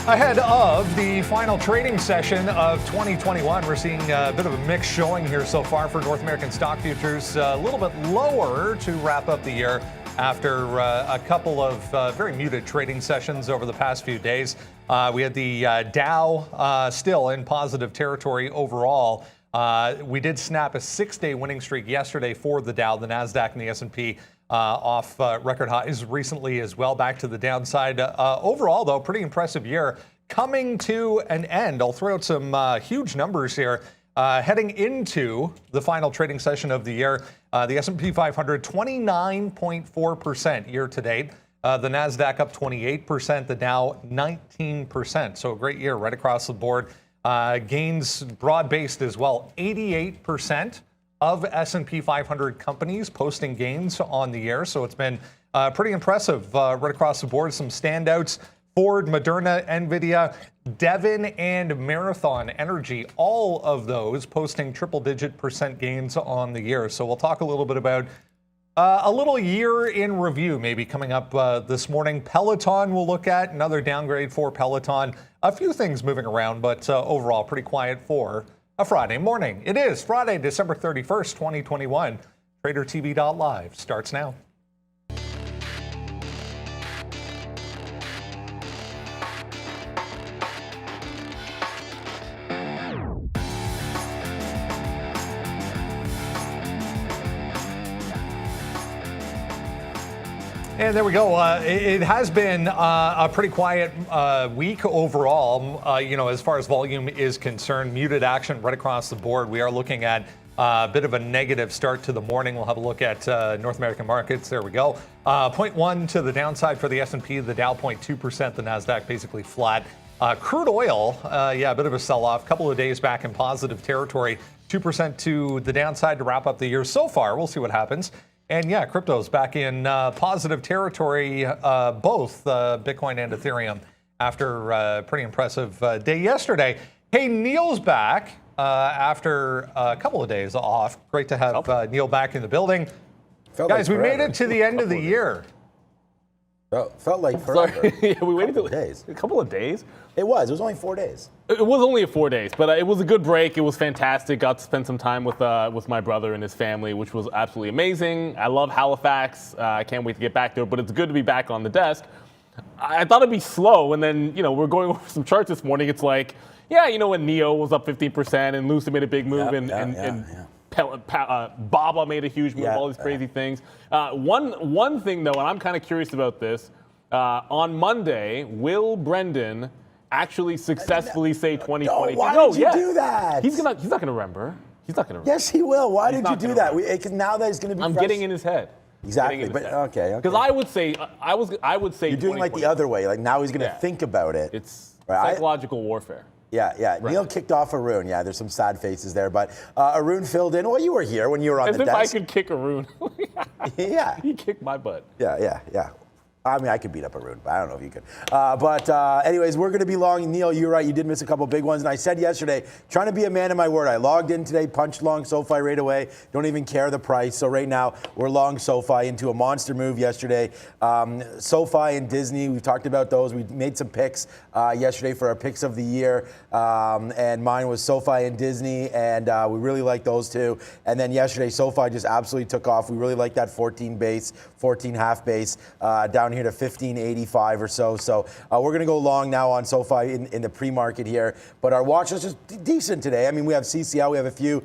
Ahead of the final trading session of 2021, we're seeing a bit of a mix showing here so far for North American stock futures. A little bit lower to wrap up the year after a couple of very muted trading sessions over the past few days. We had the Dow still in positive territory overall. We did snap a 6-day winning streak yesterday for the Dow, the NASDAQ, and the S&P. Off record highs recently as well, back to the downside. Overall, though, pretty impressive year coming to an end. I'll throw out some huge numbers here. Heading into the final trading session of the year, the S&P 500, 29.4% year to date. The NASDAQ up 28%, the Dow 19%. So a great year right across the board. Gains broad-based as well, 88%. Of S&P 500 companies posting gains on the year. So it's been pretty impressive right across the board. Some standouts: Ford, Moderna, NVIDIA, Devon, and Marathon Energy. All of those posting triple-digit % gains on the year. So we'll talk a little bit about a little year in review maybe coming up this morning. Peloton we'll look at, another downgrade for Peloton. A few things moving around, but overall pretty quiet for a Friday morning. It is Friday, December 31st, 2021. TraderTV.live starts now. And there we go. It has been a pretty quiet week overall, as far as volume is concerned. Muted action right across the board. We are looking at a bit of a negative start to the morning. We'll have a look at North American markets. There we go. 0.1 to the downside for the S&P, the Dow 0.2%, the NASDAQ basically flat. Crude oil, a bit of a sell-off. Couple of days back in positive territory. 2% to the downside to wrap up the year so far. We'll see what happens. And crypto's back in positive territory, both Bitcoin and Ethereum, after a pretty impressive day yesterday. Hey, Neil's back after a couple of days off. Great to have Neil back in the building. Guys, we made it to the end of the year. Felt like forever. Yeah, we waited a couple of days. It was only 4 days. It was only 4 days, but it was a good break. It was fantastic. Got to spend some time with my brother and his family, which was absolutely amazing. I love Halifax. I can't wait to get back there, but it's good to be back on the desk. I thought it'd be slow, and then we're going over some charts this morning. It's like, when Neo was up 15% and Lucid made a big move, Baba made a huge move, all these crazy things. One thing, though, and I'm kind of curious about this, on Monday, will Brendan actually successfully say 2022? Why did you do that? He's not going to remember. He's not going to remember. Yes, he will. Why did you do that? Because now that he's going to be I'm fresh. getting in his head. Exactly. But okay. Because I would say you're doing like the other way. Like now he's going to think about it. It's psychological warfare. Yeah. Right. Neil kicked off Arun. Yeah, there's some sad faces there. But Arun filled in. Well, you were here when you were on the desk. As if I could kick Arun. Yeah. He kicked my butt. Yeah. I mean, I could beat up Arun, but I don't know if you could. But anyways, we're going to be long. Neil, you're right. You did miss a couple big ones. And I said yesterday, trying to be a man of my word. I logged in today, punched long SoFi right away. Don't even care the price. So right now, we're long SoFi into a monster move yesterday. SoFi and Disney, we've talked about those. We made some picks yesterday for our picks of the year. And mine was SoFi and Disney. And we really like those two. And then yesterday, SoFi just absolutely took off. We really like that 14 half base down here to 1585 or so. So we're going to go long now on SoFi in the pre-market here. But our watch list is decent today. I mean, we have CCL. We have a few,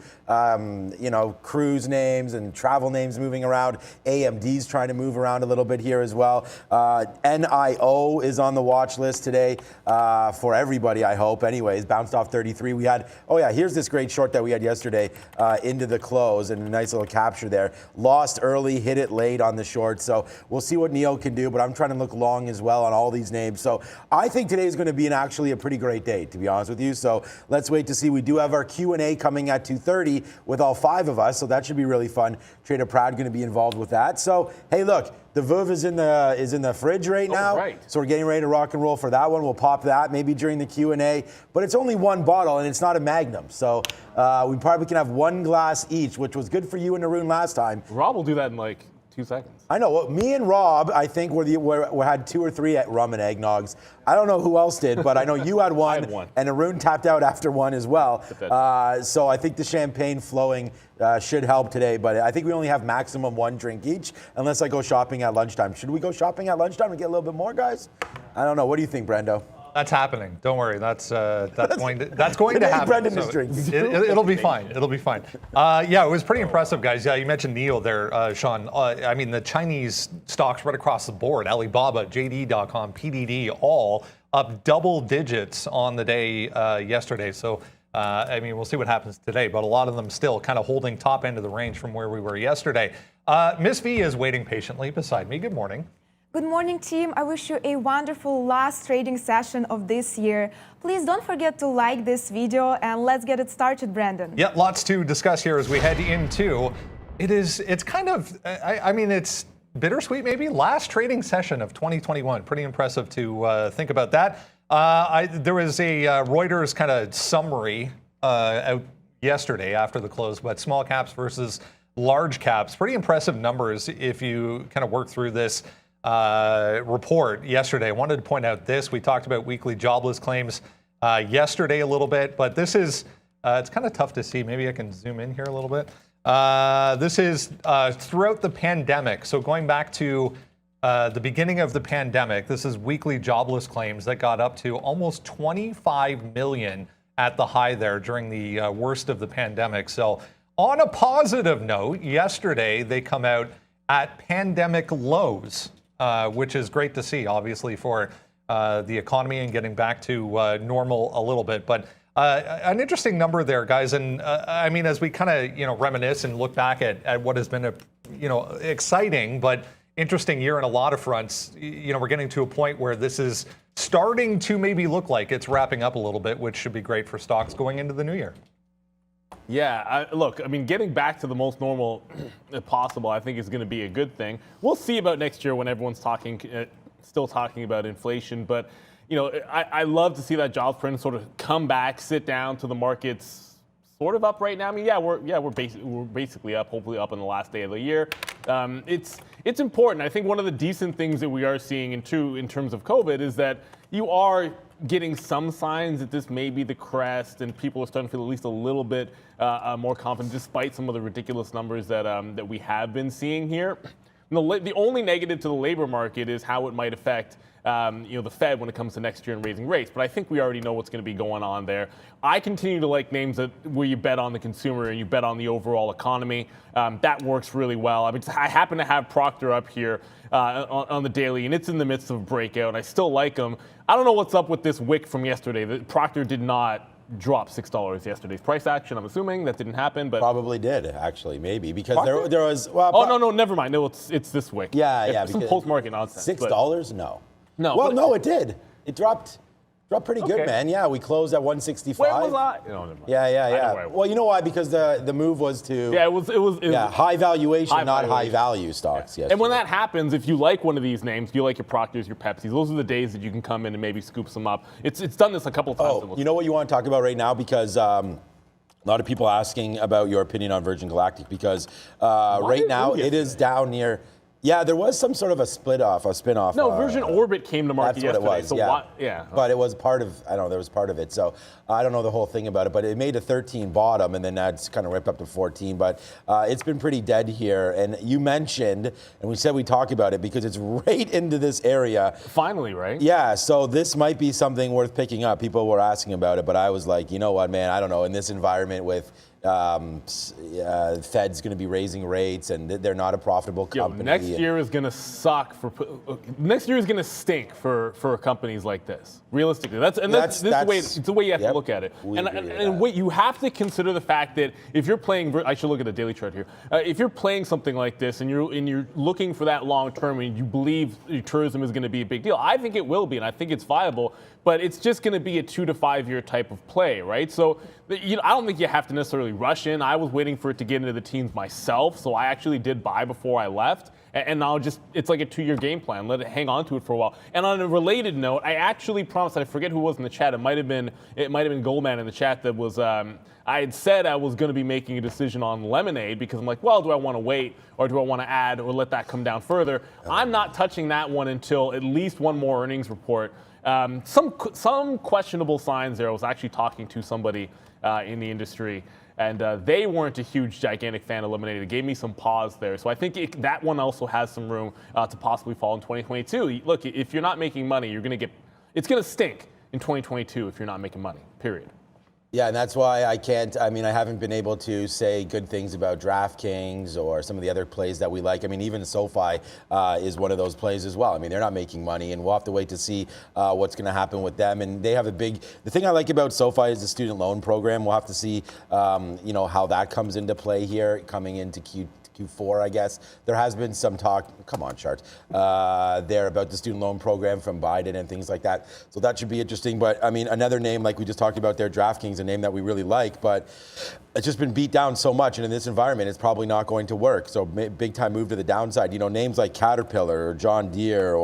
cruise names and travel names moving around. AMD's trying to move around a little bit here as well. NIO is on the watch list today for everybody, I hope. Anyways, bounced off 33. We had, here's this great short that we had yesterday into the close and a nice little capture there. Lost early, hit it late on the short. So we'll see what Neo can do. But I'm trying to look long as well on all these names. So I think today is going to be actually a pretty great day, to be honest with you. So let's wait to see. We do have our Q&A coming at 2:30 with all 5 of us. So that should be really fun. Trader Proud going to be involved with that. So, hey, look, the VOV is in the fridge right now. Right. So we're getting ready to rock and roll for that one. We'll pop that maybe during the Q&A. But it's only one bottle, and it's not a Magnum. So we probably can have one glass each, which was good for you and Arun last time. Rob will do that in like 2 seconds. I know. Well, me and Rob, I think, we had 2 or 3 at rum and eggnogs. I don't know who else did, but I know you had one, and Arun tapped out after one as well. So I think the champagne flowing should help today, but I think we only have maximum 1 drink each, unless I go shopping at lunchtime. Should we go shopping at lunchtime and get a little bit more, guys? I don't know. What do you think, Brendo? That's happening. Don't worry. That's going to happen. Brendan is drinking. It'll be fine. It'll be fine. Yeah, it was pretty impressive, guys. Yeah, you mentioned NIO there, Sean. I mean, the Chinese stocks right across the board, Alibaba, JD.com, PDD, all up double digits on the day yesterday. So, I mean, we'll see what happens today, but a lot of them still kind of holding top end of the range from where we were yesterday. Miss V is waiting patiently beside me. Good morning. Good morning, team. I wish you a wonderful last trading session of this year. Please don't forget to like this video, and let's get it started, Brandon. Yeah, lots to discuss here as we head into. It's kind of, I mean, it's bittersweet maybe. Last trading session of 2021. Pretty impressive to think about that. There was a Reuters kind of summary out yesterday after the close, but small caps versus large caps. Pretty impressive numbers if you kind of work through this report yesterday. I wanted to point out this. We talked about weekly jobless claims yesterday a little bit, but this is, it's kind of tough to see. Maybe I can zoom in here a little bit. This is throughout the pandemic. So going back to the beginning of the pandemic, this is weekly jobless claims that got up to almost 25 million at the high there during the worst of the pandemic. So on a positive note, yesterday they come out at pandemic lows. Which is great to see, obviously, for the economy and getting back to normal a little bit. But an interesting number there, guys. And I mean, as we kind of reminisce and look back at what has been a exciting but interesting year in a lot of fronts, we're getting to a point where this is starting to maybe look like it's wrapping up a little bit, which should be great for stocks going into the new year. Yeah, look, I mean, getting back to the most normal possible, I think is going to be a good thing. We'll see about next year when everyone's still talking about inflation. But, I love to see that jobs print sort of come back, sit down to the markets sort of up right now. I mean, we're basically up, hopefully up on the last day of the year. It's important. I think one of the decent things that we are seeing in terms of COVID is that you are getting some signs that this may be the crest, and people are starting to feel at least a little bit more confident, despite some of the ridiculous numbers that we have been seeing here. The only negative to the labor market is how it might affect the Fed when it comes to next year and raising rates. But I think we already know what's going to be going on there. I continue to like names where you bet on the consumer and you bet on the overall economy. That works really well. I mean, I happen to have Procter up here on the daily, and it's in the midst of a breakout. I still like them. I don't know what's up with this wick from yesterday. Procter did not drop $6 yesterday's price action. I'm assuming that didn't happen, but probably did actually, maybe because there was. Well, no, never mind. No, it's this wick. Yeah. Some post-market nonsense. $6? No. No. Well, no, it did. It dropped pretty good, man. Yeah, we closed at 165. Where was I? No, never mind. Yeah. Well, you know why? Because the move was to it was high valuation, not high value stocks. Yes. And when that happens, if you like one of these names, if you like your Procters, your Pepsis, those are the days that you can come in and maybe scoop some up. It's done this a couple of times. You know what you want to talk about right now? Because a lot of people asking about your opinion on Virgin Galactic because right now it is down near. Yeah, there was some sort of a spin-off. No, Virgin Orbit came to market yesterday. That's what it was, But it was part of, I don't know, there was part of it. So I don't know the whole thing about it, but it made a 13 bottom, and then that's kind of ripped up to 14. But it's been pretty dead here. And you mentioned, and we said we'd talk about it because it's right into this area. Finally, right? Yeah, so this might be something worth picking up. People were asking about it, but I was like, you know what, man, I don't know. In this environment with Fed's going to be raising rates, and they're not a profitable company. Next year is going to suck next year is going to stink for companies like this. Realistically, that's the way you have to look at it. And wait, you have to consider the fact that if you're playing, I should look at the daily chart here. If you're playing something like this and you're looking for that long term and you believe tourism is going to be a big deal, I think it will be, and I think it's viable. But it's just going to be a 2 to 5 year type of play, right? So I don't think you have to necessarily rush in. I was waiting for it to get into the teens myself, so I actually did buy before I left. and now it's like a 2-year game plan. Let it hang on to it for a while. And on a related note, I actually promised, I forget who was in the chat. It might have been Goldman in the chat that was. I had said I was going to be making a decision on lemonade because I'm like, well, do I want to wait or do I want to add or let that come down further? I'm not touching that one until at least one more earnings report. Some questionable signs there. I was actually talking to somebody in the industry, and they weren't a huge, gigantic fan of lemonade. It gave me some pause there. So I think that one also has some room to possibly fall in 2022. Look, if you're not making money, it's going to stink in 2022 if you're not making money, period. Yeah, and that's why I haven't been able to say good things about DraftKings or some of the other plays that we like. I mean, even SoFi is one of those plays as well. I mean, they're not making money, and we'll have to wait to see what's going to happen with them. And they have the thing I like about SoFi is the student loan program. We'll have to see, how that comes into play here coming into Q4, I guess. There has been some talk, come on, Chart, there about the student loan program from Biden and things like that. So that should be interesting. But I mean, another name like we just talked about there, DraftKings, a name that we really like, but it's just been beat down so much. And in this environment, it's probably not going to work. So big time move to the downside. Names like Caterpillar or John Deere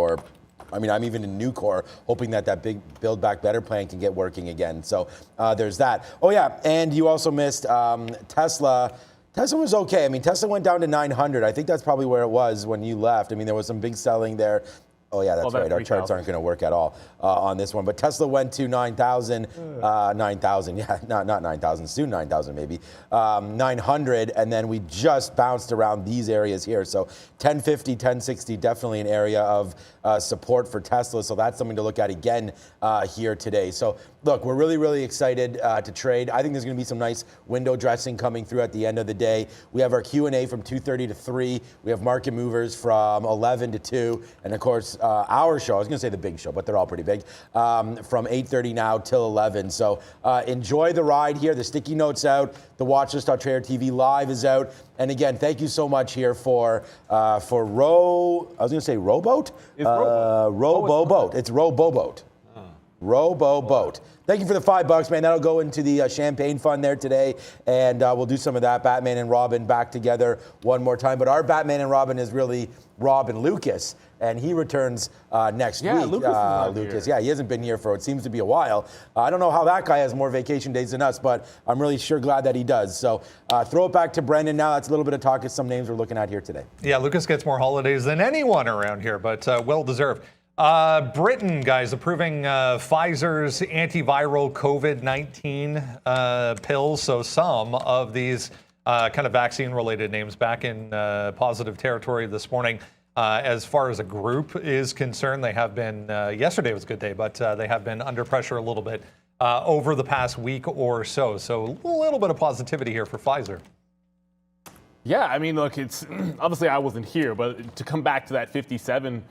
I'm even in Nucor hoping that big Build Back Better plan can get working again. So there's that. Oh yeah, and you also missed Tesla. Tesla was okay. I mean, Tesla went down to 900. I think that's probably where it was when you left. I mean, there was some big selling there. Oh, yeah, that's right. Our charts aren't going to work at all on this one. But Tesla went to 9,000. 9,000, yeah, not 9,000, soon 9,000 maybe. 900, and then we just bounced around these areas here. So 1050, 1060, definitely an area of support for Tesla. So that's something to look at again here today. So look, we're really, really excited to trade. I think there's going to be some nice window dressing coming through at the end of the day. We have our Q&A from 2:30 to 3. We have Market Movers from 11 to 2. And of course, our show, I was going to say the big show, but they're all pretty big, from 8:30 now till 11. So enjoy the ride here. The sticky note's out. The watch list on tradertv.live is out. And again, thank you so much here for Rowboat? It's Rowboat. It's Rowboat. Rowboat. Thank you for the $5, man. That'll go into the champagne fund there today, and we'll do some of that. Batman and Robin back together one more time. But our Batman and Robin is really Robin Lucas, and he returns next week. Lucas. Yeah, he hasn't been here for what seems to be a while. I don't know how that guy has more vacation days than us, but I'm really sure glad that he does. So throw it back to Brendan now. That's a little bit of talk of some names we're looking at here today. Yeah, Lucas gets more holidays than anyone around here, but well deserved. Britain, guys, approving Pfizer's antiviral COVID-19 pills. So some of these kind of vaccine-related names back in positive territory this morning. As far as a group is concerned, they have been, yesterday was a good day, but they have been under pressure a little bit over the past week or so. So a little bit of positivity here for Pfizer. Yeah, I mean, look, it's obviously I wasn't here, but to come back to that 57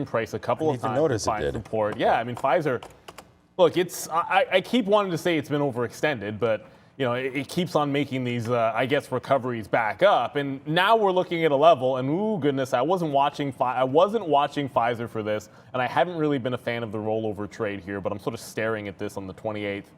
price a couple of times. Report. Yeah, I mean, Pfizer. Look, I keep wanting to say it's been overextended, but it keeps on making these, I guess, recoveries back up, and now we're looking at a level. And ooh, goodness, I wasn't watching Pfizer for this, and I haven't really been a fan of the rollover trade here, but I'm sort of staring at this on the 28th.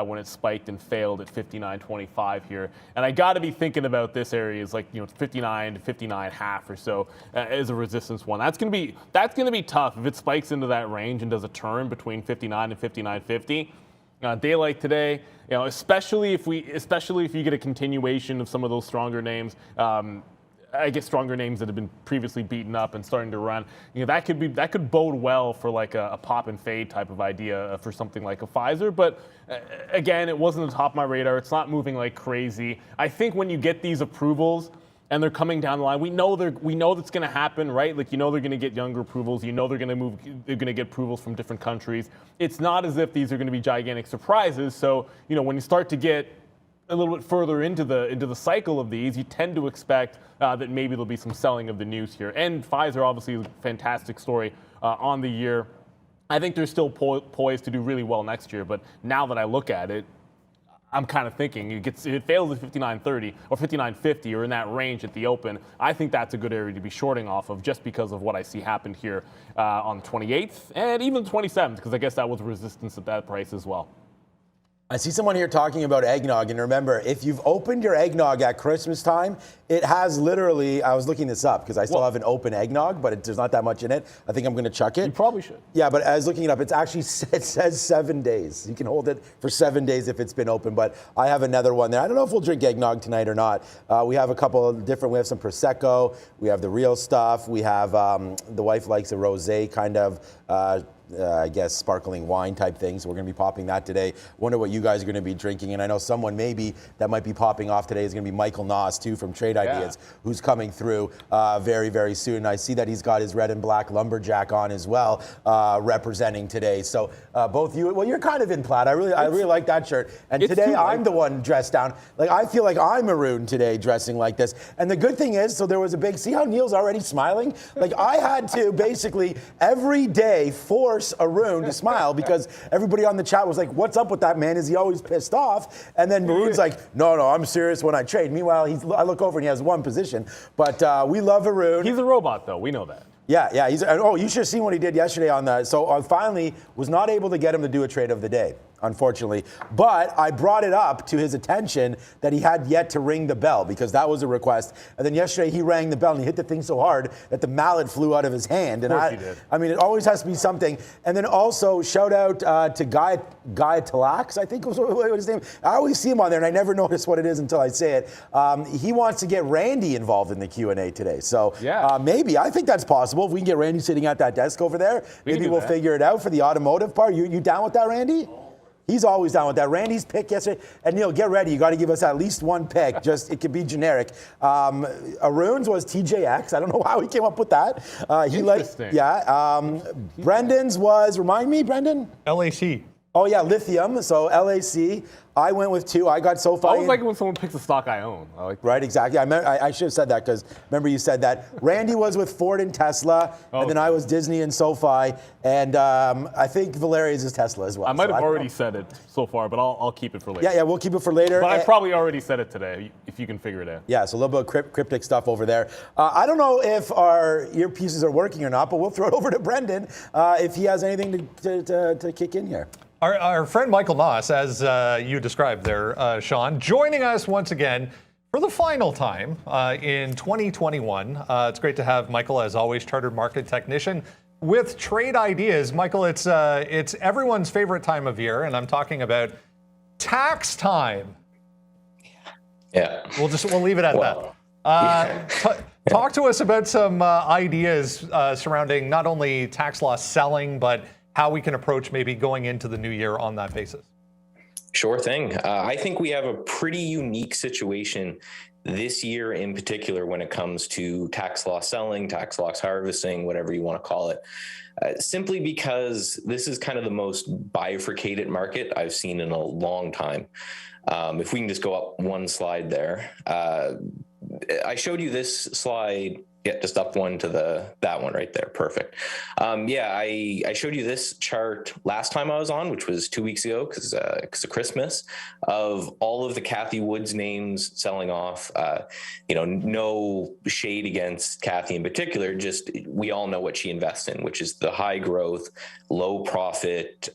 When it spiked and failed at 59.25 here. And I got to be thinking about this area as 59 to 59.5 or so as a resistance one. That's going to be tough if it spikes into that range and does a turn between 59 and 59.50. Day like today, especially if you get a continuation of some of those stronger names. I guess stronger names that have been previously beaten up and starting to run. That could bode well for like a pop and fade type of idea for something like a Pfizer. But again, it wasn't on the top of my radar. It's not moving like crazy. I think when you get these approvals and they're coming down the line, we know that's going to happen, right? They're going to get younger approvals. They're going to get approvals from different countries. It's not as if these are going to be gigantic surprises. So when you start to get a little bit further into the cycle of these, you tend to expect that maybe there'll be some selling of the news here. And Pfizer obviously is a fantastic story on the year. I think they're still poised to do really well next year. But now that I look at it, I'm kind of thinking if it fails at 59.30 or 59.50 or in that range at the open, I think that's a good area to be shorting off of just because of what I see happened here on the 28th and even the 27th, because I guess that was resistance at that price as well. I see someone here talking about eggnog, and remember, if you've opened your eggnog at Christmas time, it has literally, I was looking this up because I still have an open eggnog, but there's not that much in it. I think I'm going to chuck it. You probably should. Yeah, but I was looking it up. It's actually, it says 7 days. You can hold it for 7 days if it's been open, but I have another one there. I don't know if we'll drink eggnog tonight or not. We have a couple of different, we have some Prosecco, we have the real stuff, we have, the wife likes a rosé kind of, I guess, sparkling wine type thing. So we're going to be popping that today. Wonder what you guys are going to be drinking. And I know someone maybe that might be popping off today is going to be Michael Noss, too, from Trade Ideas, who's coming through very, very soon. I see that he's got his red and black lumberjack on as well, representing today. So both you, well, you're kind of in plaid. I really like that shirt. And today I'm the one dressed down. Like, I feel like I'm maroon today dressing like this. And the good thing is, so there was a big, see how Neil's already smiling? Like, I had to basically every day force Arun to smile because everybody on the chat was like, what's up with that man? Is he always pissed off? And then Maroon's like, no, I'm serious when I trade. Meanwhile, I look over and he has one position. But we love Arun. He's a robot, though. We know that. Yeah. You should have seen what he did yesterday on the. So I finally was not able to get him to do a trade of the day, unfortunately. But I brought it up to his attention that he had yet to ring the bell because that was a request. And then yesterday he rang the bell and he hit the thing so hard that the mallet flew out of his hand. And of course he did. I mean, it always has to be something. And then also shout out to Guy Talax, I think was what his name. I always see him on there and I never notice what it is until I say it. He wants to get Randy involved in the Q&A today. So maybe, I think that's possible. If we can get Randy sitting at that desk over there, maybe we'll figure it out for the automotive part. You down with that, Randy? He's always down with that. Randy's pick yesterday. And Neil, get ready. You got to give us at least one pick. Just, it could be generic. Arun's was TJX. I don't know how he came up with that. Brendan's was, remind me, Brendan? LAC. Oh, yeah, lithium. So LAC. I went with 2. I got SoFi. I always like it when someone picks a stock I own. I like that. Right, exactly. I should have said that because remember you said that. Randy was with Ford and Tesla, and then I was Disney and SoFi, and I think Valeria's is Tesla as well. I might have already said it so far, but I'll keep it for later. Yeah, we'll keep it for later. But I probably already said it today, if you can figure it out. Yeah, so a little bit of cryptic stuff over there. I don't know if our earpieces are working or not, but we'll throw it over to Brendan if he has anything to kick in here. Our friend Michael Noss, as you described there, Sean, joining us once again for the final time in 2021. It's great to have Michael, as always, chartered market technician with Trade Ideas. Michael, it's everyone's favorite time of year, and I'm talking about tax time. Yeah. We'll leave it at that. Talk to us about some ideas surrounding not only tax loss selling, but how we can approach maybe going into the new year on that basis. Sure thing. I think we have a pretty unique situation this year in particular when it comes to tax loss selling, tax loss harvesting, whatever you want to call it. Simply because this is kind of the most bifurcated market I've seen in a long time. If we can just go up one slide there. I showed you this slide. Yeah, just up one to that one right there. Perfect. I showed you this chart last time I was on, which was 2 weeks ago because of Christmas, of all of the Kathy Woods names selling off. No shade against Kathy in particular. Just we all know what she invests in, which is the high growth, low profit,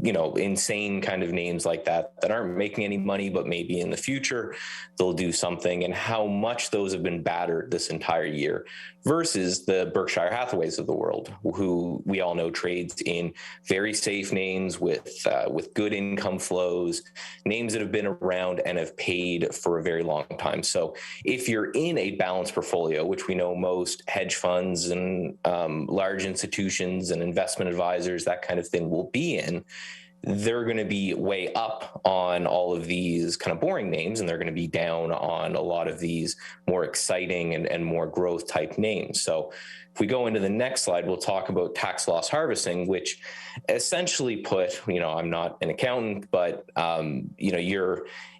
insane kind of names like that aren't making any money, but maybe in the future they'll do something. And how much those have been battered this entire year versus the Berkshire Hathaways of the world, who we all know trades in very safe names with good income flows, names that have been around and have paid for a very long time. So if you're in a balanced portfolio, which we know most hedge funds and large institutions and investment advisors, that kind of thing will be in, they're going to be way up on all of these kind of boring names, and they're going to be down on a lot of these more exciting and more growth type names. So if we go into the next slide, we'll talk about tax loss harvesting, which essentially put, I'm not an accountant, but,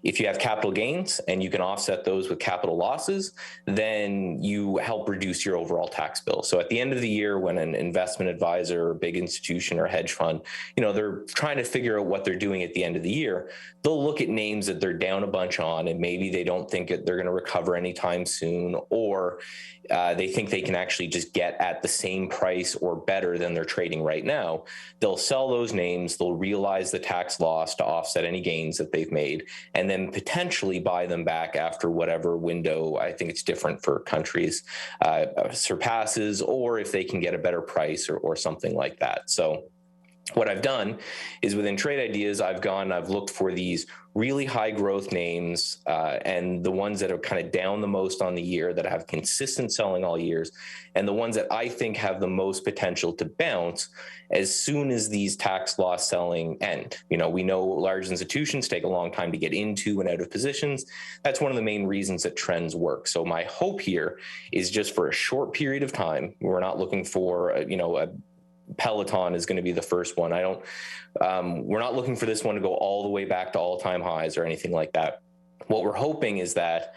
if you have capital gains and you can offset those with capital losses, then you help reduce your overall tax bill. So at the end of the year, when an investment advisor or big institution or hedge fund, they're trying to figure out what they're doing at the end of the year, they'll look at names that they're down a bunch on, and maybe they don't think they're going to recover anytime soon, or they think they can actually just get get at the same price or better than they're trading right now, they'll sell those names, they'll realize the tax loss to offset any gains that they've made, and then potentially buy them back after whatever window, I think it's different for countries, surpasses, or if they can get a better price or something like that. So what I've done is within Trade Ideas, I've looked for these really high growth names and the ones that are kind of down the most on the year, that have consistent selling all years, and the ones that I think have the most potential to bounce as soon as these tax loss selling end. You know, we know large institutions take a long time to get into and out of positions. That's one of the main reasons that trends work. So my hope here is just for a short period of time. We're not looking for, a Peloton is going to be the first one. We're not looking for this one to go all the way back to all-time highs or anything like that. What we're hoping is that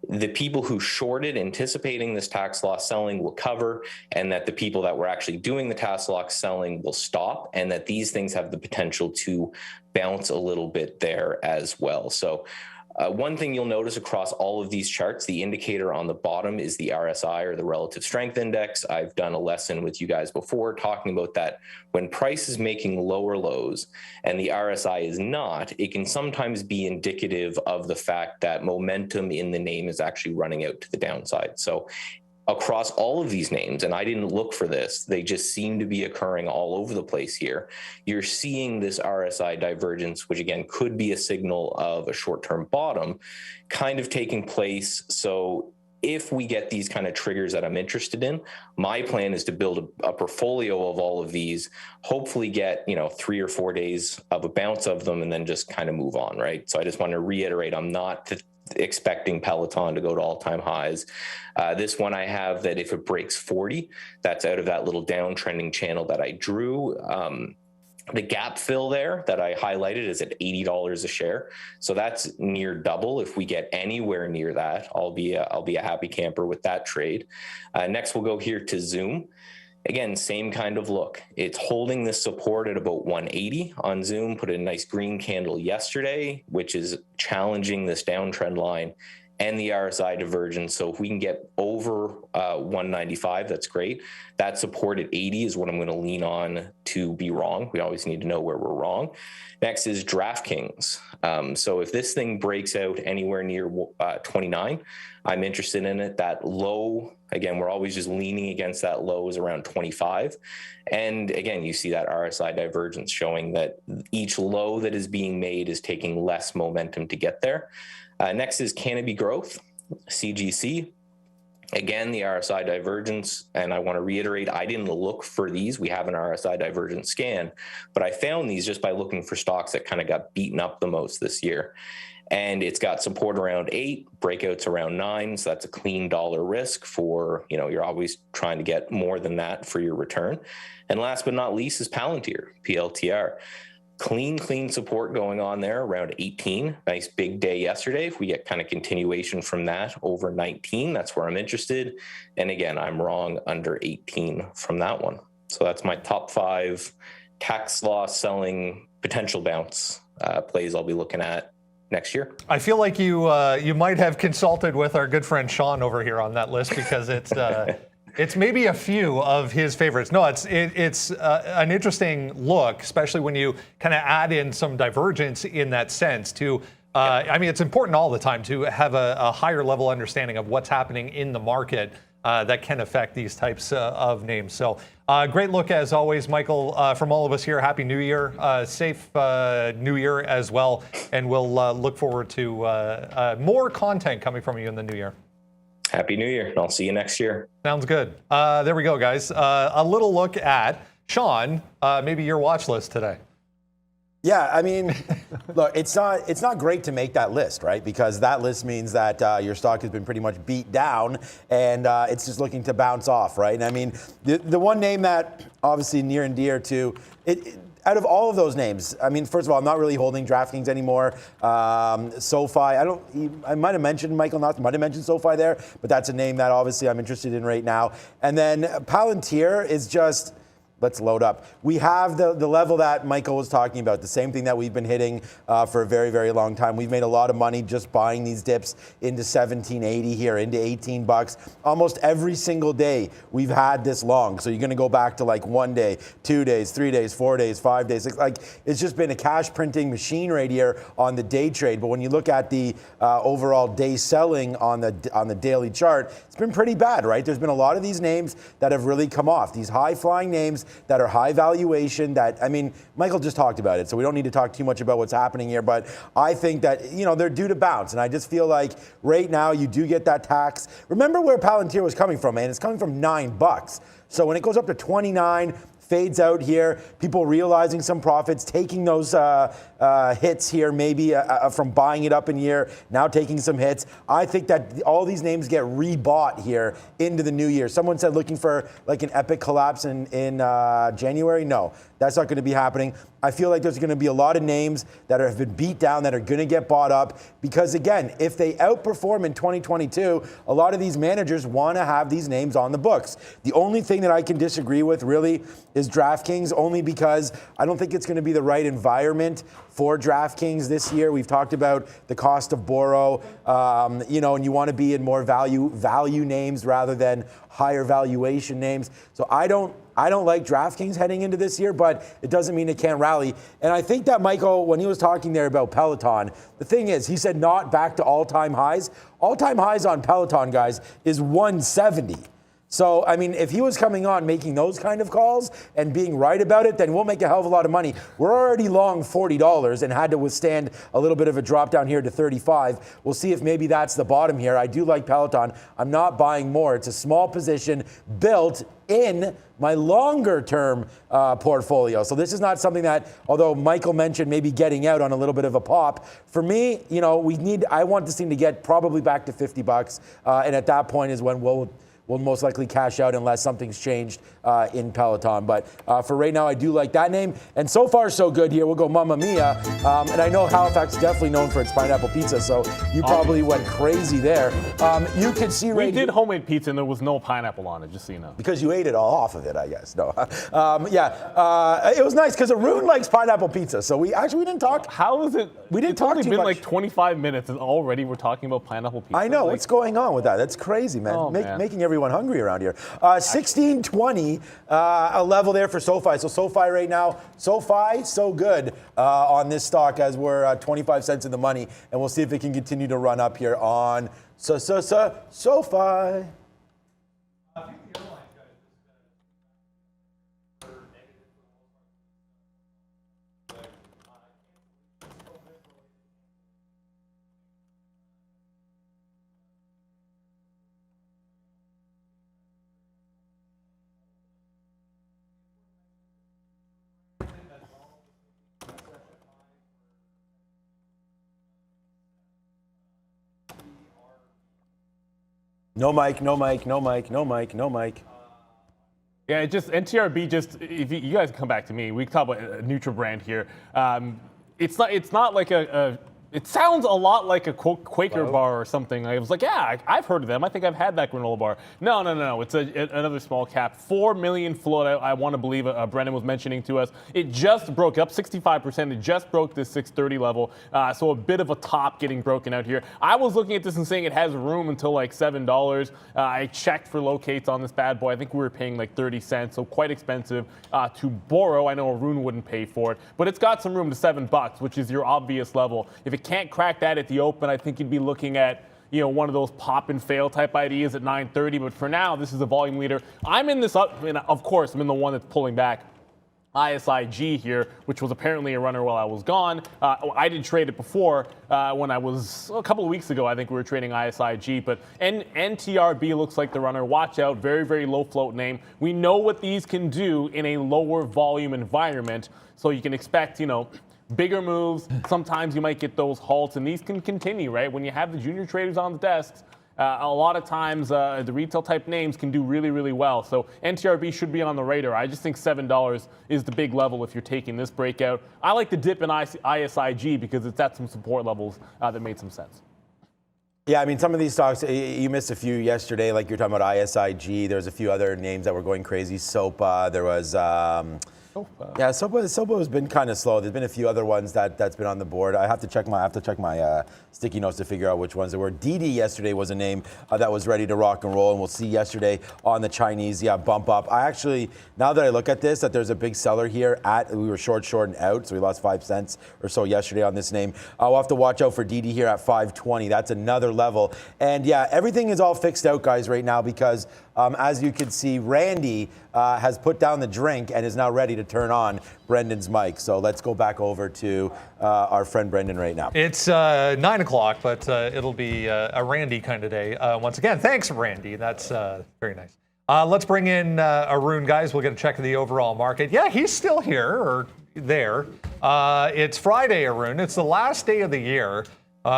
the people who shorted anticipating this tax loss selling will cover, and that the people that were actually doing the tax loss selling will stop, and that these things have the potential to bounce a little bit there as well. So one thing you'll notice across all of these charts, the indicator on the bottom is the RSI, or the Relative Strength Index. I've done a lesson with you guys before talking about that. When price is making lower lows and the RSI is not, it can sometimes be indicative of the fact that momentum in the name is actually running out to the downside. So across all of these names, and I didn't look for this, they just seem to be occurring all over the place here. You're seeing this RSI divergence, which again could be a signal of a short-term bottom kind of taking place. So if we get these kind of triggers that I'm interested in, my plan is to build a portfolio of all of these, hopefully get, 3 or 4 days of a bounce of them, and then just kind of move on, right? So I just want to reiterate, I'm not expecting Peloton to go to all-time highs. This one I have that if it breaks 40, that's out of that little downtrending channel that I drew. The gap fill there that I highlighted is at $80 a share. So that's near double. If we get anywhere near that, I'll be a happy camper with that trade. Next, we'll go here to Zoom. Again, same kind of look. It's holding this support at about 180 on Zoom, put a nice green candle yesterday, which is challenging this downtrend line and the RSI divergence. So if we can get over 195, that's great. That support at 80 is what I'm going to lean on to be wrong. We always need to know where we're wrong. Next is DraftKings. So if this thing breaks out anywhere near 29, I'm interested in it. That low, again, we're always just leaning against that low, is around 25. And again, you see that RSI divergence showing that each low that is being made is taking less momentum to get there. Next is Canopy Growth, CGC. Again, the RSI divergence, and I want to reiterate, I didn't look for these. We have an RSI divergence scan, but I found these just by looking for stocks that kind of got beaten up the most this year. And it's got support around 8, breakouts around 9, so that's a clean dollar risk for, you're always trying to get more than that for your return. And last but not least is Palantir, PLTR. Clean support going on there around 18. Nice big day yesterday. If we get kind of continuation from that over 19, that's where I'm interested. And again, I'm wrong under 18 from that one. So that's my top 5 tax loss selling potential bounce plays I'll be looking at next year. I feel like you might have consulted with our good friend Sean over here on that list, because it's it's maybe a few of his favorites. No, it's an interesting look, especially when you kind of add in some divergence in that sense to. I mean, it's important all the time to have a higher level understanding of what's happening in the market that can affect these types of names. So great look as always, Michael. From all of us here, Happy New Year. Safe New Year as well. And we'll look forward to more content coming from you in the new year. Happy New Year, and I'll see you next year. Sounds good. There we go, guys. A little look at, Sean, maybe your watch list today. Yeah, I mean, look, it's not great to make that list, right? Because that list means that your stock has been pretty much beat down, and it's just looking to bounce off, right? And I mean, the one name that obviously near and dear to it, out of all of those names, I mean, first of all, I'm not really holding DraftKings anymore. SoFi, I might have mentioned, Michael Knox might have mentioned SoFi there, but that's a name that obviously I'm interested in right now. And then Palantir is just, Let's load up. We have the level that Michael was talking about, the same thing that we've been hitting for a very, very long time. We've made a lot of money just buying these dips into 17.80 here, into 18 bucks. Almost every single day we've had this long. So you're going to go back to like 1 day, 2 days, 3 days, 4 days, 5 days. It's just been a cash printing machine right here on the day trade. But when you look at the overall day selling on the daily chart, it's been pretty bad, right? There's been a lot of these names that have really come off. These high flying names that are high valuation that, I mean, Michael just talked about it, so we don't need to talk too much about what's happening here, but I think that, you know, they're due to bounce, and I just feel like right now you do get that tax. Remember where Palantir was coming from, man. It's coming from $9. So when it goes up to 29, fades out here, people realizing some profits, taking those hits here, maybe from buying it up in year, now taking some hits. I think that all these names get rebought here into the new year. Someone said looking for like an epic collapse in January. No, that's not going to be happening. I feel like there's going to be a lot of names that have been beat down that are going to get bought up because, again, if they outperform in 2022, a lot of these managers want to have these names on the books. The only thing that I can disagree with really is DraftKings, only because I don't think it's going to be the right environment for DraftKings this year. We've talked about the cost of borrow, you know, and you want to be in more value names rather than higher valuation names. So I don't like DraftKings heading into this year, but it doesn't mean it can't rally. And I think that Michael, when he was talking there about Peloton, the thing is, he said not back to all-time highs. All-time highs on Peloton, guys, is 170. So, I mean, if he was coming on making those kind of calls and being right about it, then we'll make a hell of a lot of money. We're already long $40 and had to withstand a little bit of a drop down here to 35. We'll see if maybe that's the bottom here. I do like Peloton. I'm not buying more. It's a small position built in my longer term portfolio. So this is not something that, although Michael mentioned maybe getting out on a little bit of a pop, for me, you know, I want this thing to get probably back to 50 bucks. And at that point is when we'll most likely cash out unless something's changed in Peloton. But for right now, I do like that name. And so far, so good here. We'll go Mamma Mia. And I know Halifax is definitely known for its pineapple pizza, so you probably went crazy there. You can see right We did homemade pizza and there was no pineapple on it, just so you know. Because you ate it all off of it, I guess. No. It was nice because Arun likes pineapple pizza, so we didn't talk. How is it? We didn't talk too much. It's only been like 25 minutes and already we're talking about pineapple pizza. I know. What's going on with that? That's crazy, man. Man. Making everyone hungry around here. 16.20, a level there for SoFi. So SoFi right now, SoFi, so good on this stock as we're 25 cents in the money. And we'll see if it can continue to run up here on SoFi. No mic. Yeah, NTRB if you guys come back to me, we can talk about a neutral brand here. It's not like it sounds a lot like a Quaker bar or something. I was like, yeah, I've heard of them. I think I've had that granola bar. No. It's another small cap. 4 million float, I want to believe Brennan was mentioning to us. It just broke up 65%. It just broke this 630 level. So a bit of a top getting broken out here. I was looking at this and saying it has room until like $7. I checked for locates on this bad boy. I think we were paying like 30 cents, so quite expensive to borrow. I know Arun wouldn't pay for it, but it's got some room to $7, which is your obvious level. If it can't crack that at the open, I think you'd be looking at, you know, one of those pop and fail type ideas at 930. But for now, this is a volume leader. I'm in this up, and of course, I'm in the one that's pulling back. ISIG here, which was apparently a runner while I was gone. I did trade it before when I was a couple of weeks ago. I think we were trading ISIG, but NTRB looks like the runner. Watch out, very, very low float name. We know what these can do in a lower volume environment, so you can expect, you know, bigger moves. Sometimes you might get those halts, and these can continue, right? When you have the junior traders on the desks, a lot of times the retail type names can do really, really well. So NTRB should be on the radar. I just think $7 is the big level if you're taking this breakout. I like the dip in ISIG because it's at some support levels that made some sense. Yeah, I mean, some of these stocks, you missed a few yesterday, like you're talking about ISIG. There's a few other names that were going crazy. SOPA, there was... Yeah, SOPA has been kind of slow. There's been a few other ones that's been on the board. I have to check my sticky notes to figure out which ones there were. DD yesterday was a name that was ready to rock and roll, and we'll see yesterday on the Chinese, bump up. I actually, now that I look at this, that there's a big seller here we were short and out, so we lost 5 cents or so yesterday on this name. We'll have to watch out for DD here at 520. That's another level. And yeah, everything is all fixed out, guys, right now because as you can see, Randy has put down the drink and is now ready to turn on Brendan's mic. So let's go back over to our friend Brendan right now. It's 9 o'clock, but it'll be a Randy kind of day. Once again, thanks, Randy. That's very nice. Let's bring in Arun, guys. We'll get a check of the overall market. Yeah, he's still here or there. It's Friday, Arun. It's the last day of the year,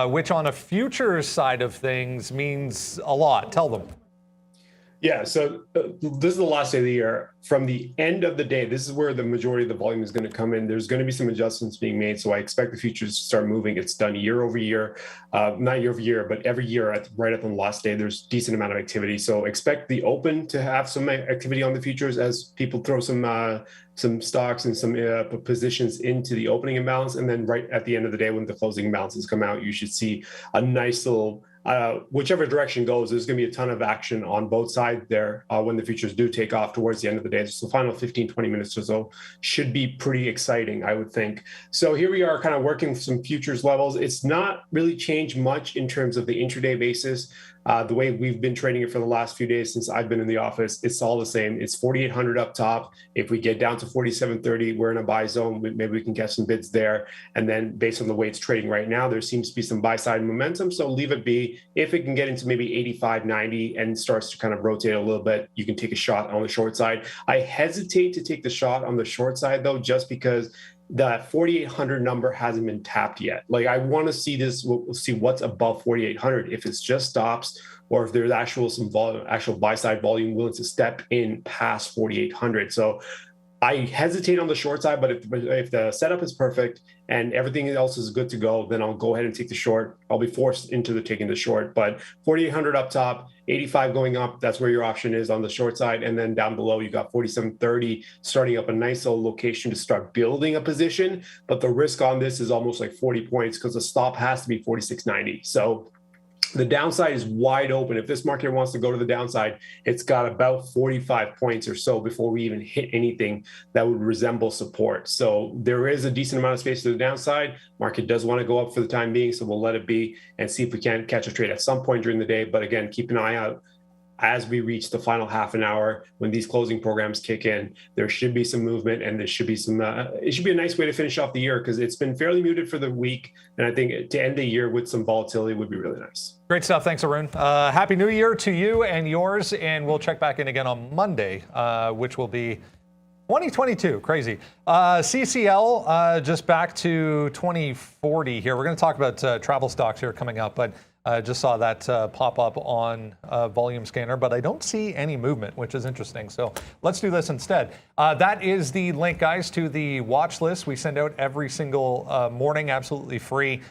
which on a futures side of things means a lot. Tell them. Yeah, so this is the last day of the year. From the end of the day, this is where the majority of the volume is going to come in. There's going to be some adjustments being made, so I expect the futures to start moving. It's done year over year, not year over year, but every year right at the last day, there's a decent amount of activity. So expect the open to have some activity on the futures as people throw some stocks and some positions into the opening imbalance, and then right at the end of the day, when the closing imbalances come out, you should see a nice little. Whichever direction goes, there's going to be a ton of action on both sides there when the futures do take off towards the end of the day. So the final 15, 20 minutes or so should be pretty exciting, I would think. So here we are kind of working with some futures levels. It's not really changed much in terms of the intraday basis. The way we've been trading it for the last few days since I've been in the office, it's all the same. It's 4,800 up top. If we get down to 4,730, we're in a buy zone. Maybe we can get some bids there. And then based on the way it's trading right now, there seems to be some buy side momentum. So leave it be. If it can get into maybe 85, 90 and starts to kind of rotate a little bit, you can take a shot on the short side. I hesitate to take the shot on the short side though, just because that 4,800 number hasn't been tapped yet. Like I want to see this, we'll see what's above 4,800. If it's just stops or if there's some volume, actual buy side volume willing to step in past 4,800. So I hesitate on the short side, but if the setup is perfect and everything else is good to go, then I'll go ahead and take the short. I'll be forced into taking the short, but 4,800 up top, 85 going up, that's where your option is on the short side. And then down below, you got 4,730 starting up a nice little location to start building a position. But the risk on this is almost like 40 points because the stop has to be 4,690. So the downside is wide open. If this market wants to go to the downside, it's got about 45 points or so before we even hit anything that would resemble support. So there is a decent amount of space to the downside. Market does want to go up for the time being, so we'll let it be and see if we can catch a trade at some point during the day. But again, keep an eye out as we reach the final half an hour, when these closing programs kick in. There should be some movement, and there should be some. It should be a nice way to finish off the year because it's been fairly muted for the week, and I think to end the year with some volatility would be really nice. Great stuff. Thanks, Arun. Happy New Year to you and yours, and we'll check back in again on Monday, which will be 2022. Crazy. CCL, just back to 2040 here. We're going to talk about travel stocks here coming up, but just saw that pop up on volume scanner, but I don't see any movement, which is interesting. So let's do this instead. That is the link, guys, to the watch list we send out every single morning, absolutely free.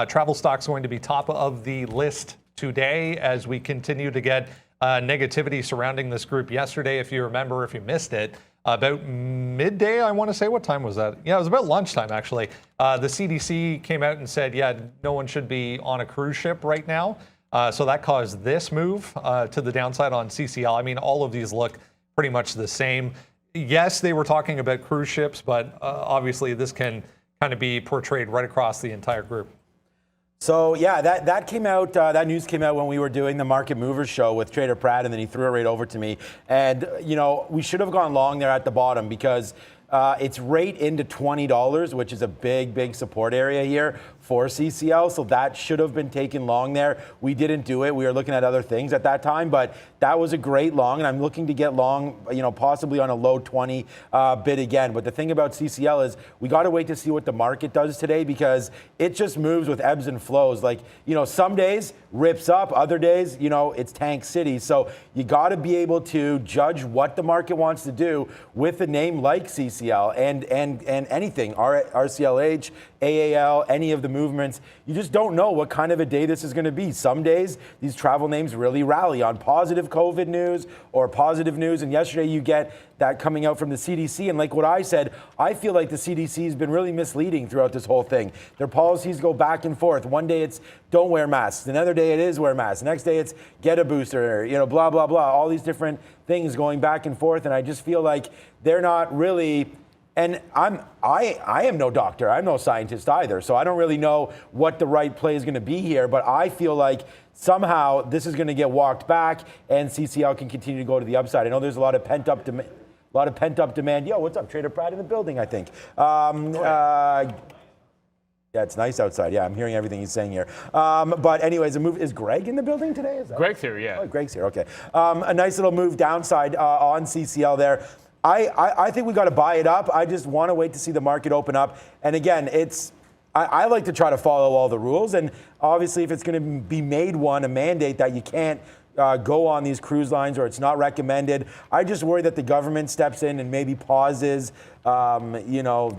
Travel stocks going to be top of the list today as we continue to get negativity surrounding this group. Yesterday, if you remember, if you missed it, about midday, I want to say. What time was that? Yeah, it was about lunchtime, actually. The CDC came out and said, yeah, no one should be on a cruise ship right now. So that caused this move to the downside on CCL. I mean, all of these look pretty much the same. Yes, they were talking about cruise ships, but obviously this can kind of be portrayed right across the entire group. So yeah, that came out. That news came out when we were doing the Market Movers show with Trader Pratt, and then he threw it right over to me. And you know, we should have gone long there at the bottom because it's right into $20, which is a big support area here for CCL. So that should have been taken long there. We didn't do it. We were looking at other things at that time, but that was a great long, and I'm looking to get long, possibly on a low 20 bid again. But the thing about CCL is we got to wait to see what the market does today, because it just moves with ebbs and flows. Like, some days rips up, other days, it's tank city. So you got to be able to judge what the market wants to do with a name like CCL and anything, RCLH, AAL, any of the movements. You just don't know what kind of a day this is going to be. Some days these travel names really rally on positive COVID news or positive news, and yesterday you get that coming out from the CDC. And like what I said, I feel like the CDC has been really misleading throughout this whole thing. Their policies go back and forth. One day it's don't wear masks. Another day it is wear masks. The next day it's get a booster, blah, blah, blah. All these different things going back and forth. And I just feel like they're not really, and I am no doctor. I'm no scientist either. So I don't really know what the right play is going to be here. But I feel like somehow this is going to get walked back and CCL can continue to go to the upside. I know there's a lot of pent-up demand. Yo, what's up? Trader Brad in the building, I think. Yeah, it's nice outside. Yeah, I'm hearing everything he's saying here. But anyways, is Greg in the building today? Greg's here, yeah. Oh, Greg's here, okay. A nice little move downside on CCL there. I think we got to buy it up. I just want to wait to see the market open up. And again, I like to try to follow all the rules. And obviously, if it's going to be made a mandate that you can't go on these cruise lines or it's not recommended, I just worry that the government steps in and maybe pauses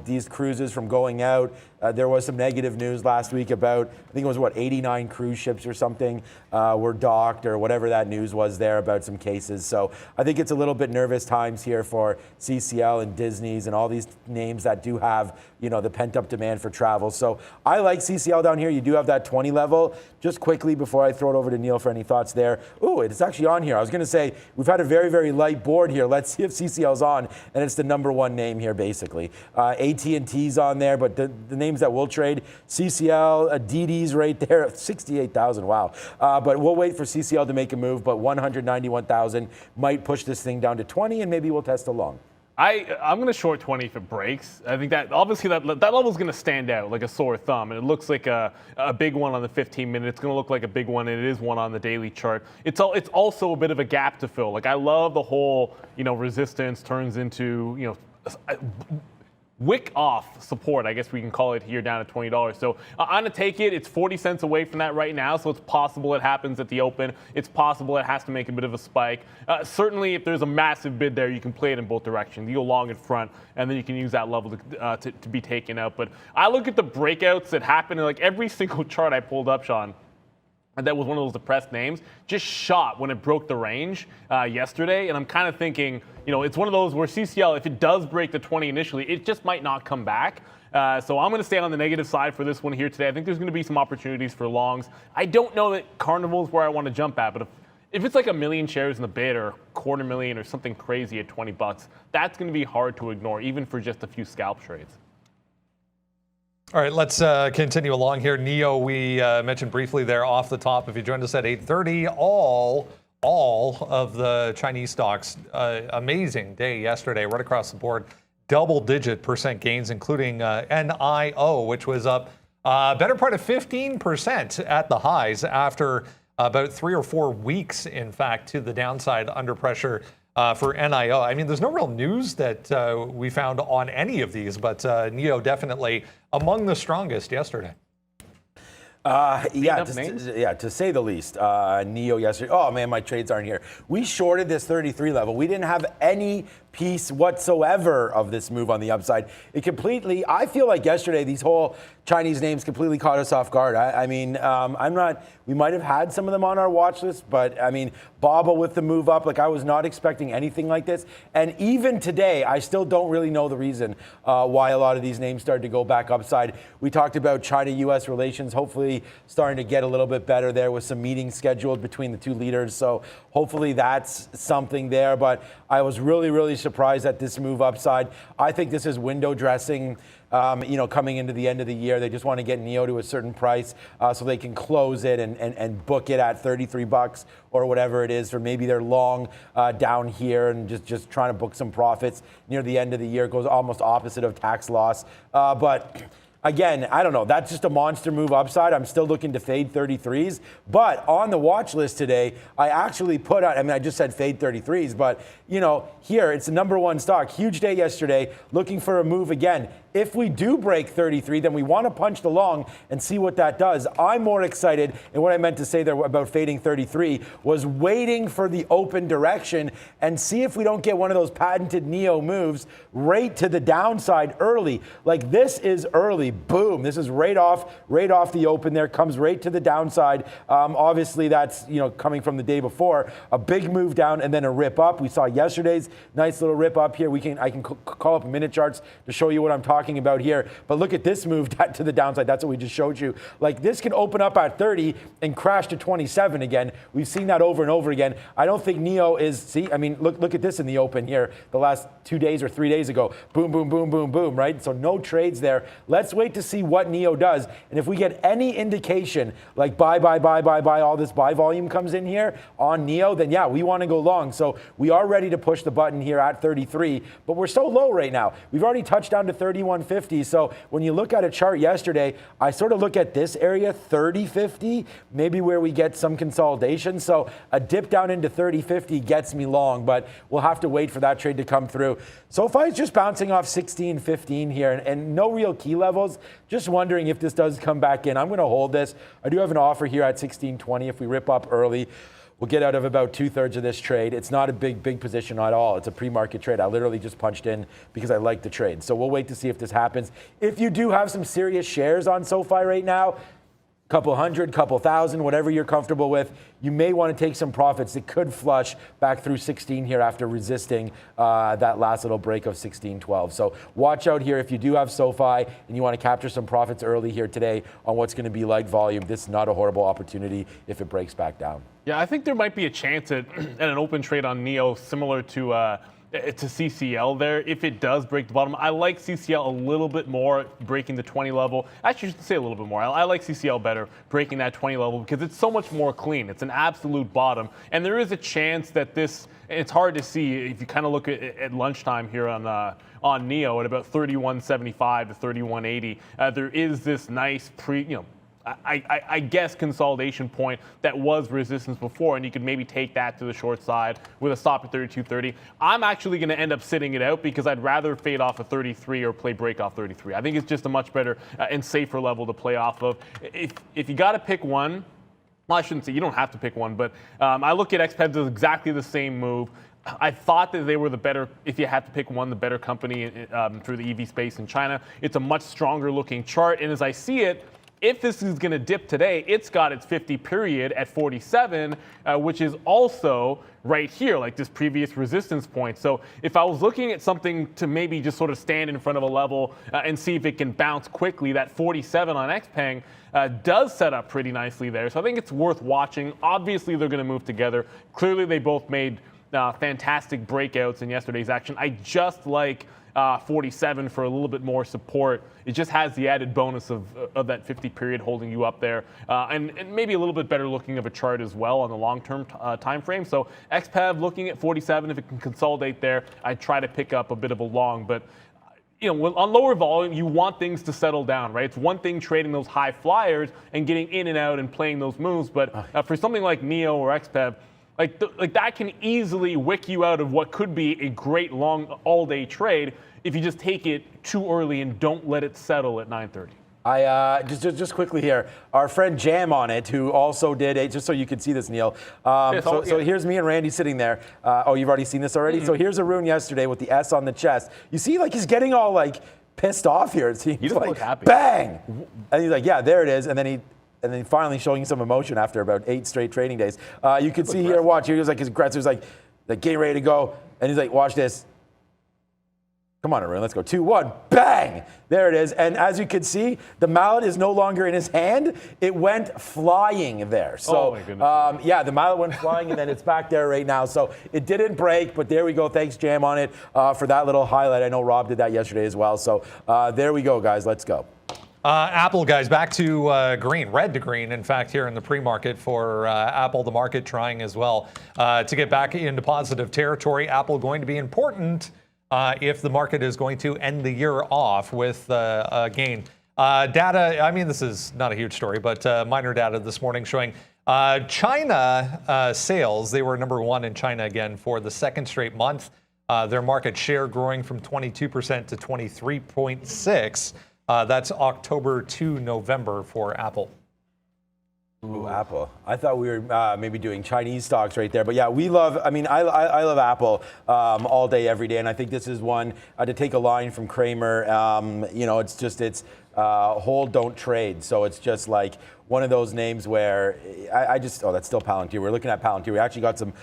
these cruises from going out. There was some negative news last week about, I think it was 89 cruise ships or something were docked or whatever that news was there about some cases. So I think it's a little bit nervous times here for CCL and Disney's and all these names that do have, the pent-up demand for travel. So I like CCL down here. You do have that 20 level. Just quickly before I throw it over to Neil for any thoughts there. Ooh, it's actually on here. I was going to say, we've had a very, very light board here. Let's see if CCL's on, and it's the number one name here, basically. AT&T's on there, but the names that we'll trade, CCL, DD's right there, 68,000, wow. But we'll wait for CCL to make a move, but 191,000 might push this thing down to 20, and maybe we'll test a long. I'm going to short 20 if it breaks. I think that obviously that level is going to stand out like a sore thumb, and it looks like a big one on the 15-minute. It's going to look like a big one, and it is one on the daily chart. It's also a bit of a gap to fill. Like, I love the whole resistance turns into wick off support, I guess we can call it here, down at $20. So I'm going to take it. It's 40 cents away from that right now, so it's possible it happens at the open. It's possible it has to make a bit of a spike. Certainly, if there's a massive bid there, you can play it in both directions. You go long in front, and then you can use that level to be taken out. But I look at the breakouts that happen in like every single chart I pulled up, Sean. And that was one of those depressed names, just shot when it broke the range yesterday. And I'm kind of thinking, it's one of those where CCL, if it does break the 20 initially, it just might not come back. So I'm going to stay on the negative side for this one here today. I think there's going to be some opportunities for longs. I don't know that Carnival is where I want to jump at, but if it's like 1 million shares in the bid or 250,000 or something crazy at $20, that's going to be hard to ignore, even for just a few scalp trades. All right, let's continue along here. Neo, we mentioned briefly there off the top. If you joined us at 8:30, all of the Chinese stocks, amazing day yesterday, right across the board, double-digit % gains, including NIO, which was up better part of 15% at the highs after about 3 or 4 weeks, in fact, to the downside under pressure. For NIO. I mean, there's no real news that we found on any of these, but NIO definitely among the strongest yesterday. To say the least. NIO yesterday. Oh man, my trades aren't here. We shorted this 33 level. We didn't have any piece whatsoever of this move on the upside. I feel like yesterday these whole Chinese names completely caught us off guard. We might have had some of them on our watch list, but I mean, Baba with the move up, like I was not expecting anything like this. And even today, I still don't really know the reason why a lot of these names started to go back upside. We talked about China-US relations, hopefully starting to get a little bit better there with some meetings scheduled between the two leaders. So hopefully that's something there. But I was really, really surprised at this move upside. I think this is window dressing. Coming into the end of the year, they just want to get NIO to a certain price so they can close it and book it at $33 or whatever it is, or maybe they're long down here and just trying to book some profits near the end of the year. It goes almost opposite of tax loss. But again, I don't know. That's just a monster move upside. I'm still looking to fade 33s. But on the watch list today, I actually put out, I mean, I just said fade 33s, but, you know, here it's the #1 stock. Huge day yesterday, looking for a move again. If we do break 33, then we want to punch the long and see what that does. I'm more excited, and what I meant to say there about fading 33 was waiting for the open direction and see if we don't get one of those patented Neo moves right to the downside early. Like this is early, boom. This is right off the open there, comes right to the downside. Obviously that's, you know, coming from the day before, a big move down and then a rip up. We saw yesterday's nice little rip up here. I can call up minute charts to show you what I'm talking about here, but look at this move to the downside. That's what we just showed you. Like this can open up at 30 and crash to 27 again. We've seen that over and over again. I don't think Neo is, see, I mean, look at this in the open here the last 2 days or 3 days ago. Boom, boom, boom, boom, boom, right? So no trades there. Let's wait to see what Neo does. And if we get any indication like buy, all this buy volume comes in here on Neo, then yeah, we want to go long. So we are ready to push the button here at 33, but we're so low right now. We've already touched down to 31.50. So when you look at a chart yesterday, I sort of look at this area, 30.50, maybe where we get some consolidation. So a dip down into 30.50 gets me long, but we'll have to wait for that trade to come through. SoFi is just bouncing off 16.15 here and no real key levels. Just wondering if this does come back in. I'm going to hold this. I do have an offer here at 16.20 if we rip up early. We'll get out of about 2/3 of this trade. It's not a big position at all. It's a pre-market trade. I literally just punched in because I like the trade. So we'll wait to see if this happens. If you do have some serious shares on SoFi right now, couple hundred, couple thousand, whatever you're comfortable with, you may want to take some profits. It could flush back through 16 here after resisting that last little break of 16.12. So watch out here if you do have SoFi and you want to capture some profits early here today on what's going to be light volume. This is not a horrible opportunity if it breaks back down. Yeah, I think there might be a chance at an open trade on Neo similar to CCL there. If it does break the bottom, I like CCL a little bit more breaking the 20 level. Actually, I should say a little bit more. I like CCL better breaking that 20 level because it's so much more clean. It's an absolute bottom. And there is a chance that this, it's hard to see if you kind of look at lunchtime here on Neo at about 31.75 to 31.80. There is this nice I guess consolidation point that was resistance before, and you could maybe take that to the short side with a stop at 32.30. I'm actually going to end up sitting it out because I'd rather fade off a 33 or play break off 33. I think it's just a much better and safer level to play off of. If you got to pick one, well, I shouldn't say you don't have to pick one, but I look at XPEV as exactly the same move. I thought that they were the better, if you had to pick one, the better company through the EV space in China. It's a much stronger looking chart, and as I see it, if this is going to dip today, it's got its 50 period at 47, which is also right here, like this previous resistance point. So if I was looking at something to maybe just sort of stand in front of a level and see if it can bounce quickly, that 47 on XPeng does set up pretty nicely there. So I think it's worth watching. Obviously, they're going to move together. Clearly, they both made fantastic breakouts in yesterday's action. I just like 47 for a little bit more support. It just has the added bonus of that 50 period holding you up there, and maybe a little bit better looking of a chart as well on the long-term time frame. So XPEV looking at 47, if it can consolidate there, I'd try to pick up a bit of a long. But you know, on lower volume, you want things to settle down, right? It's one thing trading those high flyers and getting in and out and playing those moves, but for something like Neo or XPEV, like that can easily wick you out of what could be a great long all-day trade if you just take it too early and don't let it settle at 9:30. I just quickly here, our friend Jam on it, who also did a, just so you can see this, Neil. So here's me and Randy sitting there. Oh, you've already seen this already? Mm-hmm. So here's Arun yesterday with the S on the chest. You see, like he's getting all like pissed off here. It seems he doesn't like look happy. Bang, and he's like, yeah, there it is, and then finally showing some emotion after about 8 straight trading days. You can see here, watch, he was like his aggressive, was like getting ready to go, and he's like, watch this. Come on, Arun, let's go. 2, 1, bang! There it is. And as you can see, the mallet is no longer in his hand. It went flying there. So, oh my goodness. Yeah, the mallet went flying, and then it's back there right now. So it didn't break, but there we go. Thanks, Jam, on it for that little highlight. I know Rob did that yesterday as well. So there we go, guys. Let's go. Apple, guys, back to green, red to green, in fact, here in the pre-market for Apple, the market trying as well to get back into positive territory. Apple going to be important if the market is going to end the year off with a gain. Data, I mean, this is not a huge story, but minor data this morning showing China sales, they were number one in China again for the second straight month. Their market share growing from 22% to 23.6%. That's October to November for Apple. Ooh, Apple. I thought we were maybe doing Chinese stocks right there. But yeah, we love, I mean, I love Apple all day, every day. And I think this is one to take a line from Kramer. You know, it's hold, don't trade. So it's just like one of those names where oh, that's still Palantir. We're looking at Palantir. We actually got some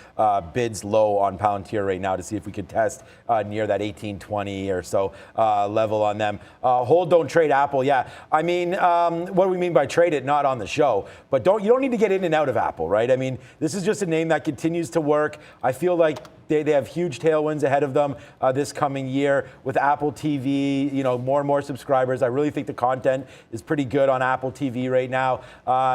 bids low on Palantir right now to see if we could test near that 1820 or so level on them. Hold, don't trade Apple. Yeah, I mean, what do we mean by trade it? Not on the show, but you don't need to get in and out of Apple, right? I mean, this is just a name that continues to work. I feel like they have huge tailwinds ahead of them this coming year with Apple TV, you know, more and more subscribers. I really think the content is pretty good on Apple TV right now.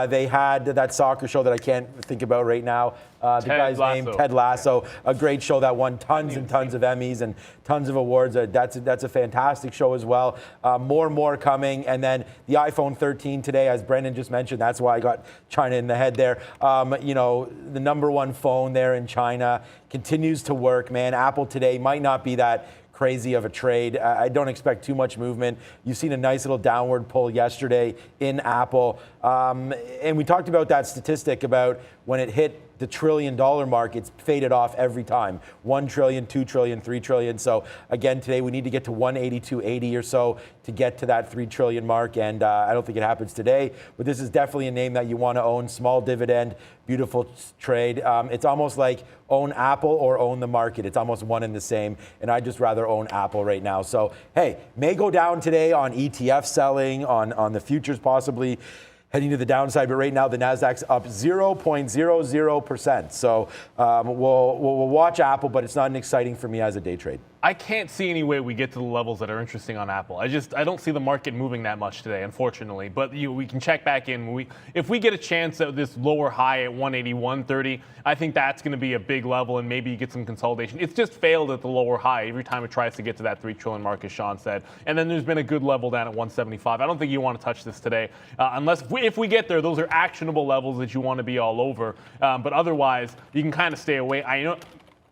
They had that soccer show that I can't think about right now. The guy's name, Ted Lasso, a great show that won tons and tons of Emmys and tons of awards. That's a fantastic show as well. More and more coming. And then the iPhone 13 today, as Brendan just mentioned, that's why I got China in the head there. You know, the number one phone there in China continues to work, man. Apple today might not be that crazy of a trade. I don't expect too much movement. You've seen a nice little downward pull yesterday in Apple. And we talked about that statistic about when it hit the $1 trillion mark, it's faded off every time. 1 trillion, 2 trillion, 3 trillion. So again, today we need to get to 182.80 or so to get to that 3 trillion mark. And I don't think it happens today, but this is definitely a name that you want to own. Small dividend, beautiful trade. It's almost like own Apple or own the market. It's almost one and the same. And I'd just rather own Apple right now. So, hey, may go down today on ETF selling, on the futures possibly heading to the downside, but right now the NASDAQ's up 0.00%. So we'll watch Apple, but it's not exciting for me as a day trade. I can't see any way we get to the levels that are interesting on Apple. I don't see the market moving that much today, unfortunately. But we can check back in. If we get a chance at this lower high at 181.30, I think that's going to be a big level, and maybe you get some consolidation. It's just failed at the lower high every time it tries to get to that 3 trillion mark, as Sean said. And then there's been a good level down at 175. I don't think you want to touch this today, unless if we get there, those are actionable levels that you want to be all over. But otherwise, you can kind of stay away.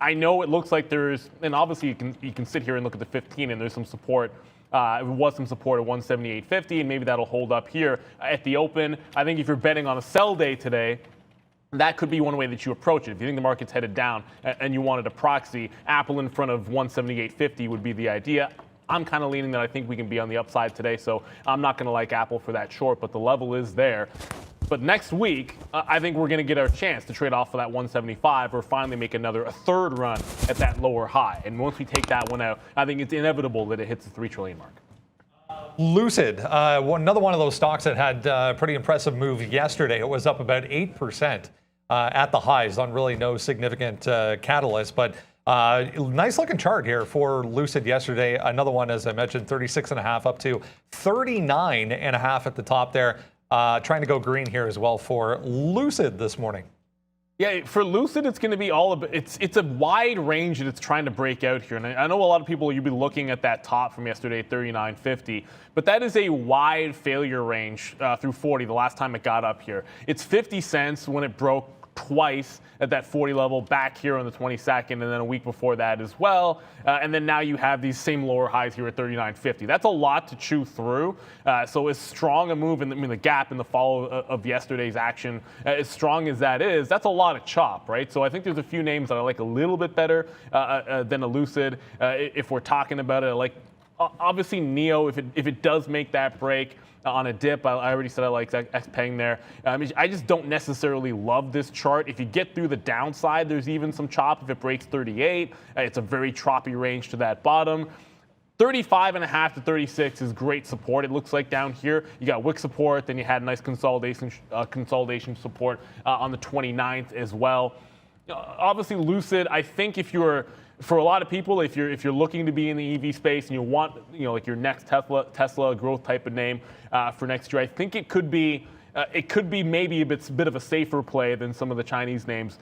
I know it looks like there's, and obviously you can sit here and look at the 15 and there's some support. It was some support at 178.50, and maybe that'll hold up here at the open. I think if you're betting on a sell day today, that could be one way that you approach it. If you think the market's headed down and you wanted a proxy, Apple in front of 178.50 would be the idea. I'm kind of leaning that I think we can be on the upside today, so I'm not going to like Apple for that short, but the level is there. But next week, I think we're going to get our chance to trade off of that 175 or finally make a third run at that lower high. And once we take that one out, I think it's inevitable that it hits the 3 trillion mark. Lucid, another one of those stocks that had a pretty impressive move yesterday. It was up about 8% at the highs on really no significant catalyst. But nice looking chart here for Lucid yesterday. Another one, as I mentioned, 36.5 up to 39.5 at the top there. Trying to go green here as well for Lucid this morning. Yeah, for Lucid, it's going to be all about, it's a wide range that it's trying to break out here. And I know a lot of people, you'll be looking at that top from yesterday, 39.50, but that is a wide failure range through 40 the last time it got up here. It's 50 cents when it broke twice at that 40 level back here on the 22nd, and then a week before that as well. And then now you have these same lower highs here at 39.50. That's a lot to chew through. So as strong a move, the gap in the follow of yesterday's action, as strong as that is, that's a lot of chop, right? So I think there's a few names that I like a little bit better than a Lucid. If we're talking about it, I like obviously Neo, if it does make that break on a dip. I already said I like XPeng there. I just don't necessarily love this chart. If you get through the downside, there's even some chop. If it breaks 38, it's a very choppy range to that bottom. 35.5 to 36 is great support. It looks like down here you got wick support, then you had nice consolidation support on the 29th as well. Obviously Lucid, I think for a lot of people, if you're looking to be in the EV space and you want like your next Tesla growth type of name for next year, I think it could be maybe a bit of a safer play than some of the Chinese names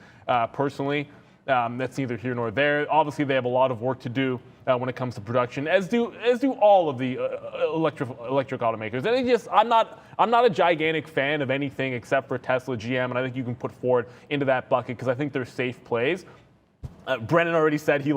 personally. That's neither here nor there. Obviously, they have a lot of work to do when it comes to production, as do all of the electric automakers. And I'm not a gigantic fan of anything except for Tesla, GM, and I think you can put Ford into that bucket because I think they're safe plays. Brennan already said he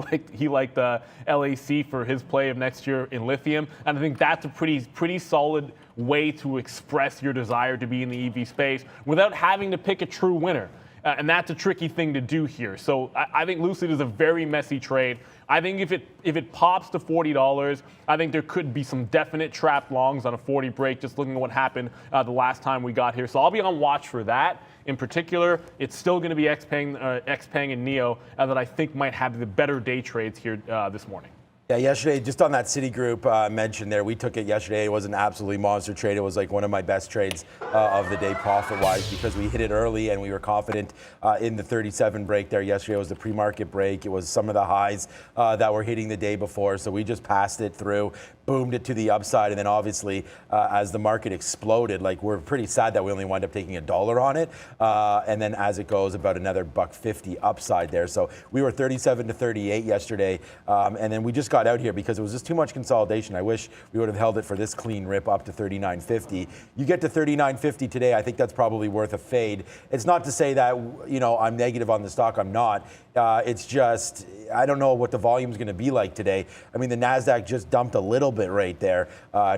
liked the LAC for his play of next year in lithium, and I think that's a pretty solid way to express your desire to be in the EV space without having to pick a true winner. And that's a tricky thing to do here. So I think Lucid is a very messy trade. I think if it pops to $40, I think there could be some definite trapped longs on a 40 break, just looking at what happened the last time we got here. So I'll be on watch for that. In particular, it's still going to be XPeng and NEO that I think might have the better day trades here this morning. Yeah, yesterday, just on that Citigroup mention there, we took it yesterday. It was an absolutely monster trade. It was like one of my best trades of the day profit-wise because we hit it early and we were confident in the 37 break there. Yesterday was the pre-market break. It was some of the highs that were hitting the day before, so we just passed it through, boomed it to the upside, and then obviously as the market exploded, like we're pretty sad that we only wind up taking $1 on it, and then as it goes, about another $1.50 upside there. So we were 37 to 38 yesterday, and then we just got out here because it was just too much consolidation. I wish we would have held it for this clean rip up to 39.50. You get to 39.50 today, I think that's probably worth a fade. It's not to say that, you know, I'm negative on the stock. I'm not. It's just, I don't know what the volume is going to be like today. I mean, the NASDAQ just dumped a little bit right there.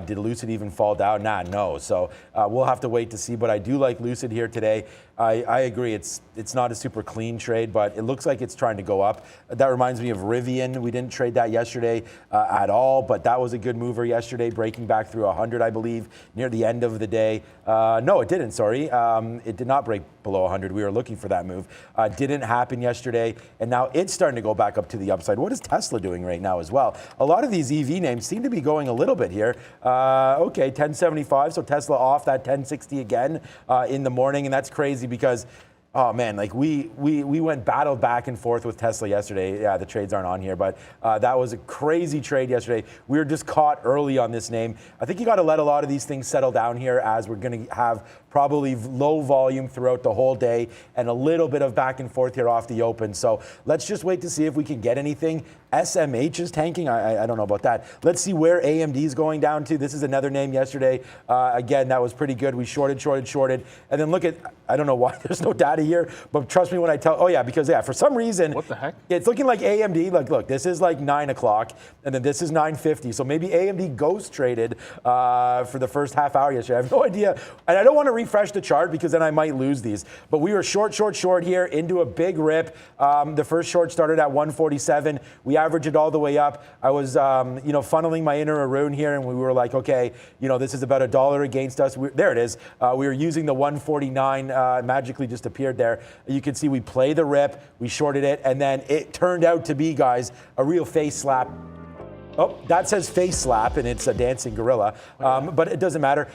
Did Lucid even fall down? No. So we'll have to wait to see. But I do like Lucid here today. I agree. It's not a super clean trade, but it looks like it's trying to go up. That reminds me of Rivian. We didn't trade that yesterday at all, but that was a good mover yesterday, breaking back through 100, I believe, near the end of the day. No, it didn't. Sorry, it did not break below 100. We were looking for that move. Didn't happen yesterday, and now it's starting to go back up to the upside. What is Tesla doing right now as well? A lot of these EV names seem to be going a little bit here. Okay, 1075. So Tesla off that 1060 again in the morning, and that's crazy because, oh man, like we battled back and forth with Tesla yesterday. Yeah, the trades aren't on here, but that was a crazy trade yesterday. We were just caught early on this name. I think you got to let a lot of these things settle down here as we're going to have probably low volume throughout the whole day and a little bit of back and forth here off the open. So let's just wait to see if we can get anything. SMH is tanking. I don't know about that. Let's see where AMD is going down to. This is another name yesterday. Again, that was pretty good. We shorted. And then look at, I don't know why there's no data here, but trust me when I tell, oh yeah, because yeah, for some reason, what the heck? It's looking like AMD, like look, this is like 9 o'clock and then this is 9:50. So maybe AMD ghost traded for the first half hour yesterday. I have no idea. And I don't want to refresh the chart because then I might lose these. But we were short here into a big rip. The first short started at 147. We averaged it all the way up. I was, funneling my inner Arun here, and we were like, okay, this is about $1 against us. There it is. We were using the 149, magically just appeared there. You can see we play the rip, we shorted it, and then it turned out to be, guys, a real face slap. Oh, that says face slap, and it's a dancing gorilla, but it doesn't matter.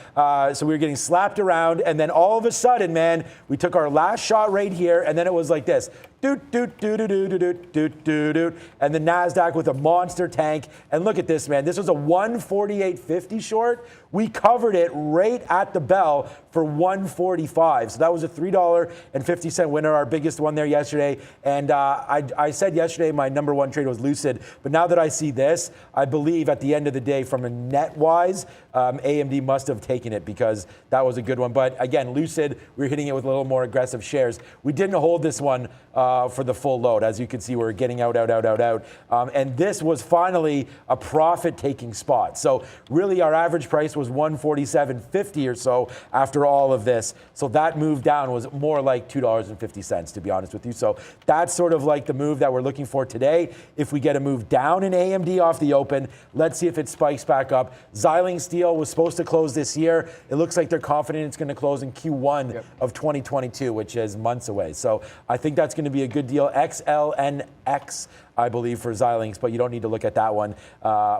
So we were getting slapped around, and then all of a sudden, man, we took our last shot right here, and then it was like this. Doot, doot, doot, doot, doot, doot, doot, doot, doot. And the NASDAQ with a monster tank. And look at this, man. This was a 148.50 short. We covered it right at the bell for 145. So that was a $3.50 winner, our biggest one there yesterday. And I said yesterday my number one trade was Lucid. But now that I see this, I believe at the end of the day, from a net-wise, AMD must have taken it because that was a good one. But again, Lucid, we were hitting it with a little more aggressive shares. We didn't hold this one for the full load. As you can see, we're getting out. And this was finally a profit-taking spot. So really our average price was 147.50 or so after all of this. So that move down was more like $2.50, to be honest with you. So that's sort of like the move that we're looking for today. If we get a move down in AMD off the open, let's see if it spikes back up. Xiling Steel was supposed to close this year. It looks like they're confident it's going to close in Q1 of 2022, which is months away. So I think that's going to be a good deal. XLNX, I believe, for Xilinx, but you don't need to look at that one.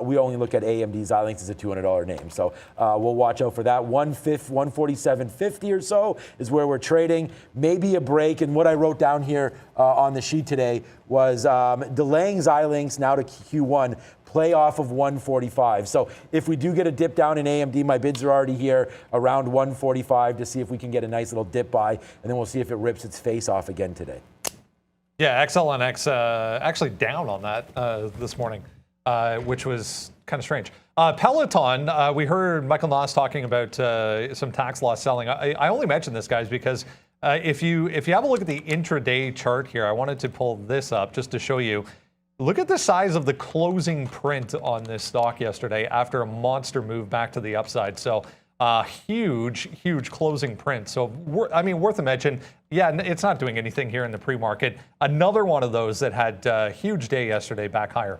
We only look at AMD. Xilinx is a $200 name. So we'll watch out for that. 147.50 or so is where we're trading. Maybe a break. And what I wrote down here on the sheet today was delaying Xilinx now to Q1. Play off of 145. So if we do get a dip down in AMD, my bids are already here around 145 to see if we can get a nice little dip buy, and then we'll see if it rips its face off again today. Yeah, XLNX actually down on that this morning, which was kind of strange. Peloton, we heard Michael Noss talking about some tax loss selling. I only mention this, guys, because if you have a look at the intraday chart here, I wanted to pull this up just to show you. Look at the size of the closing print on this stock yesterday after a monster move back to the upside. So huge closing print. So, I mean, worth a mention. Yeah, it's not doing anything here in the pre-market. Another one of those that had a huge day yesterday back higher.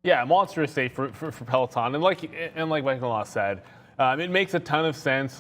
Yeah, monstrous day for Peloton. And like Michael Noss said, it makes a ton of sense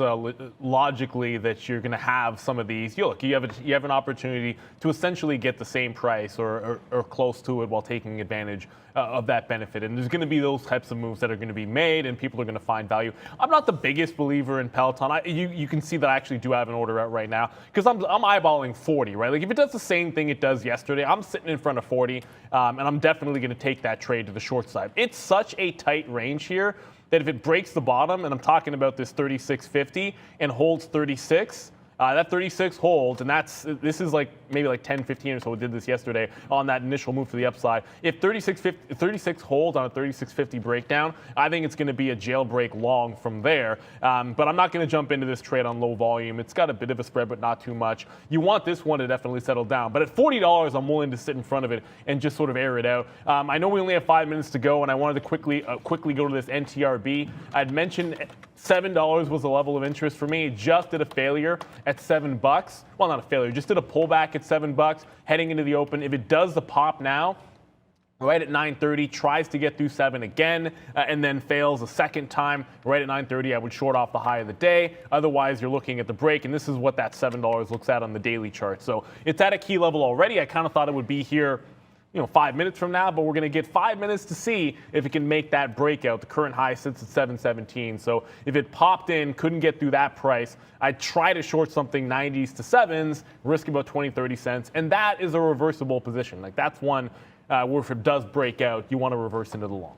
logically that you're going to have some of these. You have an opportunity to essentially get the same price or close to it while taking advantage of that benefit. And there's going to be those types of moves that are going to be made, and people are going to find value. I'm not the biggest believer in Peloton. You can see that I actually do have an order out right now because I'm eyeballing 40, right? Like if it does the same thing it does yesterday, I'm sitting in front of 40, and I'm definitely going to take that trade to the short side. It's such a tight range here that if it breaks the bottom, and I'm talking about this 36.50 and holds 36, that 36 holds, and this is like maybe like 10-15 or so. We did this yesterday on that initial move to the upside. If 36 holds on a 36.50 breakdown, I think it's going to be a jailbreak long from there. But I'm not going to jump into this trade on low volume. It's got a bit of a spread, but not too much. You want this one to definitely settle down. But at $40, I'm willing to sit in front of it and just sort of air it out. I know we only have 5 minutes to go, and I wanted to quickly go to this NTRB. I'd mentioned $7 was the level of interest for me. Just did a failure at $7. Well, not a failure, just did a pullback at $7 heading into the open. If it does the pop now, right at 9:30, tries to get through 7 again, and then fails a second time right at 9:30, I would short off the high of the day. Otherwise, you're looking at the break, and this is what that $7 looks at on the daily chart. So it's at a key level already. I kind of thought it would be here 5 minutes from now, but we're going to get 5 minutes to see if it can make that breakout. The current high sits at 717. So if it popped in, couldn't get through that price, I'd try to short something 90s to 7s, risk about 20-30 cents. And that is a reversible position. Like that's one where if it does break out, you want to reverse into the long.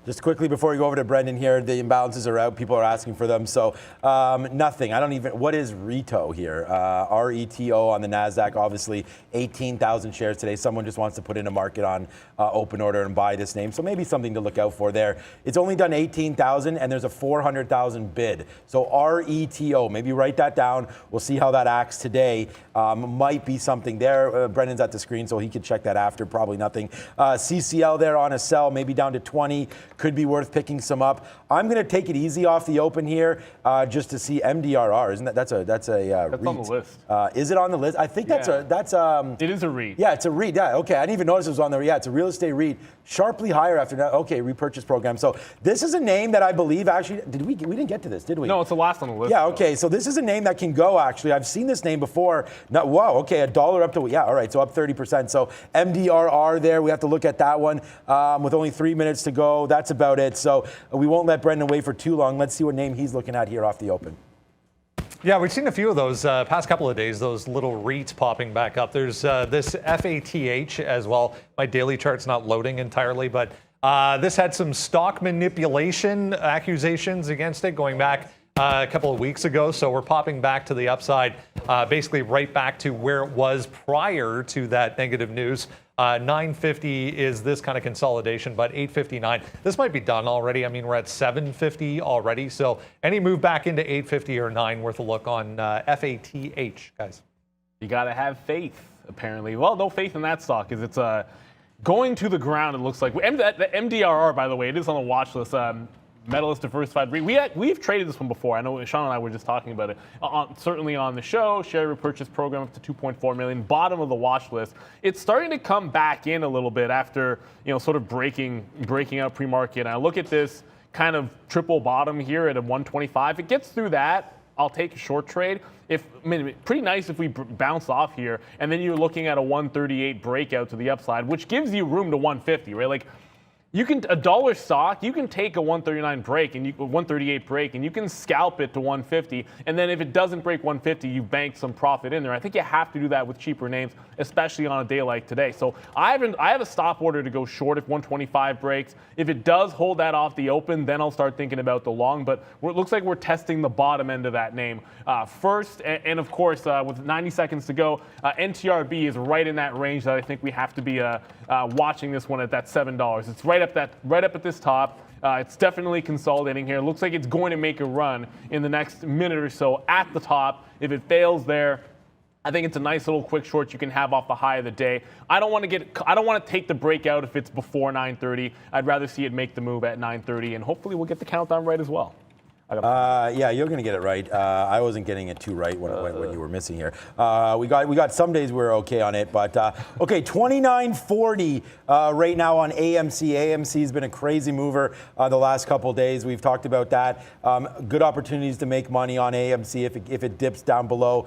Just quickly before we go over to Brendan here, the imbalances are out. People are asking for them. So nothing. What is RETO here? RETO on the NASDAQ, obviously 18,000 shares today. Someone just wants to put in a market on open order and buy this name. So maybe something to look out for there. It's only done 18,000 and there's a 400,000 bid. So RETO, maybe write that down. We'll see how that acts today. Might be something there. Brendan's at the screen, so he could check that after. Probably nothing. CCL there on a sell, maybe down to 20. Could be worth picking some up. I'm going to take it easy off the open here just to see MDRR. Isn't that that's a That's REIT. on the list. Is it on the list? I think Yeah. it is a REIT. Yeah, it's a REIT. Yeah, okay. I didn't even notice it was on there. Yeah, it's a real estate REIT. Sharply higher after that. Okay, repurchase program. So this is a name that I believe actually we didn't get to this, did we? No, it's the last on the list. Yeah, okay. So this is a name that can go actually. I've seen this name before. Wow, okay, $1 up to, yeah, all right, so up 30%. So MDRR there, we have to look at that one with only 3 minutes to go. That's about it. So we won't let Brendan wait for too long. Let's see what name he's looking at here off the open. Yeah, we've seen a few of those past couple of days, those little REITs popping back up. There's this FATH as well. My daily chart's not loading entirely, but this had some stock manipulation accusations against it going back a couple of weeks ago. So we're popping back to the upside, basically right back to where it was prior to that negative news. 950 is this kind of consolidation, but 859. This might be done already. I mean, we're at 750 already. So any move back into 850 or 9 worth a look on FATH, guys. You got to have faith, apparently. Well, no faith in that stock because it's going to the ground, it looks like. The MDRR, by the way, it is on the watch list. Medalist Diversified REIT. We've traded this one before. I know Sean and I were just talking about it. Certainly on the show, share repurchase program up to 2.4 million, bottom of the watch list. It's starting to come back in a little bit after sort of breaking out pre-market. And I look at this kind of triple bottom here at a 125. If it gets through that, I'll take a short trade. Pretty nice if we bounce off here, and then you're looking at a 138 breakout to the upside, which gives you room to 150, right? Like, You can a dollar stock. You can take a 139 break and 138 break, and you can scalp it to 150. And then if it doesn't break 150, you bank some profit in there. I think you have to do that with cheaper names, especially on a day like today. So I have a stop order to go short if 125 breaks. If it does hold that off the open, then I'll start thinking about the long. But it looks like we're testing the bottom end of that name first. And of course, with 90 seconds to go, NTRB is right in that range that I think we have to be watching this one at that $7. It's right up at this top. It's definitely consolidating here. It looks like it's going to make a run in the next minute or so at the top. If it fails there, I think it's a nice little quick short you can have off the high of the day. I don't want to take the breakout if it's before 9:30. I'd rather see it make the move at 9:30, and hopefully we'll get the countdown right as well. Yeah, you're going to get it right. I wasn't getting it too right when you were missing here. We got some days we were okay on it, but okay, 29.40 right now on AMC. AMC has been a crazy mover the last couple days. We've talked about that. Good opportunities to make money on AMC if it dips down below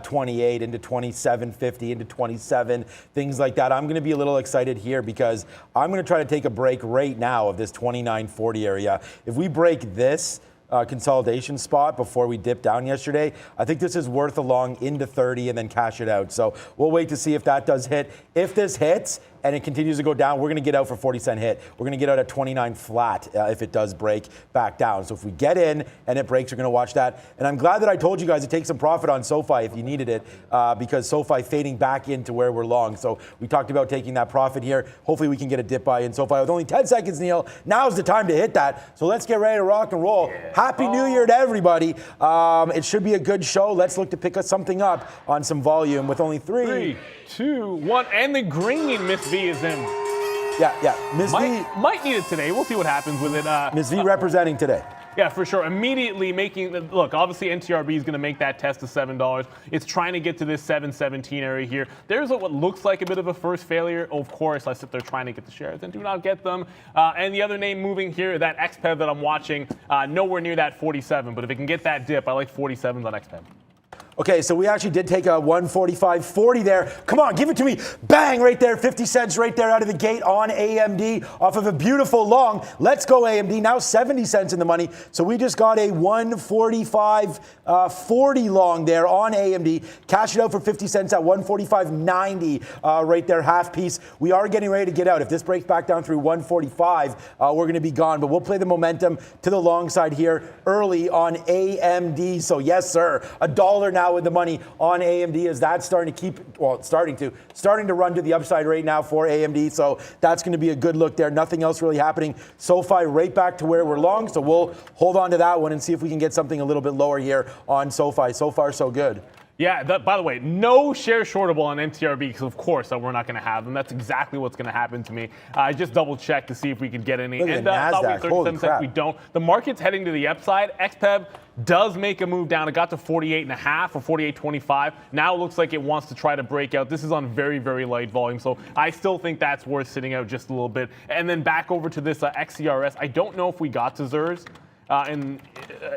28 into 27.50 into 27, things like that. I'm going to be a little excited here because I'm going to try to take a break right now of this 29.40 area. If we break this consolidation spot before we dipped down yesterday, I think this is worth a long into 30 and then cash it out. So we'll wait to see if that does hit. If this hits and it continues to go down, we're going to get out for 40-cent hit. We're going to get out at 29 flat if it does break back down. So if we get in and it breaks, we're going to watch that. And I'm glad that I told you guys to take some profit on SoFi if you needed it, because SoFi fading back into where we're long. So we talked about taking that profit here. Hopefully we can get a dip buy in SoFi with only 10 seconds, Neil. Now's the time to hit that. So let's get ready to rock and roll. Yeah. Happy New Year to everybody. It should be a good show. Let's look to pick us something up on some volume with only 3, 2, 1, and the green Miss V is in. Yeah. Miss V might need it today. We'll see what happens with it. Miss V representing today. Yeah, for sure. Immediately look, obviously NTRB is going to make that test to $7. It's trying to get to this 717 area here. There's what looks like a bit of a first failure. Of course, I sit there trying to get the shares and do not get them. And the other name moving here, that XPEV that I'm watching, nowhere near that 47. But if it can get that dip, I like 47s on XPEV. Okay, so we actually did take a 145.40 there. Come on, give it to me. Bang, right there, 50 cents right there out of the gate on AMD off of a beautiful long. Let's go AMD, now 70 cents in the money. So we just got a 145.40 long there on AMD. Cash it out for 50 cents at 145.90 right there, half piece. We are getting ready to get out. If this breaks back down through 145, we're going to be gone. But we'll play the momentum to the long side here early on AMD. So yes, sir, $1 now with the money on AMD as that's starting to run to the upside right now for AMD. So that's going to be a good look there. Nothing else really happening. SoFi right back to where we're long. So we'll hold on to that one and see if we can get something a little bit lower here on SoFi. So far, so good. Yeah, by the way, no share shortable on NTRB because, of course, we're not going to have them. That's exactly what's going to happen to me. I just double-checked to see if we could get any. Look at NASDAQ. Holy crap. We don't. The market's heading to the upside. XPEV does make a move down. It got to 48.5 or 48.25. Now it looks like it wants to try to break out. This is on very, very light volume, so I still think that's worth sitting out just a little bit. And then back over to this XCRS. I don't know if we got to Zers. And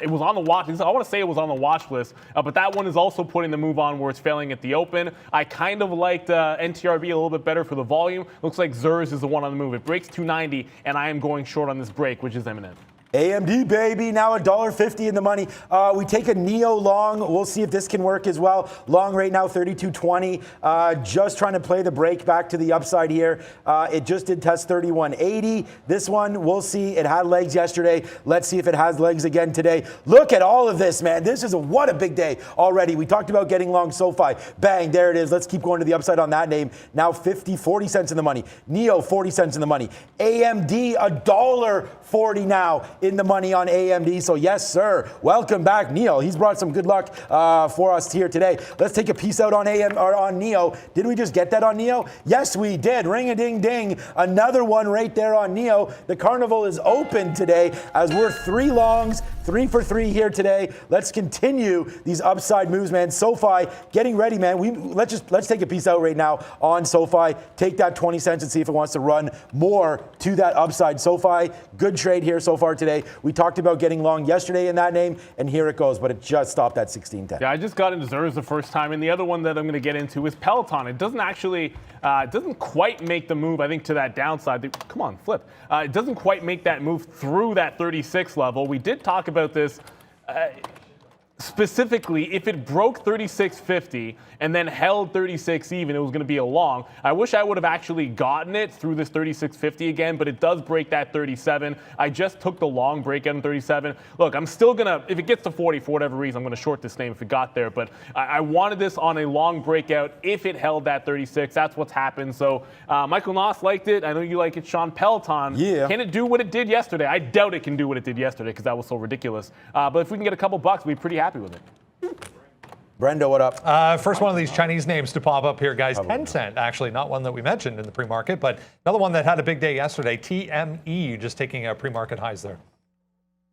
it was on the watch. I want to say it was on the watch list, but that one is also putting the move on where it's failing at the open. I kind of liked NTRB a little bit better for the volume. Looks like Zers is the one on the move. It breaks 290, and I am going short on this break, which is imminent. AMD, baby, now $1.50 in the money. We take a Neo long. We'll see if this can work as well. Long right now, 32.20. Just trying to play the break back to the upside here. It just did test 31.80. This one, we'll see. It had legs yesterday. Let's see if it has legs again today. Look at all of this, man. This is what a big day already. We talked about getting long SoFi. Bang, there it is. Let's keep going to the upside on that name. Now 40 cents in the money. Neo, 40 cents in the money. AMD, $1.40 now in the money on AMD. So yes, sir. Welcome back, Neil. He's brought some good luck for us here today. Let's take a piece out on on Neo. Did we just get that on Neo? Yes, we did. Ring a ding ding. Another one right there on Neo. The carnival is open today as we're 3 longs, 3 for 3 here today. Let's continue these upside moves, man. SoFi getting ready, man. Let's take a piece out right now on SoFi. Take that 20 cents and see if it wants to run more to that upside. SoFi, good trade here so far today. We talked about getting long yesterday in that name, and here it goes, but it just stopped at 16.10. Yeah, I just got into Zers the first time, and the other one that I'm going to get into is Peloton. It doesn't actually, doesn't quite make the move, I think, to that downside. Come on, flip. It doesn't quite make that move through that 36 level. We did talk about this. Specifically, if it broke 36.50 and then held 36 even, it was going to be a long. I wish I would have actually gotten it through this 36.50 again, but it does break that 37. I just took the long breakout in 37. Look, I'm still going to, if it gets to 40 for whatever reason, I'm going to short this name if it got there, but I wanted this on a long breakout if it held that 36. That's what's happened. So Michael Noss liked it. I know you like it, Sean. Peloton. Yeah. Can it do what it did yesterday? I doubt it can do what it did yesterday because that was so ridiculous. But if we can get a couple bucks, we'd be pretty happy with it. Brendo, what up? First one of these Chinese names to pop up here, guys. Tencent, actually, not one that we mentioned in the pre-market, but another one that had a big day yesterday. TME, just taking pre-market highs there.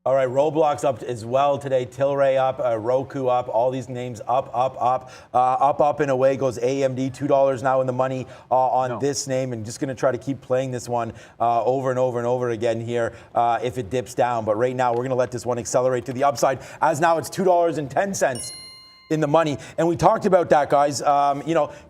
All right, Roblox up as well today. Tilray up, Roku up. All these names up in a way goes AMD. $2 now in the money on this name, and just going to try to keep playing this one over and over and over again here if it dips down. But right now, we're going to let this one accelerate to the upside, as now it's $2.10 in the money. And we talked about that, guys.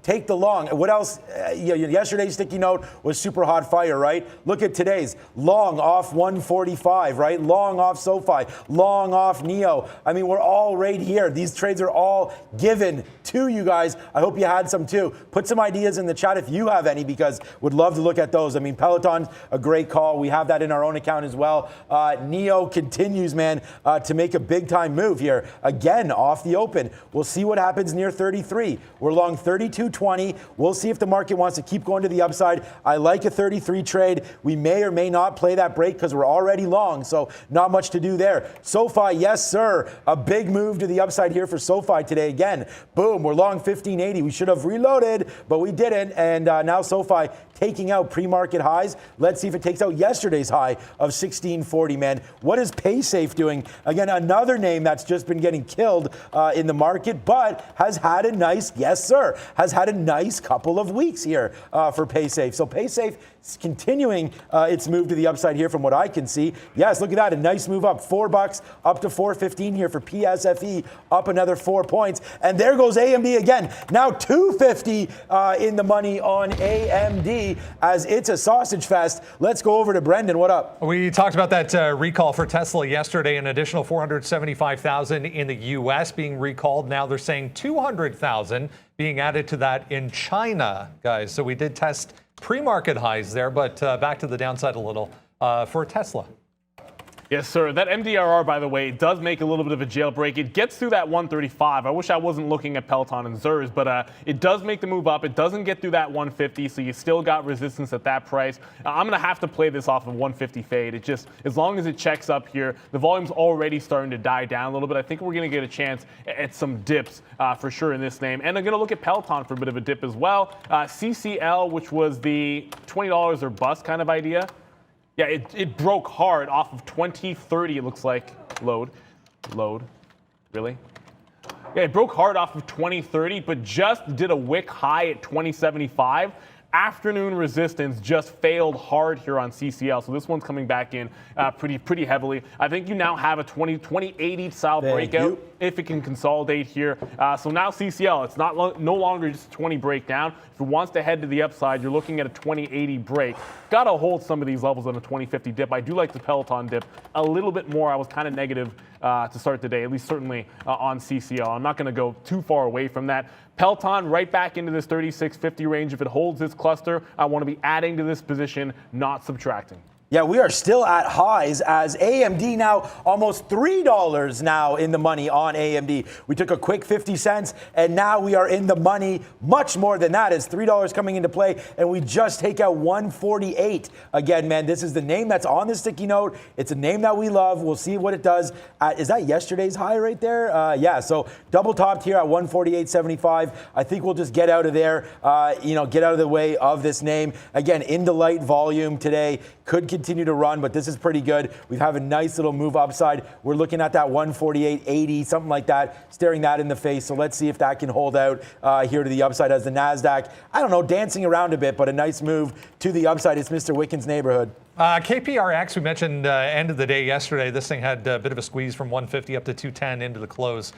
Take the long. What else? Yesterday's sticky note was super hot fire, right? Look at today's. Long off 145, right? Long off SoFi. Long off NEO. I mean, we're all right here. These trades are all given to you guys. I hope you had some too. Put some ideas in the chat if you have any, because would love to look at those. I mean, Peloton's a great call. We have that in our own account as well. NEO continues, man, to make a big time move here. Again, off the open. We'll see what happens near 33. We're long 32.20. We'll see if the market wants to keep going to the upside. I like a 33 trade. We may or may not play that break because we're already long, so not much to do there. SoFi, yes, sir. A big move to the upside here for SoFi today. Again, boom, we're long 15.80. We should have reloaded, but we didn't. And now SoFi taking out pre-market highs. Let's see if it takes out yesterday's high of 16.40, man. What is PaySafe doing? Again, another name that's just been getting killed in the market, but has had a nice, yes, sir, has had a nice couple of weeks here for PaySafe. So PaySafe is continuing its move to the upside here from what I can see. Yes, look at that. A nice move up. $4 up to $4.15 here for PSFE, up another 4 points. And there goes AMD again. Now $2.50 in the money on AMD as it's a sausage fest. Let's go over to Brendan. What up? We talked about that recall for Tesla yesterday, an additional 475,000 in the U.S. being recalled. Now they're saying 200,000 being added to that in China, guys. So we did test pre-market highs there, but back to the downside a little for Tesla. Yes, sir. That MDRR, by the way, does make a little bit of a jailbreak. It gets through that 135. I wish I wasn't looking at Peloton and Zers, but it does make the move up. It doesn't get through that 150, so you still got resistance at that price. I'm going to have to play this off of 150 fade. It just, as long as it checks up here, the volume's already starting to die down a little bit. I think we're going to get a chance at some dips for sure in this name. And I'm going to look at Peloton for a bit of a dip as well. CCL, which was the $20 or bust kind of idea. Yeah, it broke hard off of 2030, it looks like. Load, really? Yeah, it broke hard off of 2030, but just did a wick high at 2075. Afternoon resistance just failed hard here on CCL, so this one's coming back in pretty heavily. I think you now have a 2080 style breakout if it can consolidate here. So now CCL, it's no longer just a 20 breakdown. If it wants to head to the upside, you're looking at a 2080 break. Got to hold some of these levels on a 2050 dip. I do like the Peloton dip a little bit more. I was kind of negative to start the day, at least certainly on CCL. I'm not going to go too far away from that. Peloton right back into this 36.50 range. If it holds this cluster, I want to be adding to this position, not subtracting. Yeah, we are still at highs as AMD now almost $3 now in the money on AMD. We took a quick 50 cents and now we are in the money much more than that as $3 coming into play and we just take out 148. Again, man, this is the name that's on the sticky note. It's a name that we love. We'll see what it does. Is that yesterday's high right there? Yeah, so double topped here at 148.75. I think we'll just get out of there, get out of the way of this name. Again, into light volume today. Could continue continue to run, but this is pretty good. We have a nice little move upside. We're looking at that 148.80, something like that, staring that in the face. So let's see if that can hold out here to the upside as the NASDAQ, I don't know, dancing around a bit, but a nice move to the upside. It's Mr. Wicken's neighborhood. KPRX, we mentioned end of the day yesterday. This thing had a bit of a squeeze from 150 up to 210 into the close,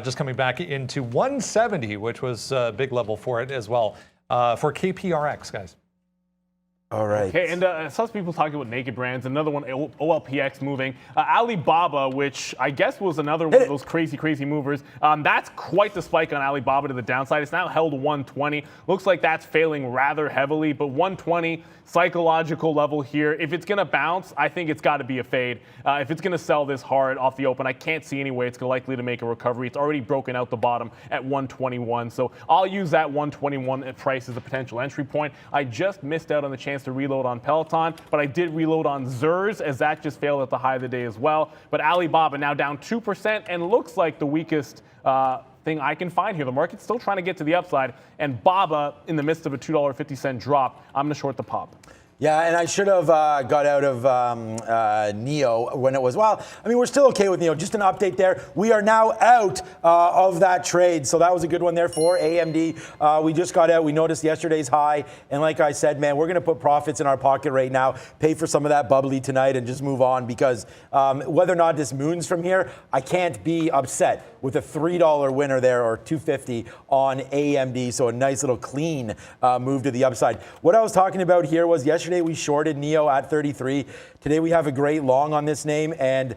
just coming back into 170, which was a big level for it as well. For KPRX, guys. All right. Okay, and I saw some people talking about naked brands. Another one, OLPX moving. Alibaba, which I guess was another one of those crazy movers. That's quite the spike on Alibaba to the downside. It's now held 120. Looks like that's failing rather heavily, but 120 psychological level here. If it's going to bounce, I think it's got to be a fade. If it's going to sell this hard off the open, I can't see any way it's likely to make a recovery. It's already broken out the bottom at 121, so I'll use that 121 price as a potential entry point. I just missed out on the chance to reload on Peloton, but I did reload on Zers as that just failed at the high of the day as well. But Alibaba now down 2% and looks like the weakest thing I can find here. The market's still trying to get to the upside, and Baba, in the midst of a $2.50 drop, I'm going to short the pop. Yeah, and I should have got out of NEO when it was, well, I mean, we're still okay with NEO. Just an update there. We are now out of that trade. So that was a good one there for AMD. We just got out. We noticed yesterday's high. And like I said, man, we're going to put profits in our pocket right now, pay for some of that bubbly tonight and just move on because whether or not this moons from here, I can't be upset with a $3 winner there or $2.50 on AMD. So a nice little clean move to the upside. What I was talking about here was yesterday we shorted NEO at 33. Today we have a great long on this name, and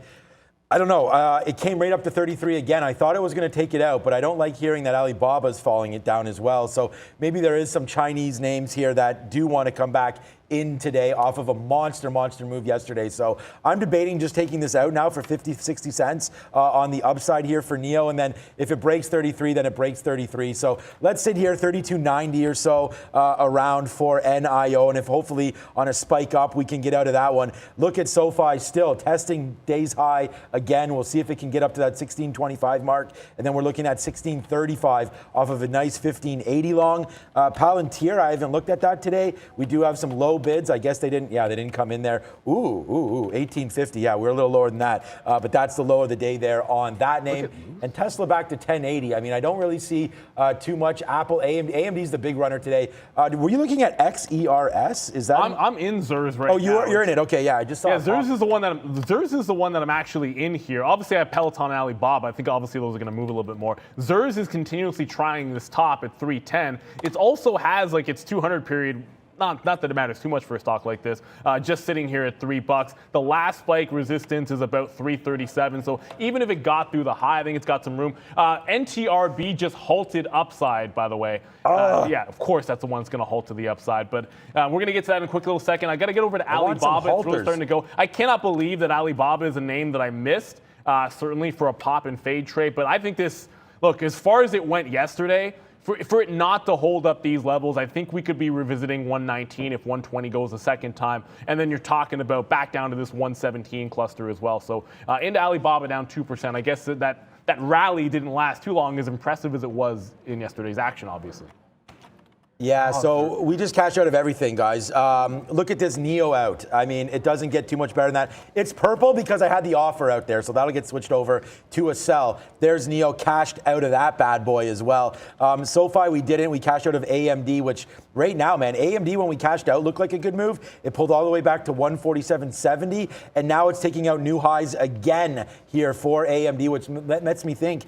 I don't know, it came right up to 33 again. I thought it was going to take it out, but I don't like hearing that Alibaba's falling it down as well. So maybe there is some Chinese names here that do want to come back in today off of a monster move yesterday. So I'm debating just taking this out now for 50, 60 cents on the upside here for NEO. And then if it breaks 33, then it breaks 33. So let's sit here 32.90 or so around for NIO. And if hopefully on a spike up, we can get out of that one. Look at SoFi still testing day's high again. We'll see if it can get up to that 1625 mark. And then we're looking at 1635 off of a nice 1580 long. Palantir, I haven't looked at that today. We do have some low bids. I guess they didn't come in there. Ooh, 1850. Yeah, we're a little lower than that. But that's the low of the day there on that name. And Tesla back to 1080. I mean, I don't really see too much. Apple, AMD's the big runner today. Were you looking at XERS? Is that? I'm in Zers right now. Oh, you're in it. Okay, yeah, I just saw. Yeah, Zers is the one that I'm actually in here. Obviously, I have Peloton and Alibaba. I think obviously those are going to move a little bit more. Zers is continuously trying this top at 310. It also has like its 200 period. Not that it matters too much for a stock like this. Just sitting here at $3. The last spike resistance is about 337. So even if it got through the high, I think it's got some room. NTRB just halted upside, by the way. Yeah, of course that's the one that's going to halt to the upside. But we're going to get to that in a quick little second. I got to get over to Alibaba. It's really starting to go. I cannot believe that Alibaba is a name that I missed, certainly for a pop and fade trade. But I think this, look, as far as it went yesterday, for it not to hold up these levels, I think we could be revisiting 119 if 120 goes a second time. And then you're talking about back down to this 117 cluster as well. So into Alibaba down 2%. I guess that rally didn't last too long, as impressive as it was in yesterday's action, obviously. Yeah, so we just cashed out of everything, guys. Look at this NEO out. I mean, it doesn't get too much better than that. It's purple because I had the offer out there, so that'll get switched over to a sell. There's NEO cashed out of that bad boy as well. SoFi, we didn't. We cashed out of AMD, which right now, man, AMD, when we cashed out, looked like a good move. It pulled all the way back to 147.70, and now it's taking out new highs again here for AMD, which makes me think.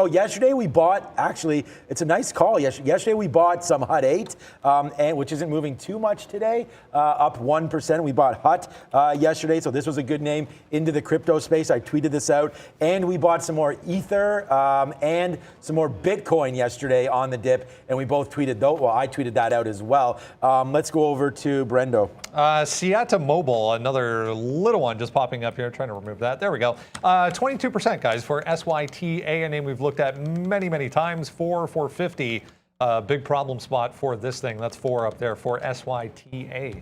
Yesterday we bought, actually, it's a nice call. Yesterday we bought some HUT 8, and which isn't moving too much today, up 1%. We bought HUT yesterday, so this was a good name into the crypto space. I tweeted this out, and we bought some more Ether and some more Bitcoin yesterday on the dip, and we both tweeted, I tweeted that out as well. Let's go over to Brendo. Siata Mobile, another little one just popping up here. Trying to remove that. There we go. 22%, guys, for SYTA, a name we've looked at many times. 450. Big problem spot for this thing. That's 4 up there for SYTA.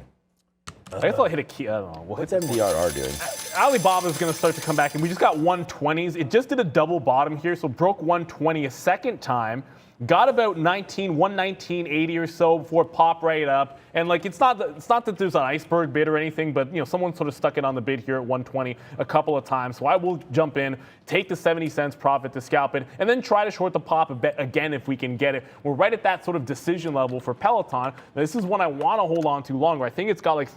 I guess I'll hit a key. I don't know. What's MDRR doing? Alibaba is going to start to come back, and we just got 120s. It just did a double bottom here, so broke 120 a second time. Got about 119.80 or so before it popped right up. And like it's not that there's an iceberg bid or anything, but someone sort of stuck it on the bid here at 120 a couple of times. So I will jump in, take the 70 cents profit to scalp it, and then try to short the pop a bit again if we can get it. We're right at that sort of decision level for Peloton. Now, this is one I want to hold on to longer. I think it's got like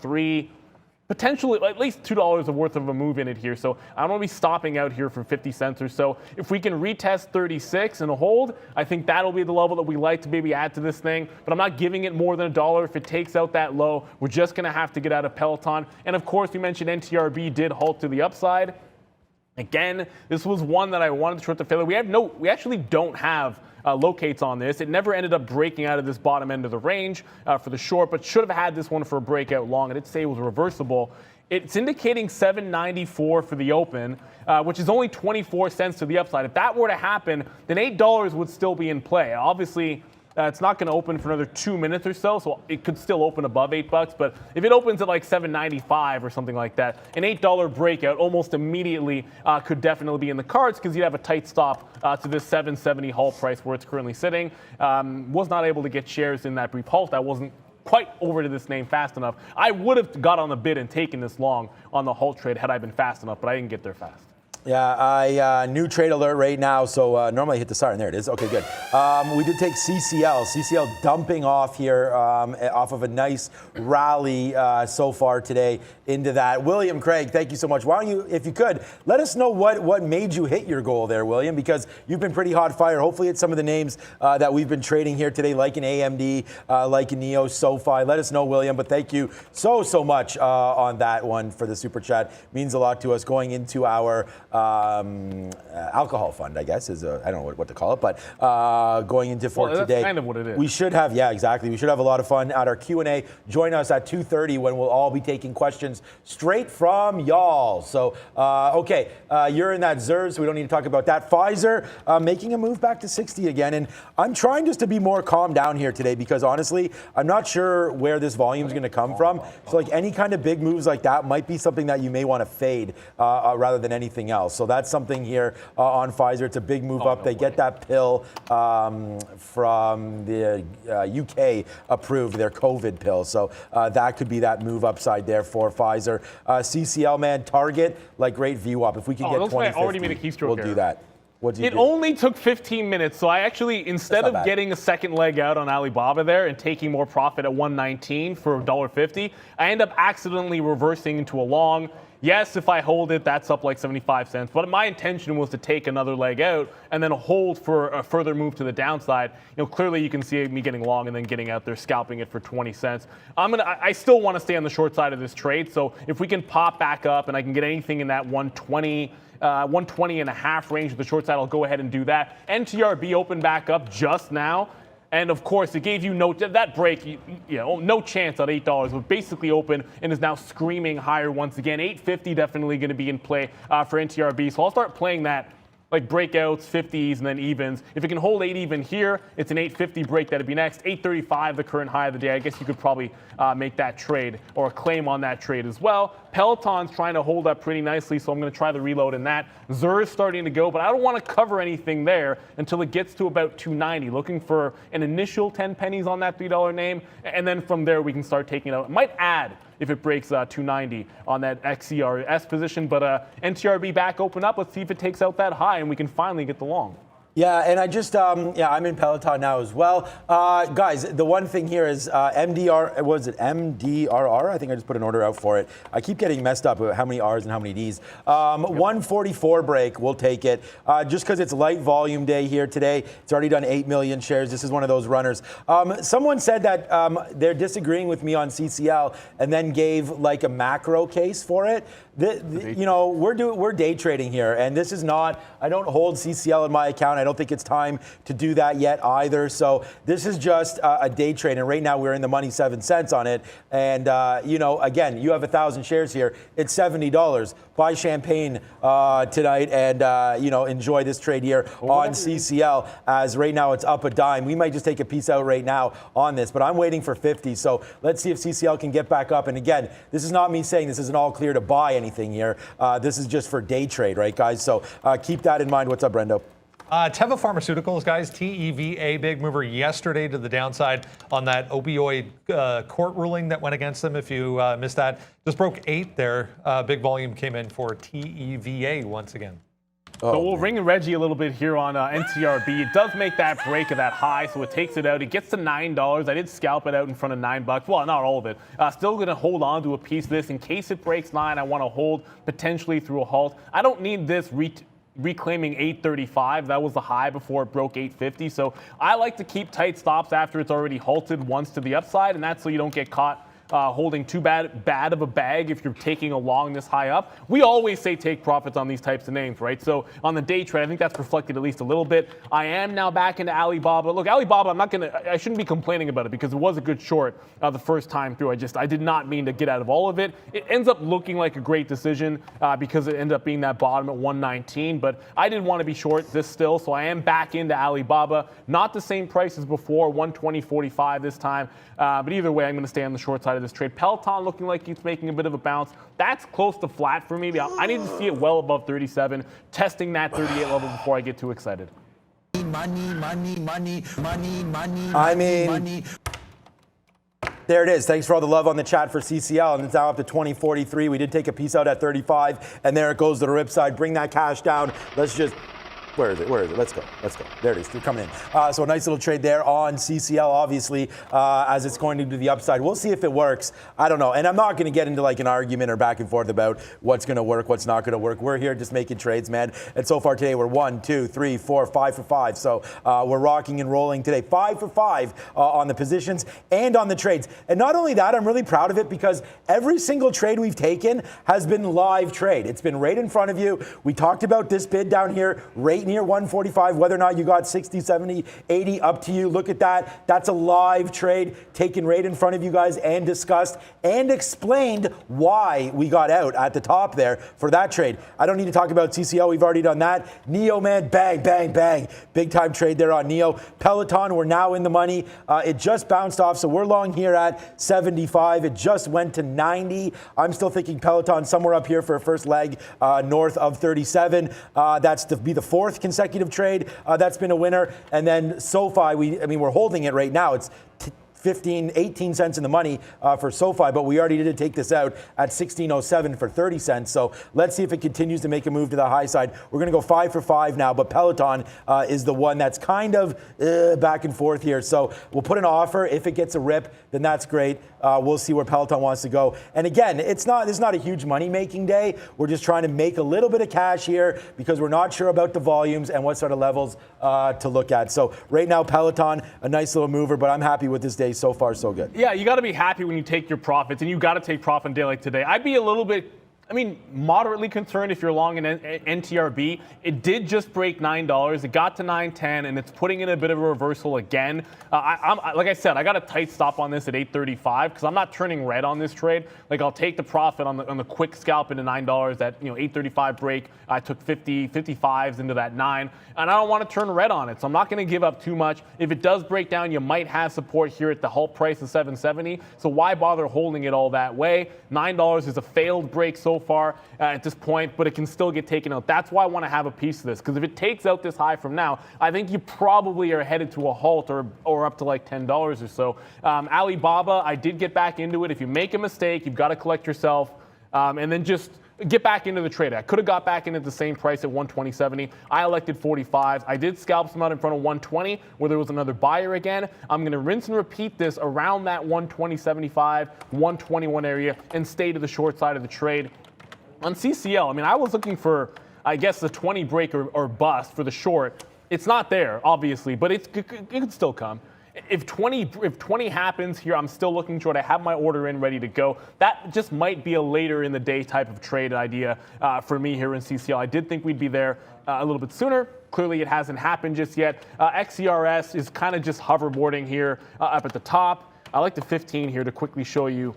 potentially at least $2 worth of a move in it here. So I don't want to be stopping out here for 50 cents or so. If we can retest 36 and a hold, I think that'll be the level that we like to maybe add to this thing. But I'm not giving it more than $1. If it takes out that low, we're just going to have to get out of Peloton. And of course, we mentioned NTRB did halt to the upside. Again, this was one that I wanted to short the failure. We actually don't have locates on this. It never ended up breaking out of this bottom end of the range for the short, but should have had this one for a breakout long. And it say it was reversible. It's indicating 794 for the open, which is only 24 cents to the upside. If that were to happen, then $8 would still be in play. Obviously, it's not going to open for another 2 minutes or so it could still open above $8. But if it opens at like 795 or something like that, an $8 breakout almost immediately could definitely be in the cards because you'd have a tight stop to this 770 halt price where it's currently sitting. Was not able to get shares in that brief halt. I wasn't quite over to this name fast enough. I would have got on the bid and taken this long on the halt trade had I been fast enough, but I didn't get there fast. Yeah, new trade alert right now. So normally I hit the siren. There it is. Okay, good. We did take CCL. CCL dumping off here off of a nice rally so far today into that. William Craig, thank you so much. Why don't you, if you could, let us know what made you hit your goal there, William, because you've been pretty hot fire. Hopefully it's some of the names that we've been trading here today, like an AMD, like an NEO, SoFi. Let us know, William, but thank you so much on that one for the super chat. Means a lot to us going into our alcohol fund, I guess, is I don't know what to call it, but going into for today. That's kind of what it is. We should have, exactly. We should have a lot of fun at our Q&A. Join us at 2:30 when we'll all be taking questions straight from y'all. So, okay, you're in that ZERS, so we don't need to talk about that. Pfizer making a move back to 60 again, and I'm trying just to be more calm down here today because honestly, I'm not sure where this volume is going to come from. So, like any kind of big moves like that might be something that you may want to fade rather than anything else. So that's something here on Pfizer. It's a big move up. They get that pill from the UK approved, their COVID pill. So that could be that move upside there for Pfizer. CCL, man, Target, like great view up. If we can get 2050, already made a keystroke we'll do that. It only took 15 minutes, so I actually, instead of getting a second leg out on Alibaba there and taking more profit at 119 for $1.50, I end up accidentally reversing into a long. Yes, if I hold it, that's up like 75 cents. But my intention was to take another leg out and then hold for a further move to the downside. Clearly you can see me getting long and then getting out there, scalping it for 20 cents. I still want to stay on the short side of this trade. So if we can pop back up and I can get anything in that 120 and a half range of the short side, I'll go ahead and do that. NTRB opened back up just now. And of course, it gave you that break, no chance at $8. But basically open and is now screaming higher once again. $8.50 definitely going to be in play for NTRB. So I'll start playing that like breakouts, 50s, and then evens. If it can hold 8 even here, it's an 8.50 break that'd be next. 8.35, the current high of the day. I guess you could probably make that trade or a claim on that trade as well. Peloton's trying to hold up pretty nicely, so I'm going to try the reload in that. ZER is starting to go, but I don't want to cover anything there until it gets to about 290. Looking for an initial 10 pennies on that $3 name, and then from there we can start taking it out. It might add if it breaks 290 on that XCRS position, but NTRB back open up. Let's see if it takes out that high and we can finally get the long. Yeah, and I just, I'm in Peloton now as well. Guys, the one thing here is MDRR? I think I just put an order out for it. I keep getting messed up with how many R's and how many D's. 144 break, we'll take it. Just because it's light volume day here today. It's already done 8 million shares. This is one of those runners. Someone said that they're disagreeing with me on CCL and then gave like a macro case for it. We're day trading here, and this is not, I don't hold CCL in my account. I don't think it's time to do that yet either. So this is just a day trade, and right now we're in the money 7 cents on it. And again, you have 1,000 shares here. It's $70. Buy champagne tonight and enjoy this trade here on CCL. As right now it's up a dime. We might just take a piece out right now on this, but I'm waiting for 50. So let's see if CCL can get back up. And again, this is not me saying this isn't all clear to buy anything here. This is just for day trade, right, guys? So keep that in mind. What's up, Brendo? Teva Pharmaceuticals, guys, TEVA, big mover yesterday to the downside on that opioid court ruling that went against them. If you missed that, just broke 8 there. Big volume came in for TEVA once again. So we'll ring Reggie a little bit here on NTRB. It does make that break of that high, so it takes it out. It gets to $9. I did scalp it out in front of $9. Well, not all of it. Still going to hold on to a piece of this in case it breaks 9. I want to hold potentially through a halt. I don't need this reclaiming 835. That was the high before it broke 850. So I like to keep tight stops after it's already halted once to the upside, and that's so you don't get caught holding too bad of a bag if you're taking along this high up. We always say take profits on these types of names, right? So on the day trade, I think that's reflected at least a little bit. I am now back into Alibaba. Look, Alibaba, I shouldn't be complaining about it because it was a good short the first time through. I did not mean to get out of all of it. It ends up looking like a great decision because it ended up being that bottom at 119, but I did want to be short this still, so I am back into Alibaba. Not the same price as before, 120.45 this time, but either way, I'm going to stay on the short side of this trade. Peloton looking like it's making a bit of a bounce. That's close to flat for me. I need to see it well above 37, testing that 38 level before I get too excited. Money. There it is. Thanks for all the love on the chat for CCL, and it's now up to 20.43. We did take a piece out at 35, and there it goes to the rip side. Bring that cash down. Let's just... Where is it? Let's go. There it is. They're coming in. So a nice little trade there on CCL, obviously, as it's going to do the upside. We'll see if it works. I don't know. And I'm not going to get into like an argument or back and forth about what's going to work, what's not going to work. We're here just making trades, man. And so far today, we're 1, 2, 3, 4, 5 for 5. So we're rocking and rolling today. 5 for 5 on the positions and on the trades. And not only that, I'm really proud of it because every single trade we've taken has been live trade. It's been right in front of you. We talked about this bid down here, right near 145, whether or not you got 60, 70, 80, up to you. Look at that. That's a live trade taken right in front of you guys and discussed and explained why we got out at the top there for that trade. I don't need to talk about CCL. We've already done that. Neo, man, bang, bang, bang. Big time trade there on Neo. Peloton, we're now in the money. It just bounced off, so we're long here at 75. It just went to 90. I'm still thinking Peloton somewhere up here for a first leg north of 37. That's to be the fourth consecutive trade that's been a winner. And then SoFi, we're holding it right now. It's 15, 18 cents in the money for SoFi, but we already did take this out at 16.07 for 30 cents. So let's see if it continues to make a move to the high side. We're going to go 5 for 5 now, but Peloton is the one that's kind of back and forth here. So we'll put an offer. If it gets a rip, then that's great. We'll see where Peloton wants to go. And again, it's not a huge money-making day. We're just trying to make a little bit of cash here because we're not sure about the volumes and what sort of levels to look at. So right now, Peloton, a nice little mover, but I'm happy with this day. So far, so good. Yeah, you got to be happy when you take your profits, and you got to take profit on a day like today. I'd be a little bit, moderately concerned if you're long in NTRB. It did just break $9. It got to $9.10, and it's putting in a bit of a reversal again. Like I said, I got a tight stop on this at $8.35 because I'm not turning red on this trade. Like I'll take the profit on the quick scalp into $9. That $8.35 break. I took 55s into that 9, and I don't want to turn red on it, so I'm not going to give up too much. If it does break down, you might have support here at the halt price of $7.70. So why bother holding it all that way? $9 is a failed break so far at this point, but it can still get taken out. That's why I want to have a piece of this, because if it takes out this high from now, I think you probably are headed to a halt or up to like $10 or so. Alibaba, I did get back into it. If you make a mistake, you've got to collect yourself and then just get back into the trade. I could have got back in at the same price at 120.70. I elected 45. I did scalp some out in front of 120 where there was another buyer again. I'm going to rinse and repeat this around that 120.75, 121 area and stay to the short side of the trade. On CCL, I was looking for, I guess, the 20 break or bust for the short. It's not there, obviously, but it could still come. if 20 happens here, I'm still looking short. I have my order in ready to go. That just might be a later in the day type of trade idea for me here in CCL. I did think we'd be there a little bit sooner. Clearly, it hasn't happened just yet. XERS is kind of just hoverboarding here up at the top. I like the 15 here to quickly show you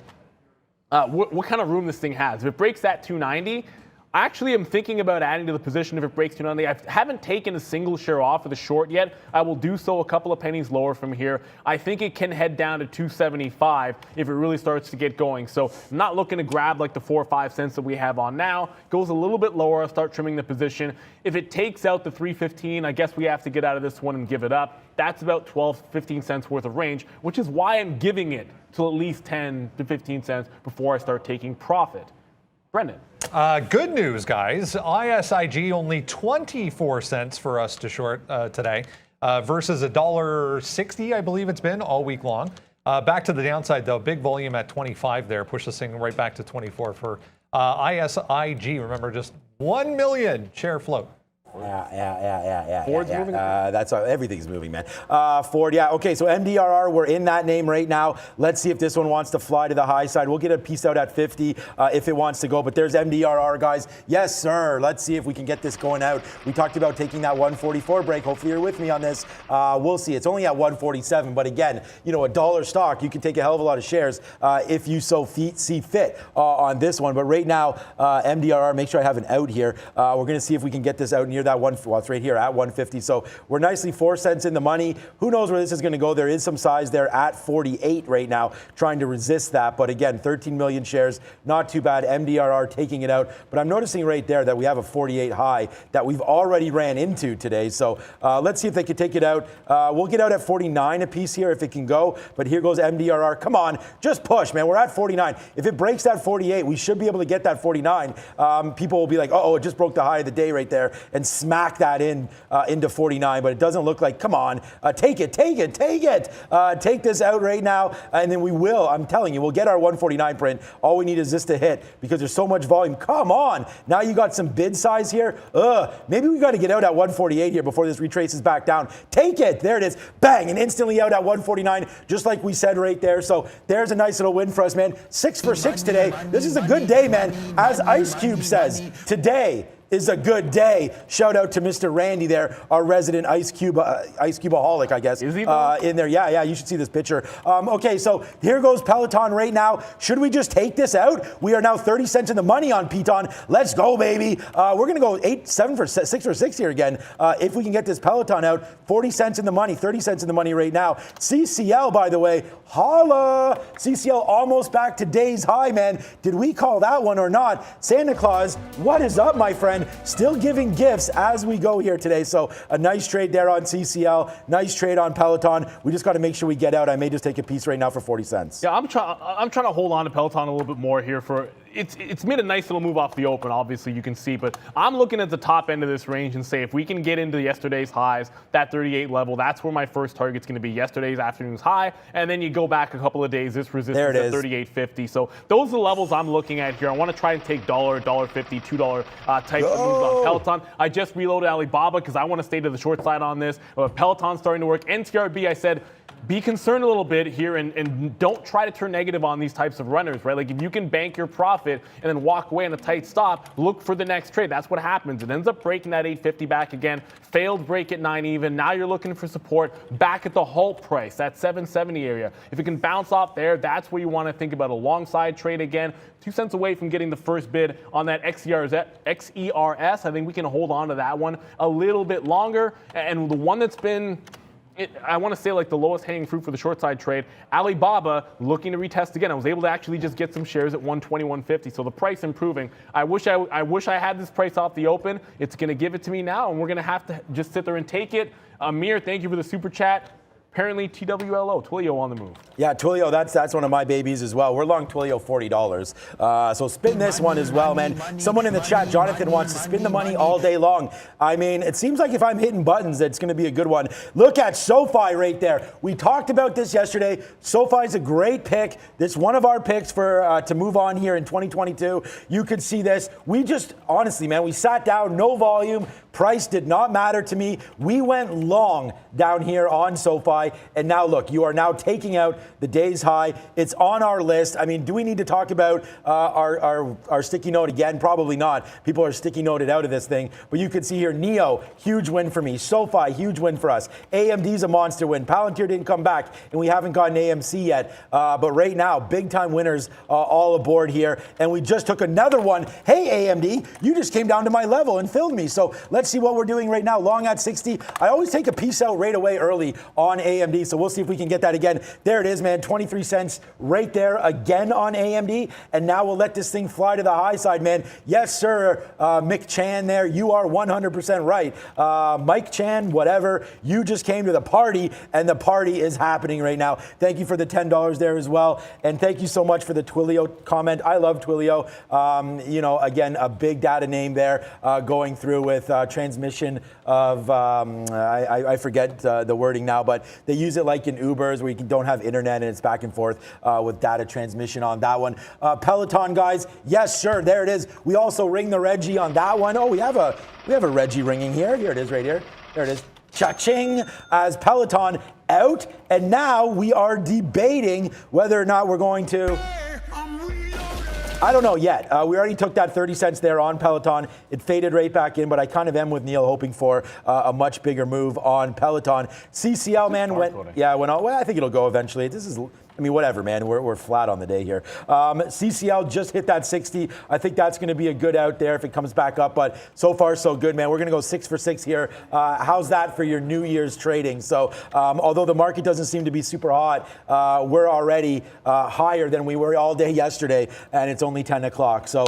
what kind of room this thing has. If it breaks that 290, I actually am thinking about adding to the position if it breaks 290. I haven't taken a single share off of the short yet. I will do so a couple of pennies lower from here. I think it can head down to 275 if it really starts to get going. So I'm not looking to grab like the 4 or 5 cents that we have on now. Goes a little bit lower, I'll start trimming the position. If it takes out the 315, I guess we have to get out of this one and give it up. That's about 12, 15 cents worth of range, which is why I'm giving it till at least 10 to 15 cents before I start taking profit. Brendan. Good news, guys. ISIG only 24 cents for us to short today versus $1.60, I believe it's been all week long. Back to the downside, though. Big volume at 25 there. Push this thing right back to 24 for ISIG. Remember, just 1 million share float. Yeah. Ford's moving? That's everything's moving, man. Ford, yeah. Okay, so MDRR, we're in that name right now. Let's see if this one wants to fly to the high side. We'll get a piece out at 50 if it wants to go. But there's MDRR, guys. Yes, sir. Let's see if we can get this going out. We talked about taking that 144 break. Hopefully you're with me on this. We'll see. It's only at 147. But again, you know, a dollar stock, you can take a hell of a lot of shares if you so see fit on this one. But right now, MDRR, make sure I have an out here. We're going to see if we can get this out near that one. Well, it's right here at 150. So we're nicely 4 cents in the money. Who knows where this is going to go? There is some size there at 48 right now, trying to resist that. But again, 13 million shares, not too bad. MDRR taking it out. But I'm noticing right there that we have a 48 high that we've already ran into today. So let's see if they can take it out. We'll get out at 49 a piece here if it can go. But here goes MDRR. Come on, just push, man. We're at 49. If it breaks that 48, we should be able to get that 49. People will be like, oh, it just broke the high of the day right there and smack that into 49, but it doesn't look like. Come on, take it. Take this out right now, and then we will. I'm telling you, we'll get our 149 print. All we need is this to hit because there's so much volume. Come on, now you got some bid size here. Maybe we got to get out at 148 here before this retraces back down. Take it. There it is. Bang, and instantly out at 149, just like we said right there. So there's a nice little win for us, man. 6 for 6 today. This is a good day, man. As Ice Cube says, today is a good day. Shout out to Mr. Randy there, our resident Ice Cube-aholic, I guess. Is he in there? Yeah, you should see this picture. Okay, so here goes Peloton right now. Should we just take this out? We are now 30 cents in the money on Peloton. Let's go, baby. We're going to go 6 for 6 here again. If we can get this Peloton out, 40 cents in the money, 30 cents in the money right now. CCL, by the way, holla. CCL almost back to day's high, man. Did we call that one or not? Santa Claus, what is up, my friend? Still giving gifts as we go here today. So a nice trade there on CCL. Nice trade on Peloton. We just got to make sure we get out. I may just take a piece right now for 40 cents. Yeah, I'm trying to hold on to Peloton a little bit more here for. It's made a nice little move off the open, obviously you can see, but I'm looking at the top end of this range and say if we can get into yesterday's highs, that 38 level, that's where my first target's going to be, yesterday's afternoon's high, and then you go back a couple of days, this resistance at 38.50. So those are the levels I'm looking at here. I want to try and take $1, $1.50, $2 type of moves on Peloton. I just reloaded Alibaba because I want to stay to the short side on this. Peloton's starting to work. NTRB, I said, be concerned a little bit here and don't try to turn negative on these types of runners, right? Like if you can bank your profit and then walk away in a tight stop, look for the next trade. That's what happens. It ends up breaking that 850 back again, failed break at 9 even. Now you're looking for support back at the halt price, that 770 area. If it can bounce off there, that's where you want to think about a long side trade again. 2 cents away from getting the first bid on that XERS. I think we can hold on to that one a little bit longer. And the one that's been I want to say like the lowest hanging fruit for the short side trade, Alibaba looking to retest again. I was able to actually just get some shares at 120, 150. So the price improving. I wish I had this price off the open. It's going to give it to me now, and we're going to have to just sit there and take it. Amir, thank you for the super chat. Apparently, TWLO, Twilio on the move. Yeah, Twilio, that's one of my babies as well. We're long Twilio $40. So spin this one as well, man. Someone in the chat, Jonathan, wants to spin the money all day long. I mean, it seems like if I'm hitting buttons, it's going to be a good one. Look at SoFi right there. We talked about this yesterday. SoFi is a great pick. This is one of our picks for to move on here in 2022. You could see this. We just, honestly, man, we sat down, no volume, Price did not matter to me. We went long down here on SoFi, and now look, you are now taking out the day's high. It's on our list. I mean, do we need to talk about our sticky note again? Probably not. People are sticky noted out of this thing. But you can see here, NEO, huge win for me. SoFi, huge win for us. AMD's a monster win. Palantir didn't come back, and we haven't gotten AMC yet. But right now, big-time winners all aboard here. And we just took another one. Hey, AMD, you just came down to my level and filled me. So let's see what we're doing right now. Long at 60. I always take a piece out right away early on AMD. So we'll see if we can get that again. There it is, man. 23 cents right there again on AMD. And now we'll let this thing fly to the high side, man. Yes, sir, Mick Chan there. You are 100% right. Mike Chan, whatever. You just came to the party, and the party is happening right now. Thank you for the $10 there as well. And thank you so much for the Twilio comment. I love Twilio. You know, again, a big data name there going through with transmission of, I forget the wording now, but they use it like in Ubers where you don't have internet and it's back and forth with data transmission on that one. Peloton, guys, yes, sure, there it is. We also ring the Reggie on that one. Oh, we have a Reggie ringing here. Here it is right here. There it is. Cha-ching, as Peloton out. And now we are debating whether or not we're going to... I don't know yet. We already took that 30 cents there on Peloton. It faded right back in, but I kind of am with Neil hoping for a much bigger move on Peloton. CCL, man, went on. Well, I think it'll go eventually. This is... I mean, whatever, man. We're flat on the day here. CCL just hit that 60. I think that's going to be a good out there if it comes back up. But so far, so good, man. We're going to go 6 for 6 here. How's that for your New Year's trading? So although the market doesn't seem to be super hot, we're already higher than we were all day yesterday, and it's only 10 o'clock. So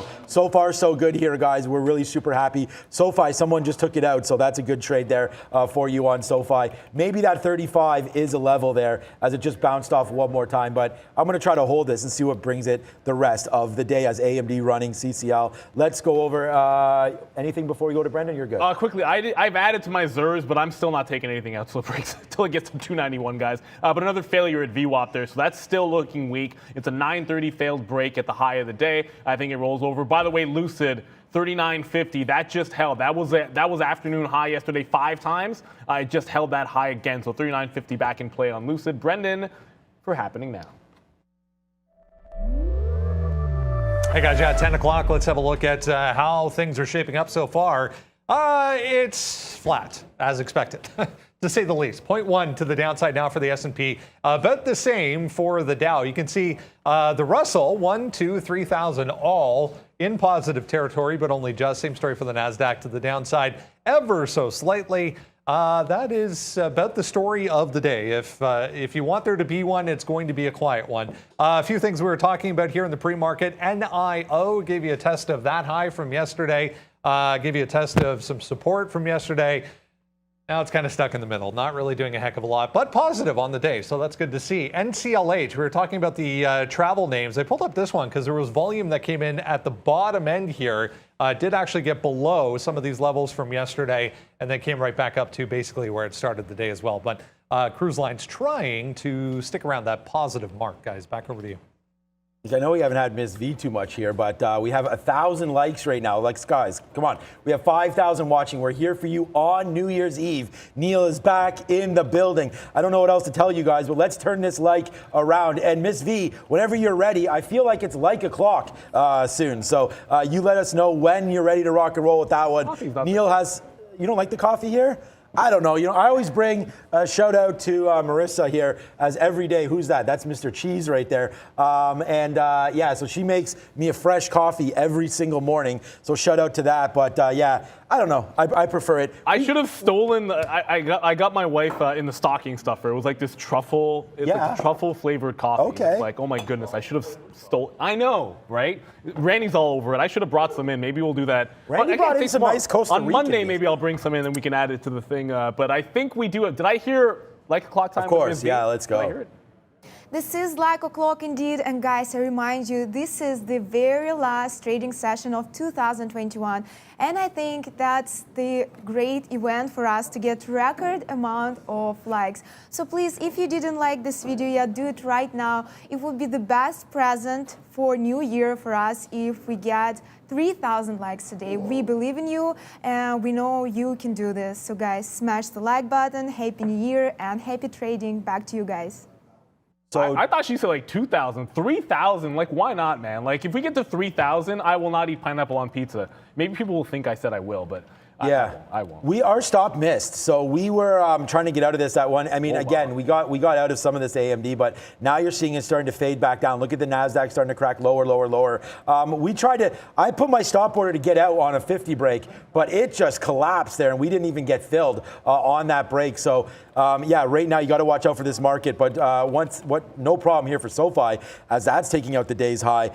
far, so good here, guys. We're really super happy. SoFi, someone just took it out, so that's a good trade there for you on SoFi. Maybe that 35 is a level there as it just bounced off one more time. But I'm going to try to hold this and see what brings it the rest of the day as AMD running CCL. Let's go over anything before we go to Brendan. You're good. Quickly, I've added to my ZERS, but I'm still not taking anything out until it gets to 291, guys. But another failure at VWAP there, so that's still looking weak. It's a 930 failed break at the high of the day. I think it rolls over. By the way, Lucid, 39.50, that just held. That was afternoon high yesterday 5 times. It just held that high again, so 39.50 back in play on Lucid. Brendan, for happening now. Hey guys, 10 o'clock. Let's have a look at how things are shaping up so far. It's flat, as expected, to say the least. 0.1 to the downside now for the S&P. About the same for the Dow. You can see the Russell, 1, 2, 3,000, all in positive territory, but only just. Same story for the NASDAQ to the downside, ever so slightly. That is about the story of the day. If you want there to be one, it's going to be a quiet one. A few things we were talking about here in the pre-market. NIO gave you a test of that high from yesterday. Gave you a test of some support from yesterday. Now it's kind of stuck in the middle, not really doing a heck of a lot, but positive on the day, so that's good to see. NCLH, we were talking about the travel names. I pulled up this one because there was volume that came in at the bottom end here. Did actually get below some of these levels from yesterday, and then came right back up to basically where it started the day as well. But cruise lines trying to stick around that positive mark, guys. Back over to you. I know we haven't had Ms. V too much here, but we have 1,000 likes right now. Likes, guys, come on. We have 5,000 watching. We're here for you on New Year's Eve. Neil is back in the building. I don't know what else to tell you guys, but let's turn this like around. And Ms. V, whenever you're ready, I feel like it's like o'clock soon. So you let us know when you're ready to rock and roll with that one. Neil has, you don't like the coffee here? I don't know. You know, I always bring a shout out to Marissa here as every day. Who's that? That's Mr. Cheese right there. Yeah, so she makes me a fresh coffee every single morning. So shout out to that. But yeah, I don't know. I prefer it. I should have stolen. I got my wife in the stocking stuffer. It was like this truffle. It's like a truffle flavored coffee. Okay. It's like, oh my goodness, I should have stolen. I know, right? Randy's all over it. I should have brought some in. Maybe we'll do that. Randy brought in some nice Costa Rican. On Monday, maybe I'll bring some in and we can add it to the thing. But I think we do it. Did I hear like a clock time? Of course. Yeah, let's go. Did I hear it? This is like o'clock indeed, and guys, I remind you, this is the very last trading session of 2021, and I think that's the great event for us to get record amount of likes. So please, if you didn't like this video yet, do it right now. It would be the best present for New Year for us if we get 3,000 likes today. We believe in you, and we know you can do this. So guys, smash the like button. Happy New Year and happy trading. Back to you guys. So I thought she said like 2,000, 3,000. Like, why not, man? Like, if we get to 3,000, I will not eat pineapple on pizza. Maybe people will think I said I will, but I won't. Our stop missed, so we were trying to get out of this at one. I mean, again, we got out of some of this AMD, but now you're seeing it starting to fade back down. Look at the NASDAQ starting to crack lower, lower, lower. I put my stop order to get out on a 50 break, but it just collapsed there, and we didn't even get filled on that break. So right now you got to watch out for this market. But no problem here for SoFi as that's taking out the day's high.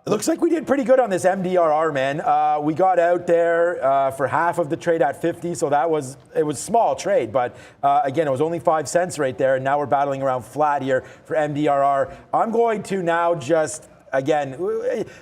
It looks like we did pretty good on this MDRR, man. We got out there for half of the trade at 50, so it was small trade, but again, it was only 5 cents right there, and now we're battling around flat here for MDRR. I'm going to now again,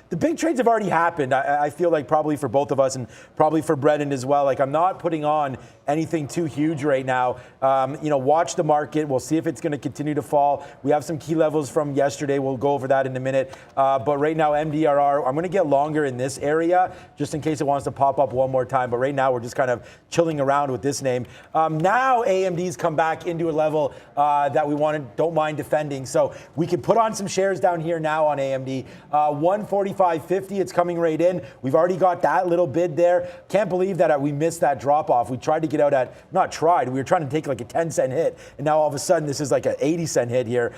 the big trades have already happened. I feel like probably for both of us and probably for Brendan as well. Like, I'm not putting on anything too huge right now. Watch the market. We'll see if it's going to continue to fall. We have some key levels from yesterday. We'll go over that in a minute. But right now, MDRR, I'm going to get longer in this area just in case it wants to pop up one more time. But right now, we're just kind of chilling around with this name. Now, AMD's come back into a level that we don't mind defending. So we can put on some shares down here now on AMD. 145.50, it's coming right in. We've already got that little bid there. Can't believe that we missed that drop off. We tried to get out we were trying to take like a 10-cent hit, and now all of a sudden this is like an 80-cent hit here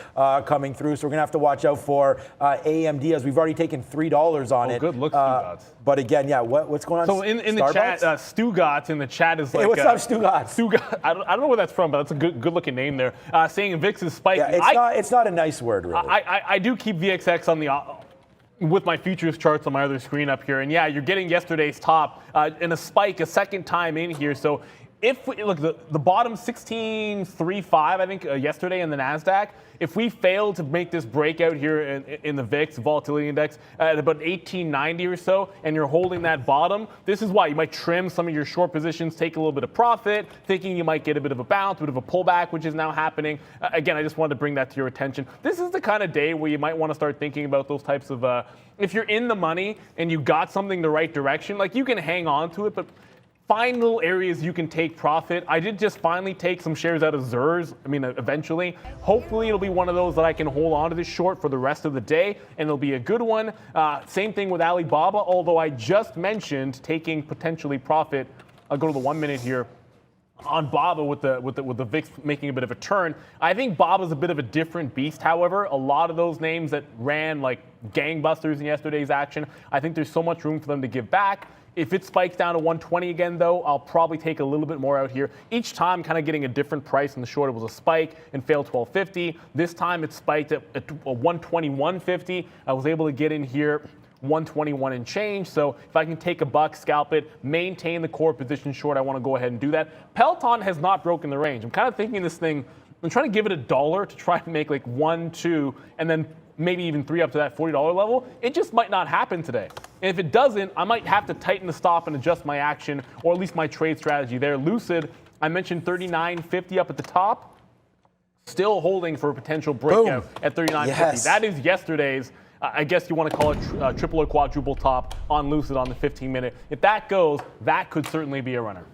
coming through. So we're gonna have to watch out for AMD as we've already taken $3 on it. Good look, Stugotz. But again, what's going on? So in the chat, Stugotz in the chat is like, hey, what's up, Stugotz? Stugotz. I don't know where that's from, but that's a good looking name there. Saying VIX is spiking. Yeah, it's not a nice word, really. I do keep VXX on with my futures charts on my other screen up here, and you're getting yesterday's top in a spike a second time in here. So if we look, the bottom 16.35, I think yesterday in the NASDAQ, if we fail to make this breakout here in the VIX volatility index at about 1890 or so, and you're holding that bottom, this is why you might trim some of your short positions, take a little bit of profit, thinking you might get a bit of a bounce, a bit of a pullback, which is now happening. Again, I just wanted to bring that to your attention. This is the kind of day where you might want to start thinking about those types of, if you're in the money and you got something the right direction, like you can hang on to it, but find little areas you can take profit. I did just finally take some shares out of Zers. Eventually. Hopefully it'll be one of those that I can hold on to this short for the rest of the day, and it'll be a good one. Same thing with Alibaba, although I just mentioned taking potentially profit. I'll go to the 1 minute here on Baba with the VIX making a bit of a turn. I think Baba's a bit of a different beast, however. A lot of those names that ran like gangbusters in yesterday's action, I think there's so much room for them to give back. If it spikes down to 120 again, though, I'll probably take a little bit more out here. Each time, kind of getting a different price. In the short, it was a spike and failed 12.50. This time, it spiked at 121.50. I was able to get in here 121 and change. So if I can take a buck, scalp it, maintain the core position short, I want to go ahead and do that. Peloton has not broken the range. I'm kind of thinking this thing, I'm trying to give it $1 to try to make like 1, 2, and then maybe even 3 up to that $40 level. It just might not happen today. And if it doesn't, I might have to tighten the stop and adjust my action, or at least my trade strategy there. Lucid, I mentioned 39.50 up at the top, still holding for a potential breakout at 39.50. Yes. That is yesterday's, I guess you want to call it triple or quadruple top on Lucid on the 15-minute. If that goes, that could certainly be a runner.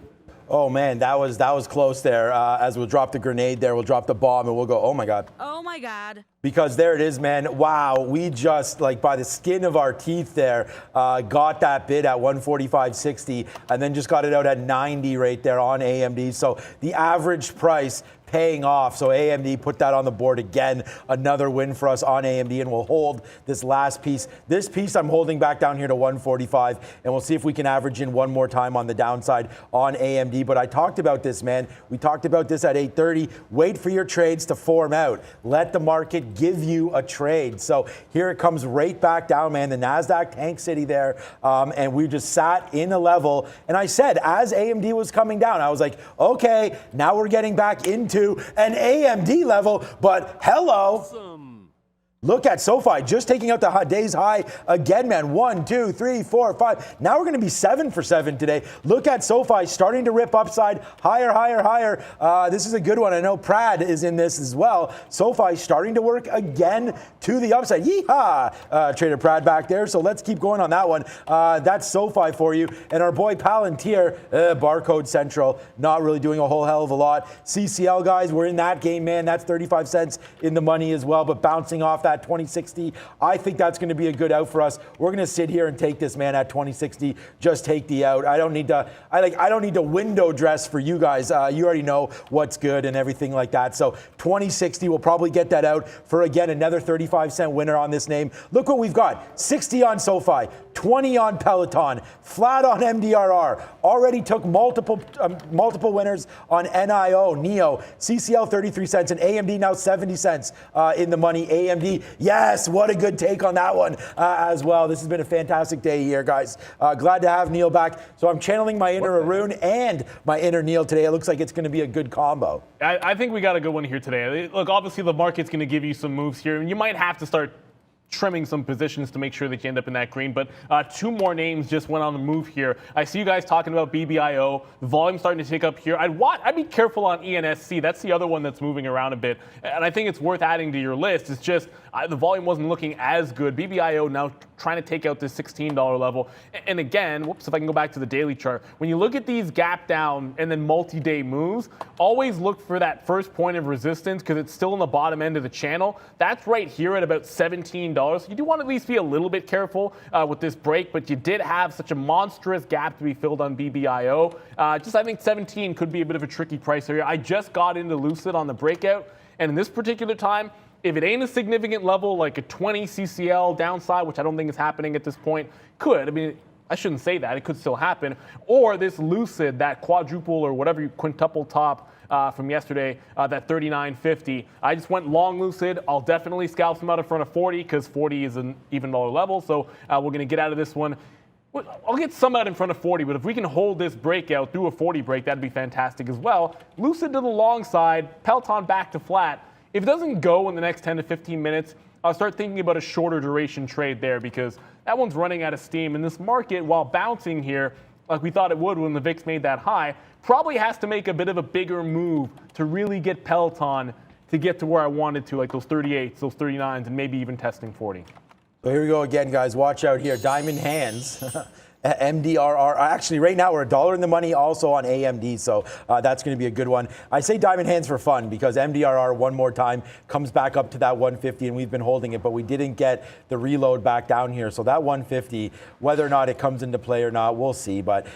Oh man, that was close there. As we'll drop the grenade there, we'll drop the bomb, and we'll go, oh my God. Oh my God. Because there it is, man. Wow, we just, like by the skin of our teeth there, got that bid at 145.60, and then just got it out at 90 right there on AMD. So the average price paying off. So AMD put that on the board again. Another win for us on AMD, and we'll hold this last piece. This piece I'm holding back down here to 145, and we'll see if we can average in one more time on the downside on AMD. But I talked about this, man. We talked about this at 8:30. Wait for your trades to form out. Let the market give you a trade. So here it comes right back down, man. The NASDAQ tank city there, and we just sat in a level. And I said, as AMD was coming down, I was like, okay, now we're getting back into an AMD level, but hello. Awesome. Look at SoFi just taking out the day's high again, man. 1, 2, 3, 4, 5. Now we're going to be 7 for 7 today. Look at SoFi starting to rip upside, higher, higher, higher. This is a good one. I know Prad is in this as well. SoFi starting to work again to the upside. Yeehaw! Trader Prad back there. So let's keep going on that one. That's SoFi for you. And our boy Palantir, Barcode Central, not really doing a whole hell of a lot. CCL, guys, we're in that game, man. That's 35 cents in the money as well, but bouncing off that 2060. I think that's going to be a good out for us. We're going to sit here and take this, man, at 2060. Just take the out. I don't need to window dress for you guys. You already know what's good and everything like that. So 2060, we'll probably get that out for, again, another 35-cent winner on this name. Look what we've got. 60 on SoFi, 20 on Peloton, flat on MDRR. Already took multiple winners on NEO, CCL 33 cents, and AMD now 70 cents in the money. AMD, yes, what a good take on that one as well. This has been a fantastic day here, guys. Glad to have Neil back. So I'm channeling my inner Arun and my inner Neil today. It looks like it's going to be a good combo. I think we got a good one here today. Look, obviously the market's going to give you some moves here, and you might have to start trimming some positions to make sure that you end up in that green. But two more names just went on the move here. I see you guys talking about BBIO. The volume starting to tick up here. I'd be careful on ENSC. That's the other one that's moving around a bit. And I think it's worth adding to your list. It's just the volume wasn't looking as good. BBIO now trying to take out this $16 level. And again, whoops, if I can go back to the daily chart. When you look at these gap down and then multi-day moves, always look for that first point of resistance because it's still in the bottom end of the channel. That's right here at about $17. So you do want to at least be a little bit careful with this break, but you did have such a monstrous gap to be filled on BBIO. I think 17 could be a bit of a tricky price area. I just got into Lucid on the breakout, and in this particular time, if it ain't a significant level like a 20 CCL downside, which I don't think is happening at this point, could. I mean, I shouldn't say that. It could still happen. Or this Lucid, that quadruple or whatever quintuple top from yesterday, that 39.50. I just went long Lucid. I'll definitely scalp some out in front of 40 because 40 is an even dollar level. So we're going to get out of this one. I'll get some out in front of 40, but if we can hold this breakout through a 40 break, that'd be fantastic as well. Lucid to the long side, Peloton back to flat. If it doesn't go in the next 10 to 15 minutes, I'll start thinking about a shorter duration trade there because that one's running out of steam. And this market, while bouncing here, like we thought it would when the VIX made that high, probably has to make a bit of a bigger move to really get Peloton to get to where I wanted to, like those 38s, those 39s, and maybe even testing 40. So here we go again, guys. Watch out here. Diamond hands. MDRR. Actually, right now we're $1 in the money also on AMD, so that's going to be a good one. I say diamond hands for fun because MDRR one more time comes back up to that 150, and we've been holding it, but we didn't get the reload back down here. So that 150, whether or not it comes into play or not, we'll see. But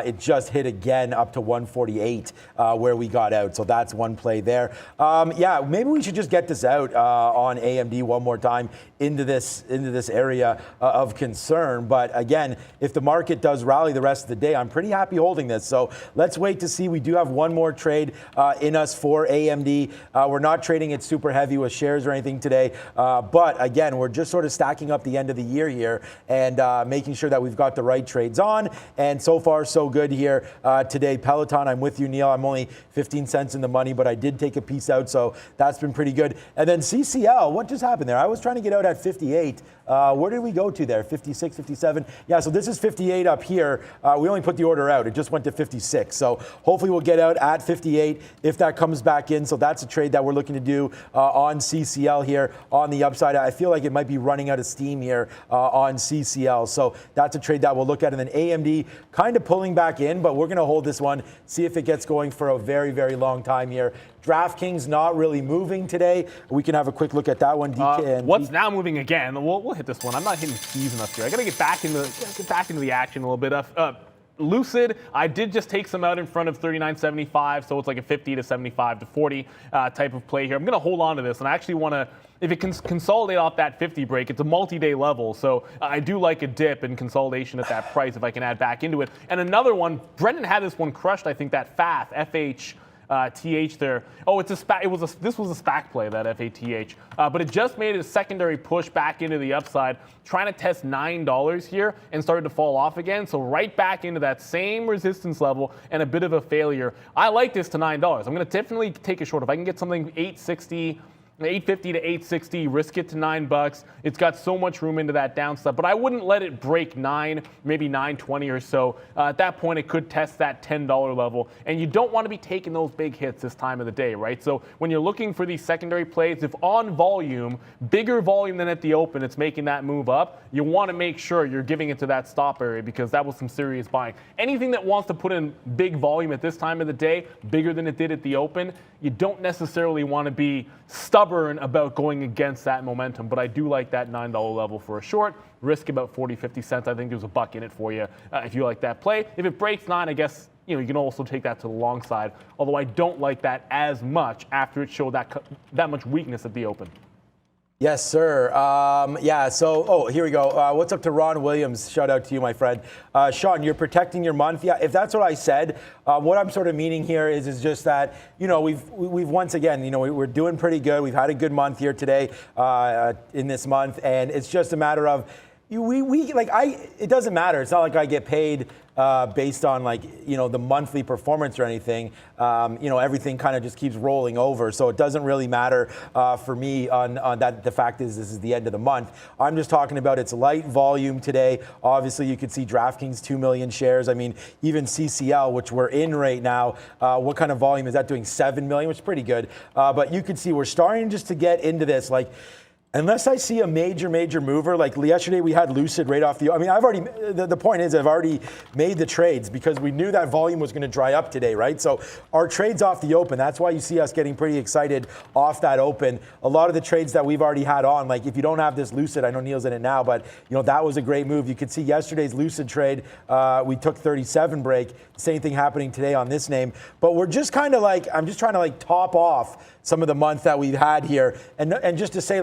it just hit again up to 148 where we got out. So that's one play there. Yeah, maybe we should just get this out on AMD one more time into this area of concern. But again, if the market does rally the rest of the day, I'm pretty happy holding this. So let's wait to see. We do have one more trade in us for AMD. We're not trading it super heavy with shares or anything today. But again, we're just sort of stacking up the end of the year here and making sure that we've got the right trades on. And so far, so good here today. Peloton, I'm with you, Neil. I'm only 15 cents in the money, but I did take a piece out. So that's been pretty good. And then CCL, what just happened there? I was trying to get out at 58. Where did we go to there? 56, 57? Yeah, so this is 58 up here. We only put the order out. It just went to 56. So hopefully we'll get out at 58 if that comes back in. So that's a trade that we're looking to do on CCL here on the upside. I feel like it might be running out of steam here on CCL. So that's a trade that we'll look at. And then AMD kind of pulling back in, but we're going to hold this one, see if it gets going for a very, very long time here. DraftKings not really moving today. We can have a quick look at that one. What's now moving again? We'll hit this one. I'm not hitting keys enough here. I got to get back into the action a little bit. Lucid, I did just take some out in front of 39.75, so it's like a 50 to 75 to 40 type of play here. I'm going to hold on to this, and I actually want to, if it can consolidate off that 50 break, it's a multi-day level, so I do like a dip in consolidation at that price if I can add back into it. And another one, Brendan had this one crushed, I think, that FAF, FH, TH there. Oh, it's a SPAC. This was a SPAC play, that FATH. But it just made a secondary push back into the upside, trying to test $9 here and started to fall off again. So right back into that same resistance level and a bit of a failure. I like this to $9. I'm going to definitely take a short. If I can get something 860, 850 to 860, risk it to $9. It's got so much room into that downside, but I wouldn't let it break 9, maybe 920 or so. At that point, it could test that $10 level, and you don't want to be taking those big hits this time of the day, right? So when you're looking for these secondary plays, if on volume, bigger volume than at the open, it's making that move up, you want to make sure you're giving it to that stop area because that was some serious buying. Anything that wants to put in big volume at this time of the day, bigger than it did at the open, you don't necessarily want to be stubborn about going against that momentum, but I do like that $9 level for a short. Risk about 40, 50 cents. I think there's a buck in it for you if you like that play. If it breaks 9, I guess you can also take that to the long side, although I don't like that as much after it showed that much weakness at the open. Yes, sir. Here we go. What's up to Ron Williams? Shout out to you, my friend. Sean, you're protecting your month. Yeah, if that's what I said, what I'm sort of meaning here is just that, we've once again, we're doing pretty good. We've had a good month here today in this month, and it's just a matter of, it doesn't matter. It's not like I get paid based on the monthly performance or anything. Everything kind of just keeps rolling over. So it doesn't really matter for me on that. The fact is this is the end of the month. I'm just talking about its light volume today. Obviously, you could see DraftKings 2 million shares. I mean, even CCL, which we're in right now, what kind of volume is that doing? 7 million, which is pretty good. But you can see we're starting just to get into this. Unless I see a major mover, like yesterday we had Lucid right off the. I mean, the point is I've already made the trades because we knew that volume was going to dry up today, right? So our trades off the open, that's why you see us getting pretty excited off that open. A lot of the trades that we've already had on, like if you don't have this Lucid, I know Neil's in it now, but that was a great move. You could see yesterday's Lucid trade, we took 37 break. Same thing happening today on this name. But we're just kind of I'm just trying to top off some of the month that we've had here. And just to say,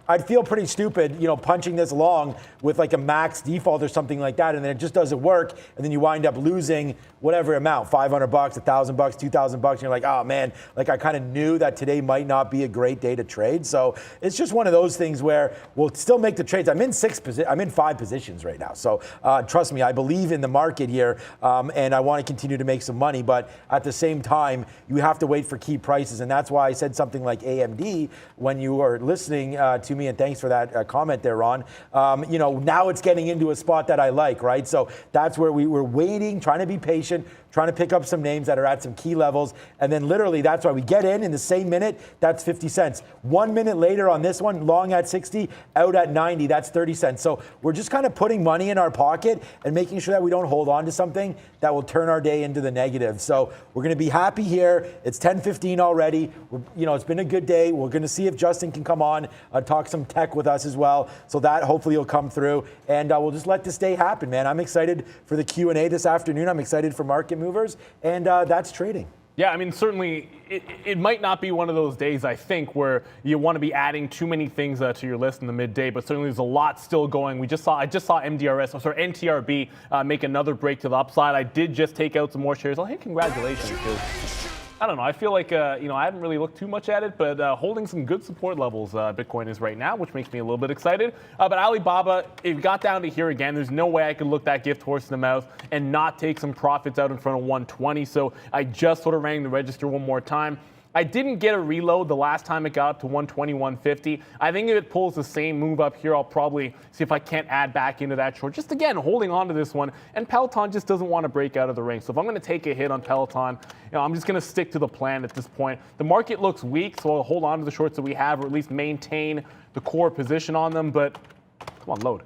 I'd feel pretty stupid, punching this long with a max default or something like that, and then it just doesn't work, and then you wind up losing whatever amount, $500, $1,000, $2,000, and you're like, oh man, I kind of knew that today might not be a great day to trade. So it's just one of those things where we'll still make the trades. I'm in 5 positions right now. So trust me, I believe in the market here, and I want to continue to make some money, but at the same time, you have to wait for key prices, and that's why I said something like AMD when you were listening to me, and thanks for that comment there, Ron. Now it's getting into a spot that I like, right? So that's where we were waiting, trying to be patient, trying to pick up some names that are at some key levels, and then literally that's why we get in the same minute, that's 50 cents. 1 minute later on this one, long at 60, out at 90, that's 30 cents. So we're just kind of putting money in our pocket and making sure that we don't hold on to something that will turn our day into the negative. So we're going to be happy here. It's 10:15 already. It's been a good day. We're going to see if Justin can come on, talk some tech with us as well. So that hopefully will come through, and we'll just let this day happen, man. I'm excited for the Q&A this afternoon. I'm excited for Market Movers, and that's trading. Yeah, I mean, certainly it might not be one of those days, I think, where you want to be adding too many things to your list in the midday, but certainly there's a lot still going. I just saw NTRB make another break to the upside. I did just take out some more shares. Hey, congratulations, because I don't know. I feel like, I haven't really looked too much at it, but holding some good support levels, Bitcoin is right now, which makes me a little bit excited. But Alibaba, it got down to here again. There's no way I could look that gift horse in the mouth and not take some profits out in front of 120. So I just sort of rang the register one more time. I didn't get a reload the last time it got up to 120, 150. I think if it pulls the same move up here, I'll probably see if I can't add back into that short. Just again, holding on to this one. And Peloton just doesn't want to break out of the ring. So if I'm going to take a hit on Peloton, I'm just going to stick to the plan at this point. The market looks weak, so I'll hold on to the shorts that we have, or at least maintain the core position on them. But come on, load.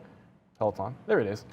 Peloton. There it is.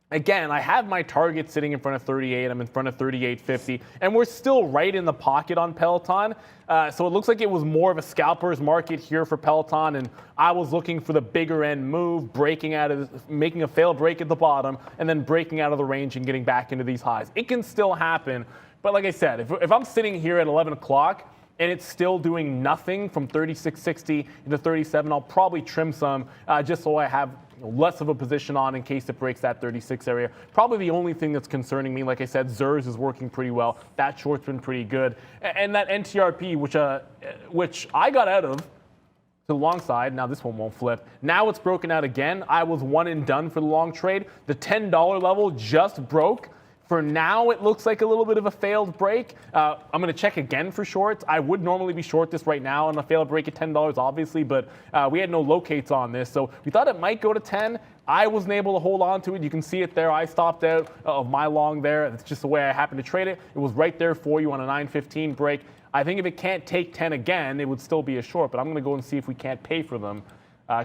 Again, I have my target sitting in front of 38. I'm in front of 38.50, and we're still right in the pocket on Peloton. So it looks like it was more of a scalper's market here for Peloton, and I was looking for the bigger end move, making a failed break at the bottom, and then breaking out of the range and getting back into these highs. It can still happen, but like I said, if I'm sitting here at 11 o'clock and it's still doing nothing from 36.60 into 37, I'll probably trim some just so I have less of a position on in case it breaks that 36 area. Probably the only thing that's concerning me, like I said, Zers is working pretty well. That short's been pretty good. And that NTRP, which I got out of to the long side. Now this one won't flip. Now it's broken out again. I was one and done for the long trade. The $10 level just broke For now, it looks like a little bit of a failed break. I'm going to check again for shorts. I would normally be short this right now on a failed break at $10, obviously, but we had no locates on this. So we thought it might go to 10. I wasn't able to hold on to it. You can see it there. I stopped out of my long there. That's just the way I happened to trade it. It was right there for you on a 9:15 break. I think if it can't take 10 again, it would still be a short, but I'm going to go and see if we can't pay for them.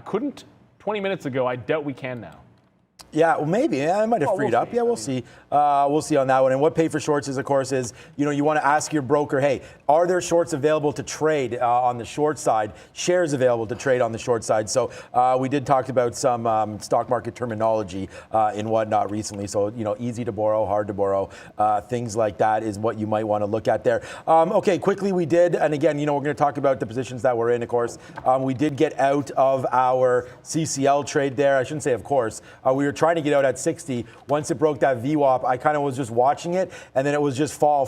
Couldn't 20 minutes ago. I doubt we can now. Yeah, well, maybe. Yeah, I might have freed up. Yeah, we'll see. We'll see on that one. And what pay for shorts is, of course, is, you know, you want to ask your broker, hey, are there shorts available to trade on the short side, shares available to trade on the short side? So we did talk about some stock market terminology and whatnot recently. So, you know, easy to borrow, hard to borrow, things like that is what you might want to look at there. Okay, quickly we did, and again, you know, we're going to talk about the positions that we're in, of course. We did get out of our CCL trade there. I shouldn't say of course. We were trying to get out at 60. Once it broke that VWAP, I kind of was just watching it, and then it was just fall.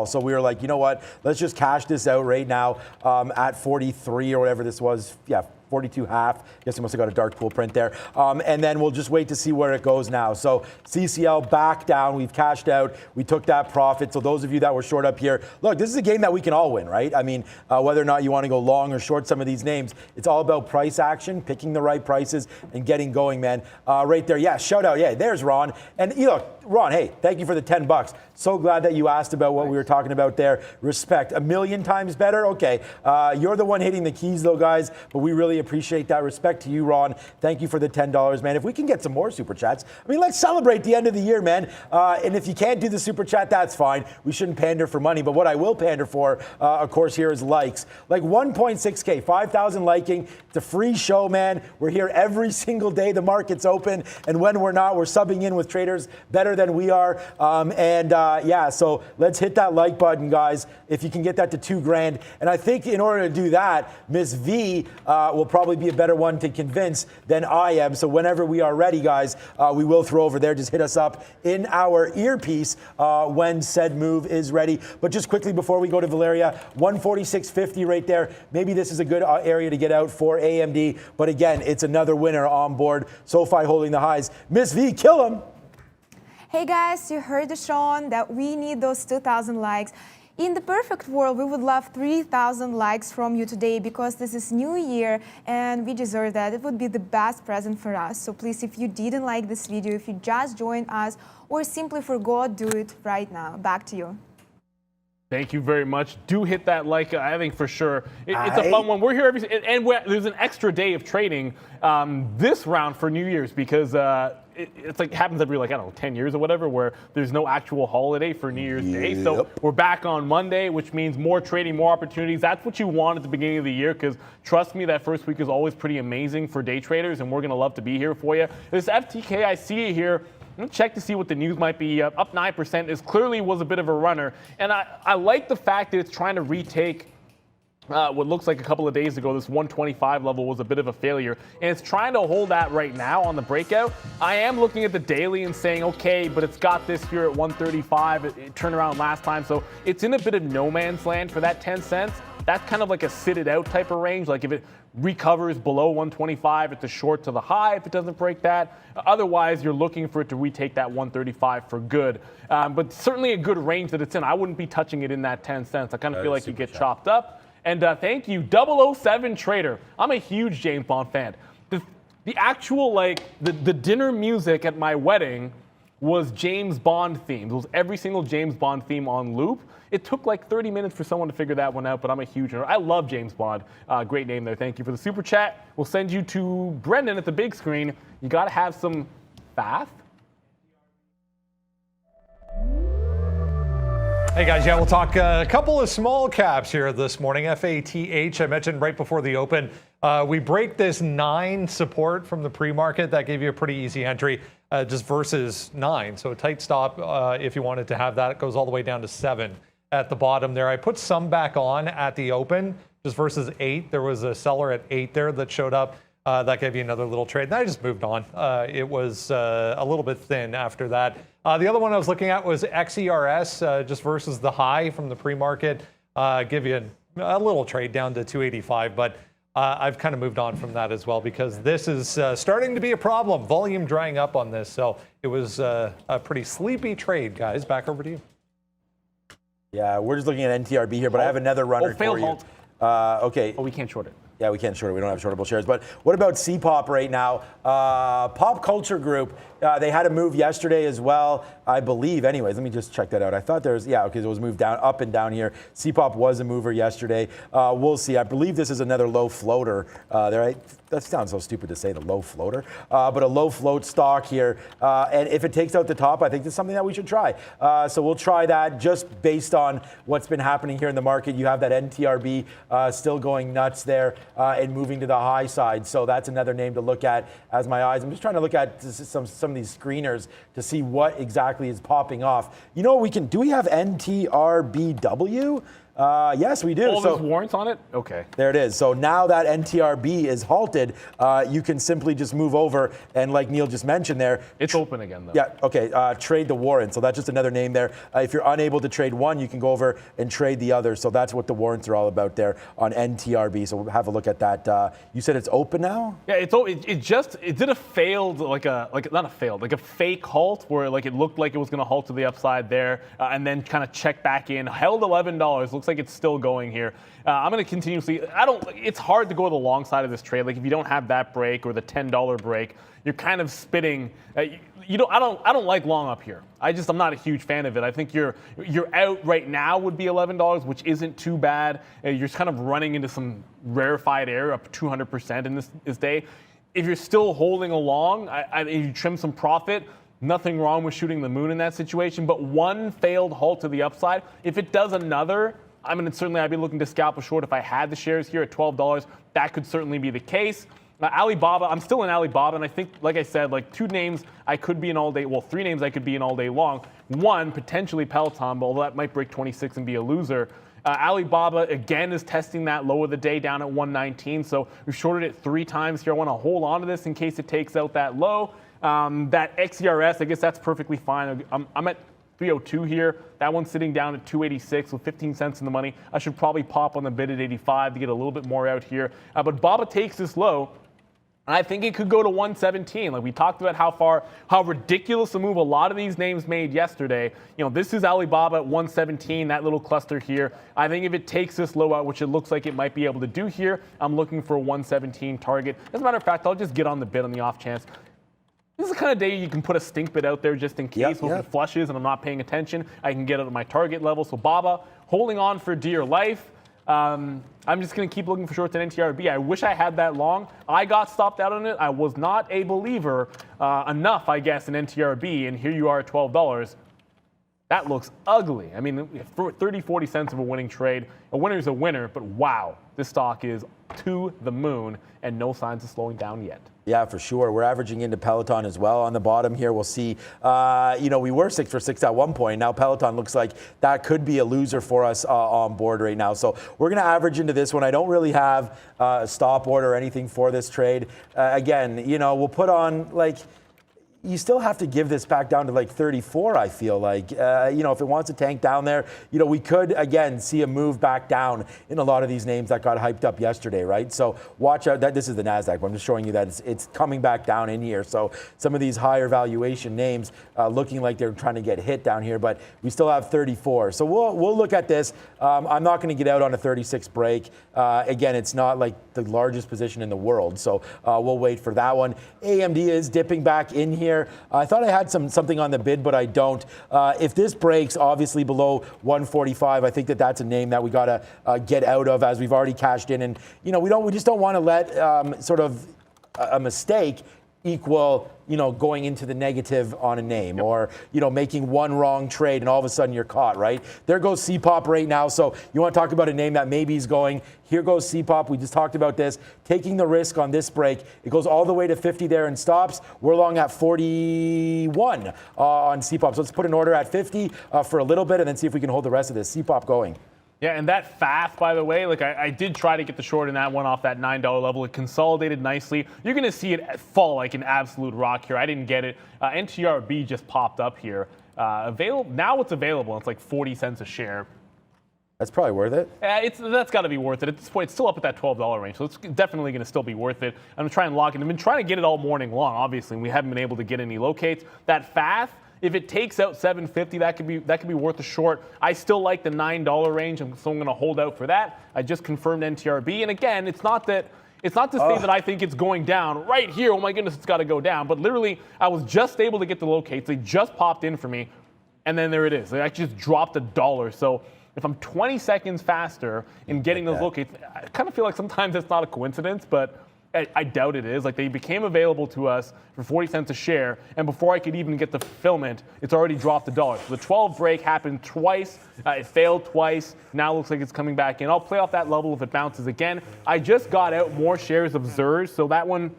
So we were like, you know what? Let's just cash this out right now at 43 or whatever this was. Yeah, 42.5. I guess you must have got a dark pool print there. And then we'll just wait to see where it goes now. So CCL back down. We've cashed out. We took that profit. So those of you that were short up here, look, this is a game that we can all win, right? I mean, whether or not you want to go long or short some of these names, it's all about price action, picking the right prices, and getting going, man. Right there. Yeah, shout out. Yeah, there's Ron. And you know, Ron, hey, thank you for the $10. So glad that you asked about what we were talking about there. Respect. 1,000,000 times better? Okay. You're the one hitting the keys, though, guys, but we really appreciate that. Respect to you, Ron. Thank you for the $10, man. If we can get some more super chats, I mean, let's celebrate the end of the year, man. And if you can't do the super chat, that's fine. We shouldn't pander for money, but what I will pander for, of course, here is likes. Like 1.6K, 5,000 liking. It's a free show, man. We're here every single day the market's open, and when we're not, we're subbing in with traders better than we are. Yeah, so let's hit that like button, guys, if you can get that to $2,000. And I think in order to do that, Miss V will probably be a better one to convince than I am. So whenever we are ready, guys, we will throw over there. Just hit us up in our earpiece when said move is ready. But just quickly before we go to Valeria, 146.50 right there. Maybe this is a good area to get out for AMD. But again, it's another winner on board. SoFi holding the highs. Miss V, kill him. Hey guys, you heard the Sean that we need those 2,000 likes. In the perfect world, we would love 3,000 likes from you today because this is New Year and we deserve that. It would be the best present for us. So please, if you didn't like this video, if you just joined us or simply forgot, do it right now. Back to you. Thank you very much. Do hit that like. I think for sure it's a fun one. We're here and there's an extra day of trading this round for New Year's because it's like happens every, like, I don't know, 10 years or whatever, where there's no actual holiday for New Year's Day. So we're back on Monday, which means more trading, more opportunities. That's what you want at the beginning of the year, because trust me, that first week is always pretty amazing for day traders, and we're going to love to be here for you. This FTK, I see it here. I'm going to check to see what the news might be. Up 9%. This clearly was a bit of a runner. And I like the fact that it's trying to retake what looks like a couple of days ago, this 125 level was a bit of a failure. And it's trying to hold that right now on the breakout. I am looking at the daily and saying, okay, but it's got this here at 135. It turned around last time. So it's in a bit of no man's land for that 10 cents. That's kind of like a sit it out type of range. Like if it recovers below 125, it's a short to the high if it doesn't break that. Otherwise, you're looking for it to retake that 135 for good. But certainly a good range that it's in. I wouldn't be touching it in that 10 cents. I kind of feel like you get chopped up. And thank you, 007 Trader. I'm a huge James Bond fan. The actual, like, the dinner music at my wedding was James Bond themed. It was every single James Bond theme on loop. It took like 30 minutes for someone to figure that one out, but I'm a huge nerd. I love James Bond. Great name there. Thank you for the super chat. We'll send you to Brendan at the big screen. You got to have some faith. Hey guys, yeah, we'll talk a couple of small caps here this morning. FATH, I mentioned right before the open. We break this 9 support from the pre-market. That gave you a pretty easy entry just versus 9. So a tight stop if you wanted to have that. It goes all the way down to 7 at the bottom there. I put some back on at the open just versus 8. There was a seller at 8 there that showed up. That gave you another little trade. And I just moved on. It was a little bit thin after that. The other one I was looking at was XERS just versus the high from the pre-market. Give you a little trade down to 285. But I've kind of moved on from that as well because this is starting to be a problem. Volume drying up on this. So it was a pretty sleepy trade, guys. Back over to you. Yeah, we're just looking at NTRB here, but I have another runner for you. Okay. Oh, we can't short it. Yeah, we can't short it. We don't have shortable shares. But what about CPOP right now? Pop Culture Group, they had a move yesterday as well, I believe. Anyways, let me just check that out. I thought there was, yeah, okay, it was moved down, up and down here. CPOP was a mover yesterday. We'll see. I believe this is another low floater. That sounds so stupid to say, the low floater, but a low float stock here. And if it takes out the top, I think it's something that we should try. So we'll try that just based on what's been happening here in the market. You have that NTRB still going nuts there and moving to the high side. So that's another name to look at as my eyes. I'm just trying to look at some of these screeners to see what exactly is popping off. You know what we can do? We have NTRBW. Yes, we do. Oh, there's warrants on it? Okay. There it is. So now that NTRB is halted, you can simply just move over. And like Neil just mentioned there. It's open again, though. Yeah, okay. Trade the warrant. So that's just another name there. If you're unable to trade one, you can go over and trade the other. So that's what the warrants are all about there on NTRB. So we'll have a look at that. You said it's open now? Yeah, it did a failed, like a fake halt where like it looked like it was going to halt to the upside there and then kind of check back in. Held $11. Looks like it's still going here. I'm going to continuously. It's hard to go to the long side of this trade. Like if you don't have that break or the $10 break, you're kind of spitting. I don't like long up here. I'm not a huge fan of it. I think you're out right now would be $11, which isn't too bad. You're kind of running into some rarefied air up 200% in this day. If you're still holding along, you trim some profit. Nothing wrong with shooting the moon in that situation, but one failed halt to the upside. If it does another, I'd be looking to scalp a short if I had the shares here at $12. That could certainly be the case. Alibaba, I'm still in Alibaba, and I think, like I said, like two names I could be in all day. Well, three names I could be in all day long. One, potentially Peloton, but although that might break 26 and be a loser. Alibaba, again, is testing that low of the day down at 119, so we've shorted it 3 times here. I want to hold on to this in case it takes out that low. That XERS, I guess that's perfectly fine. I'm at 302 here. That one's sitting down at 286 with 15 cents in the money. I should probably pop on the bid at 85 to get a little bit more out here. But BABA takes this low. And I think it could go to 117. Like we talked about how ridiculous a move a lot of these names made yesterday. You know, this is Alibaba at 117, that little cluster here. I think if it takes this low out, which it looks like it might be able to do here, I'm looking for a 117 target. As a matter of fact, I'll just get on the bid on the off chance. This is the kind of day you can put a stink bid out there just in case if it flushes and I'm not paying attention. I can get it at my target level. So BABA, holding on for dear life. I'm just going to keep looking for shorts in NTRB. I wish I had that long. I got stopped out on it. I was not a believer enough, I guess, in NTRB. And here you are at $12. That looks ugly. I mean, for 30, 40 cents of a winning trade, a winner is a winner. But wow, this stock is to the moon and no signs of slowing down yet. Yeah, for sure. We're averaging into Peloton as well on the bottom here. We'll see. We were 6 for 6 at one point. Now Peloton looks like that could be a loser for us on board right now. So we're going to average into this one. I don't really have a stop order or anything for this trade. Again, we'll put on you still have to give this back down to 34, I feel like. If it wants to tank down there, we could, again, see a move back down in a lot of these names that got hyped up yesterday, right? So watch out. This is the NASDAQ, but I'm just showing you that it's coming back down in here. So some of these higher valuation names looking like they're trying to get hit down here, but we still have 34. So we'll look at this. I'm not going to get out on a 36 break. Again, it's not like the largest position in the world, so we'll wait for that one. AMD is dipping back in here. I thought I had something on the bid, but I don't. If this breaks, obviously below 145, I think that's a name that we got to get out of as we've already cashed in. And we just don't want to let sort of a mistake equal going into the negative on a name or making one wrong trade and all of a sudden you're caught, right? There goes CPOP right now. So you want to talk about a name that maybe is going. Here goes CPOP. We just talked about this. Taking the risk on this break. It goes all the way to 50 there and stops. We're long at 41 on CPOP. So let's put an order at 50 for a little bit and then see if we can hold the rest of this. CPOP going. Yeah, and that FAF, by the way, I did try to get the short in that one off that $9 level. It consolidated nicely. You're going to see it fall like an absolute rock here. I didn't get it. NTRB just popped up here. Now it's available. It's like 40 cents a share. That's probably worth it. That's got to be worth it. At this point, it's still up at that $12 range, so it's definitely going to still be worth it. I'm trying to lock it. I've been trying to get it all morning long, obviously, and we haven't been able to get any locates. That FAF, if it takes out 750, that could be worth a short. I still like the $9 range, so I'm going to hold out for that. I just confirmed NTRB, and again, it's not to say that I think it's going down right here. Oh my goodness, it's got to go down. But literally, I was just able to get the locates. They just popped in for me, and then there it is. They actually just dropped $1. So if I'm 20 seconds faster in getting those locates, I kind of feel like sometimes it's not a coincidence, but I doubt it is. Like, they became available to us for 40 cents a share, and before I could even get the fulfillment, it's already dropped $1. So the 12 break happened twice. It failed twice. Now it looks like it's coming back in. I'll play off that level if it bounces again. I just got out more shares of ZERS, so that one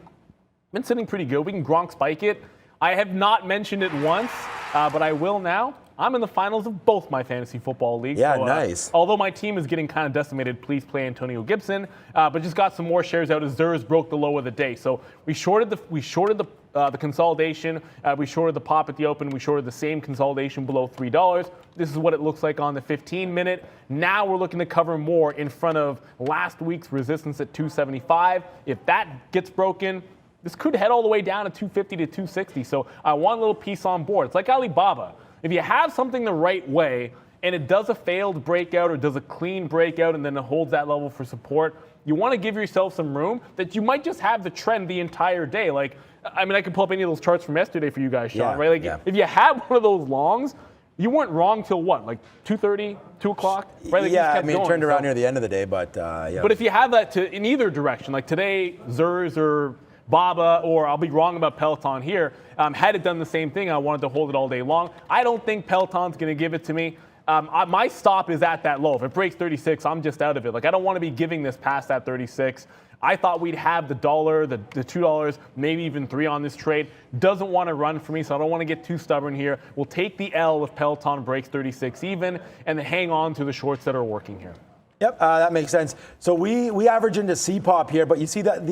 been sitting pretty good. We can Gronk spike it. I have not mentioned it once, but I will now. I'm in the finals of both my fantasy football leagues. Yeah, so, nice. Although my team is getting kind of decimated, please play Antonio Gibson. But just got some more shares out as ZERS broke the low of the day. So we shorted the consolidation. We shorted the pop at the open. We shorted the same consolidation below $3. This is what it looks like on the 15-minute. Now we're looking to cover more in front of last week's resistance at 275. If that gets broken, this could head all the way down to 250 to 260. So I want a little piece on board. It's like Alibaba. If you have something the right way and it does a failed breakout or does a clean breakout and then it holds that level for support, you want to give yourself some room that you might just have the trend the entire day. Like, I mean, I can pull up any of those charts from yesterday for you guys, Sean, right? Like, if you have one of those longs, you weren't wrong till what, like 2:30, 2 o'clock? Right? Like, yeah, I mean, it turned around near the end of the day, but yeah. But if you have that in either direction, like today, ZERS or BABA, or I'll be wrong about Peloton here, had it done the same thing, I wanted to hold it all day long. I don't think Peloton's going to give it to me. My stop is at that low. If it breaks 36, I'm just out of it. Like, I don't want to be giving this past that 36. I thought we'd have the $1, the $2, maybe even $3 on this trade. Doesn't want to run for me, so I don't want to get too stubborn here. We'll take the L if Peloton breaks 36 even, and then hang on to the shorts that are working here. Yep, that makes sense. So we average into C-pop here, but you see that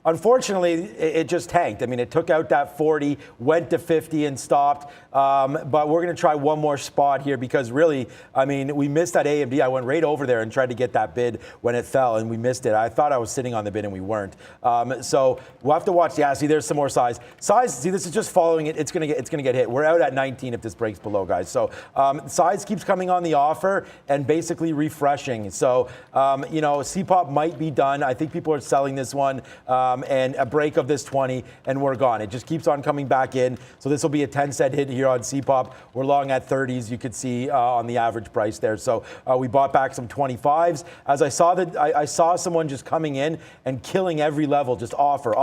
unfortunately, it just tanked. I mean, it took out that 40, went to 50 and stopped. But we're going to try one more spot here because really, I mean, we missed that AMD. I went right over there and tried to get that bid when it fell, and we missed it. I thought I was sitting on the bid, and we weren't. So we'll have to watch. Yeah, see, there's some more size. See, this is just following it. It's going to get hit. We're out at 19 if this breaks below, guys. So size keeps coming on the offer and basically refreshing. So, C-pop might be done. I think people are selling this one. And a break of this 20, and we're gone. It just keeps on coming back in. So this will be a 10-cent hit here on C-pop. We're long at 30s, you could see on the average price there. So we bought back some 25s. As I saw I saw someone just coming in and killing every level, just offer.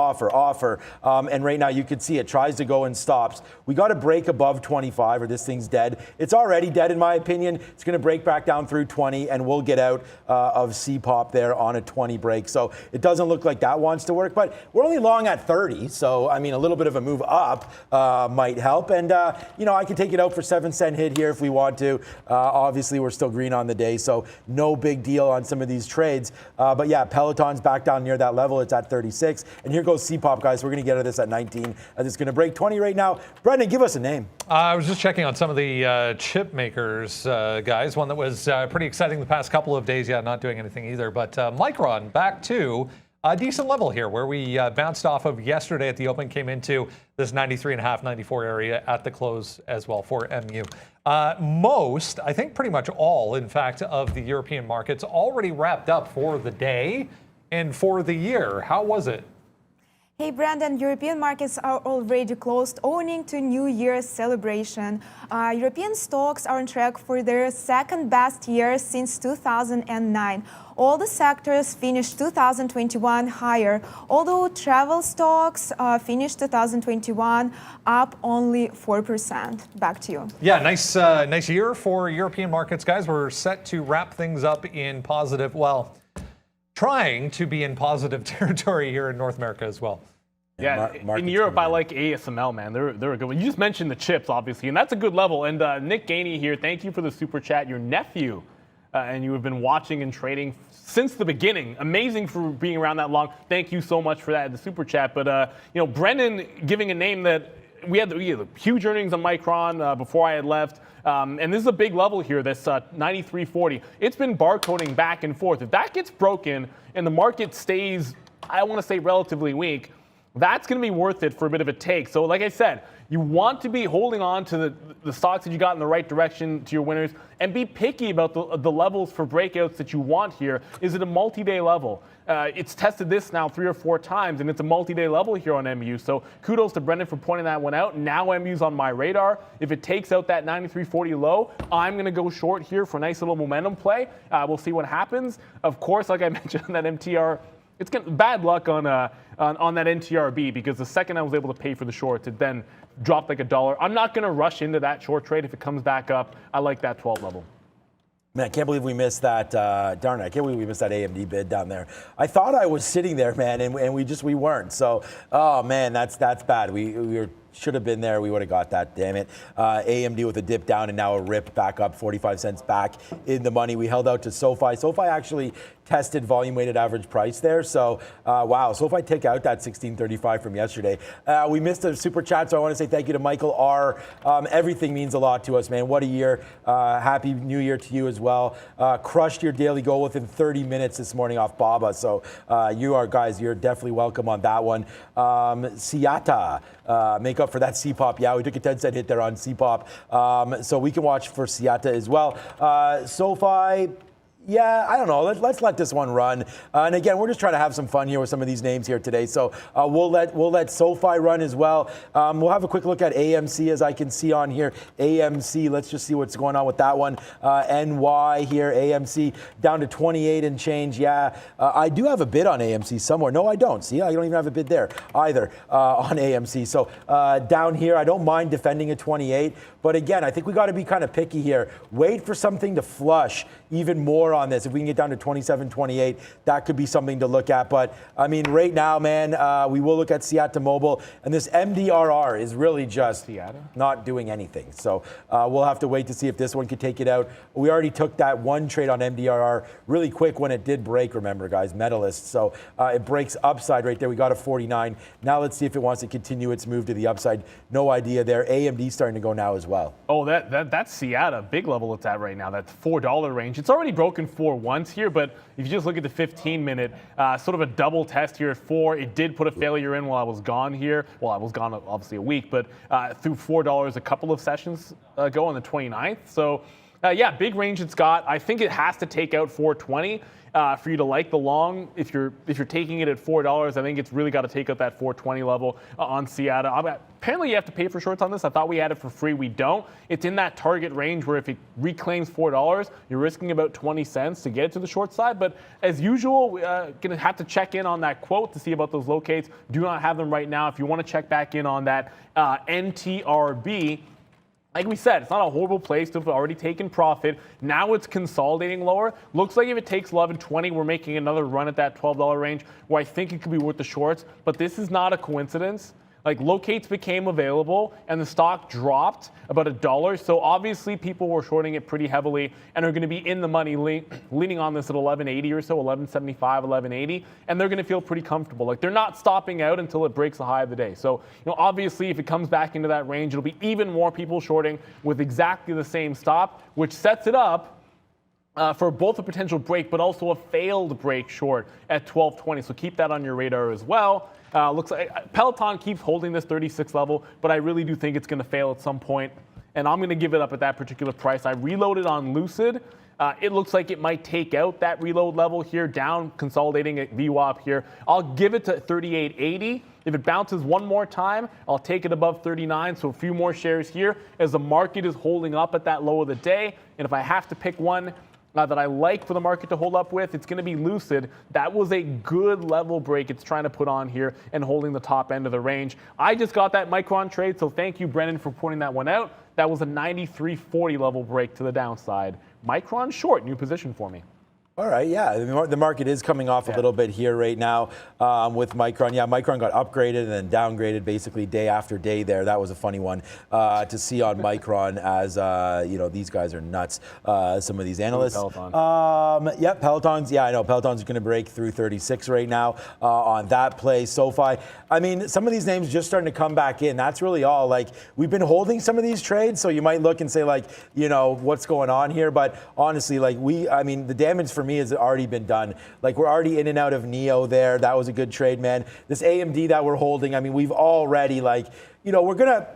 And right now you could see it tries to go and stops. We got to break above 25 or this thing's dead. It's already dead in my opinion. It's going to break back down through 20, and we'll get out of C-pop there on a 20 break. So it doesn't look like that wants to work. But we're only long at 30, so I mean a little bit of a move up might help. And I can take it out for 7-cent hit here if we want to. Obviously, we're still green on the day, so no big deal on some of these trades. But yeah, Peloton's back down near that level. It's at 36, and here goes C-pop, guys. We're going to get out of this at 19 as it's going to break 20 right now. Brendan, give us a name. I was just checking on some of the chip makers, guys. One that was pretty exciting the past couple of days. Yeah, not doing anything either, but Micron back to a decent level here where we bounced off of yesterday at the open, came into this 93.5, 94 area at the close as well for MU. Most, I think pretty much all, in fact, of the European markets already wrapped up for the day and for the year. How was it? Hey, Brandon, European markets are already closed, owing to New Year's celebration. European stocks are on track for their second best year since 2009. All the sectors finished 2021 higher, although travel stocks finished 2021 up only 4%. Back to you. Yeah, nice year for European markets, guys. We're set to wrap things up in positive, well, trying to be in positive territory here in North America as well. Yeah, in Europe, I like ASML, man. They're a good one. You just mentioned the chips, obviously, and that's a good level. And Nick Gainey here, thank you for the super chat. Your nephew, and you have been watching and trading since the beginning. Amazing for being around that long. Thank you so much for that, the super chat. But, Brendan giving a name that we had huge earnings on Micron before I had left. And this is a big level here, this 93.40. It's been barcoding back and forth. If that gets broken and the market stays, I want to say, relatively weak, that's going to be worth it for a bit of a take. So like I said, you want to be holding on to the stocks that you got in the right direction to your winners, and be picky about the levels for breakouts that you want here. Is it a multi-day level? It's tested this now 3 or 4 times, and it's a multi-day level here on MU. So kudos to Brendan for pointing that one out. Now MU's on my radar. If it takes out that 93.40 low, I'm going to go short here for a nice little momentum play. We'll see what happens. Of course, like I mentioned, that MTR, it's bad luck on that NTRB, because the second I was able to pay for the shorts, it then dropped like $1. I'm not going to rush into that short trade if it comes back up. I like that 12 level. Man, I can't believe we missed that. Darn it, I can't believe we missed that AMD bid down there. I thought I was sitting there, man, and we weren't. So, oh man, that's bad. We should have been there. We would have got that. Damn it. AMD with a dip down and now a rip back up, 45 cents back in the money. We held out to SoFi. SoFi actually tested volume weighted average price there. So, wow, SoFi take out that 16.35 from yesterday. We missed a super chat, so I want to say thank you to Michael R. Everything means a lot to us, man. What a year. Happy New Year to you as well. Crushed your daily goal within 30 minutes this morning off BABA. So, you're definitely welcome on that one. Siata, make up for that CPOP. Yeah, we took a 10-cent hit there on CPOP. So we can watch for Siata as well. SoFi, yeah, I don't know. Let's let this one run. And again, we're just trying to have some fun here with some of these names here today. So we'll let SoFi run as well. We'll have a quick look at AMC, as I can see on here. AMC, let's just see what's going on with that one. NY here, AMC down to 28 and change. Yeah, I do have a bid on AMC somewhere. No, I don't. See, I don't even have a bid there either on AMC. So down here, I don't mind defending at 28. But again, I think we got to be kind of picky here. Wait for something to flush even more on this. If we can get down to 27, 28, that could be something to look at. But I mean, right now, man, we will look at Siata Mobile, and this MDRR is really just not doing anything. So we'll have to wait to see if this one could take it out. We already took that one trade on MDRR really quick when it did break, remember, guys, medalists. So it breaks upside right there. We got a 49. Now let's see if it wants to continue its move to the upside. No idea there. AMD starting to go now as well. Oh, that's Siata, big level it's at right now. That's $4 range. It's already broken 4 once here, but if you just look at the 15-minute, sort of a double test here at 4, it did put a failure in while I was gone here. Well, I was gone obviously a week, but through $4 a couple of sessions ago on the 29th. So yeah, big range it's got. I think it has to take out 420 for you to like the long. If you're taking it at $4, I think it's really got to take out that 420 level on Siata. Apparently you have to pay for shorts on this. I thought we had it for free. We don't. It's in that target range where if it reclaims $4, you're risking about 20 cents to get it to the short side. But as usual, going to have to check in on that quote to see about those locates. Do not have them right now. If you want to check back in on that NTRB, like we said, it's not a horrible place to have already taken profit. Now it's consolidating lower. Looks like if it takes 11.20, we're making another run at that $12 range where I think it could be worth the shorts. But this is not a coincidence. Like, locates became available and the stock dropped about $1. So obviously people were shorting it pretty heavily and are going to be in the money leaning on this at 11.80 or so, 11.75, 11.80, and they're going to feel pretty comfortable. Like, they're not stopping out until it breaks the high of the day. So, obviously if it comes back into that range, it'll be even more people shorting with exactly the same stop, which sets it up for both a potential break, but also a failed break short at 12.20. So keep that on your radar as well. Looks like Peloton keeps holding this 36 level, but I really do think it's going to fail at some point, and I'm going to give it up at that particular price. I reloaded on Lucid. It looks like it might take out that reload level here, down, consolidating at VWAP here. I'll give it to 38.80. If it bounces one more time, I'll take it above 39, so a few more shares here as the market is holding up at that low of the day. And if I have to pick one that I like for the market to hold up with, it's going to be Lucid. That was a good level break it's trying to put on here and holding the top end of the range. I just got that Micron trade, so thank you, Brennan, for pointing that one out. That was a 93.40 level break to the downside. Micron short, new position for me. All right, yeah, the market is coming off a little bit here right now with Micron. Yeah, Micron got upgraded and then downgraded basically day after day there. That was a funny one to see on Micron as, these guys are nuts, some of these analysts. Peloton. Peloton's, I know. Peloton's going to break through 36 right now on that play. SoFi. I mean, some of these names just starting to come back in. That's really all. Like, we've been holding some of these trades, so you might look and say, like, what's going on here? But honestly, like, the damage for me has already been done. Like, we're already in and out of Neo there. That was a good trade, man. This AMD that we're holding, I mean, we've already, like, we're going to,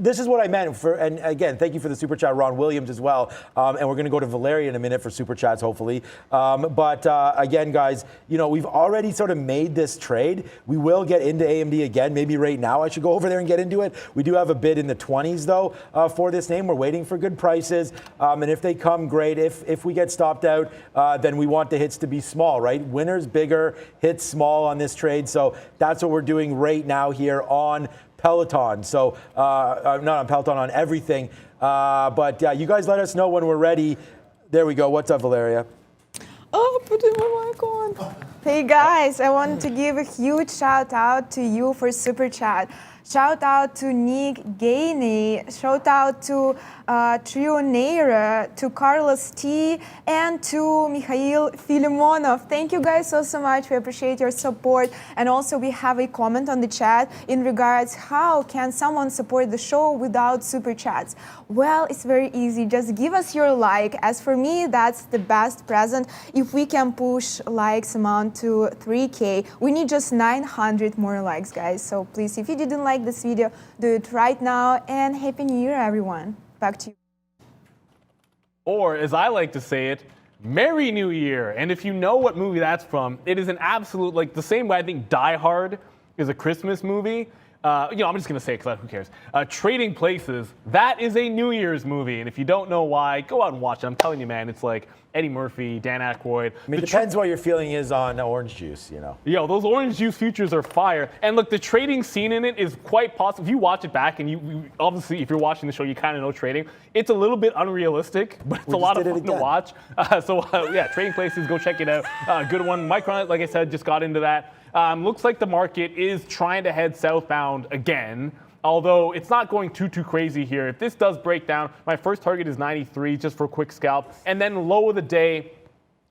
this is what I meant for, and again, thank you for the super chat, Ron Williams as well. And we're going to go to Valeria in a minute for super chats, hopefully. But again, guys, we've already sort of made this trade. We will get into AMD again. Maybe right now I should go over there and get into it. We do have a bid in the 20s though for this name. We're waiting for good prices. And if they come, great. If we get stopped out, then we want the hits to be small, right? Winners bigger, hits small on this trade. So that's what we're doing right now here on Peloton. So not on Peloton, on everything. But you guys let us know when we're ready. There we go. What's up, Valeria? Oh, putting my mic on. Hey guys, I want to give a huge shout out to you for super chat. Shout out to Nick Gainey, shout out to Trioneira, to Carlos T, and to Mikhail Filimonov. Thank you guys so much. We appreciate your support. And also we have a comment on the chat in regards how can someone support the show without super chats? Well, it's very easy. Just give us your like. As for me, that's the best present. If we can push likes amount to 3K, we need just 900 more likes, guys. So please, if you didn't like this video, do it right now, and Happy New Year, everyone. Back to you. Or, as I like to say it, Merry New Year. And if you know what movie that's from, it is an absolute, like, the same way I think Die Hard is a Christmas movie. I'm just going to say it because who cares? Trading Places, that is a New Year's movie. And if you don't know why, go out and watch it. I'm telling you, man, it's like Eddie Murphy, Dan Aykroyd. I mean, it depends what your feeling is on orange juice, Yo, those orange juice futures are fire. And look, the trading scene in it is quite possible. If you watch it back, and you obviously, if you're watching the show, you kind of know trading. It's a little bit unrealistic, but it's a lot of fun to watch. Trading Places, go check it out. Good one. Micron, like I said, just got into that. Looks like the market is trying to head southbound again, although it's not going too crazy here. If this does break down, my first target is 93 just for a quick scalp. And then low of the day,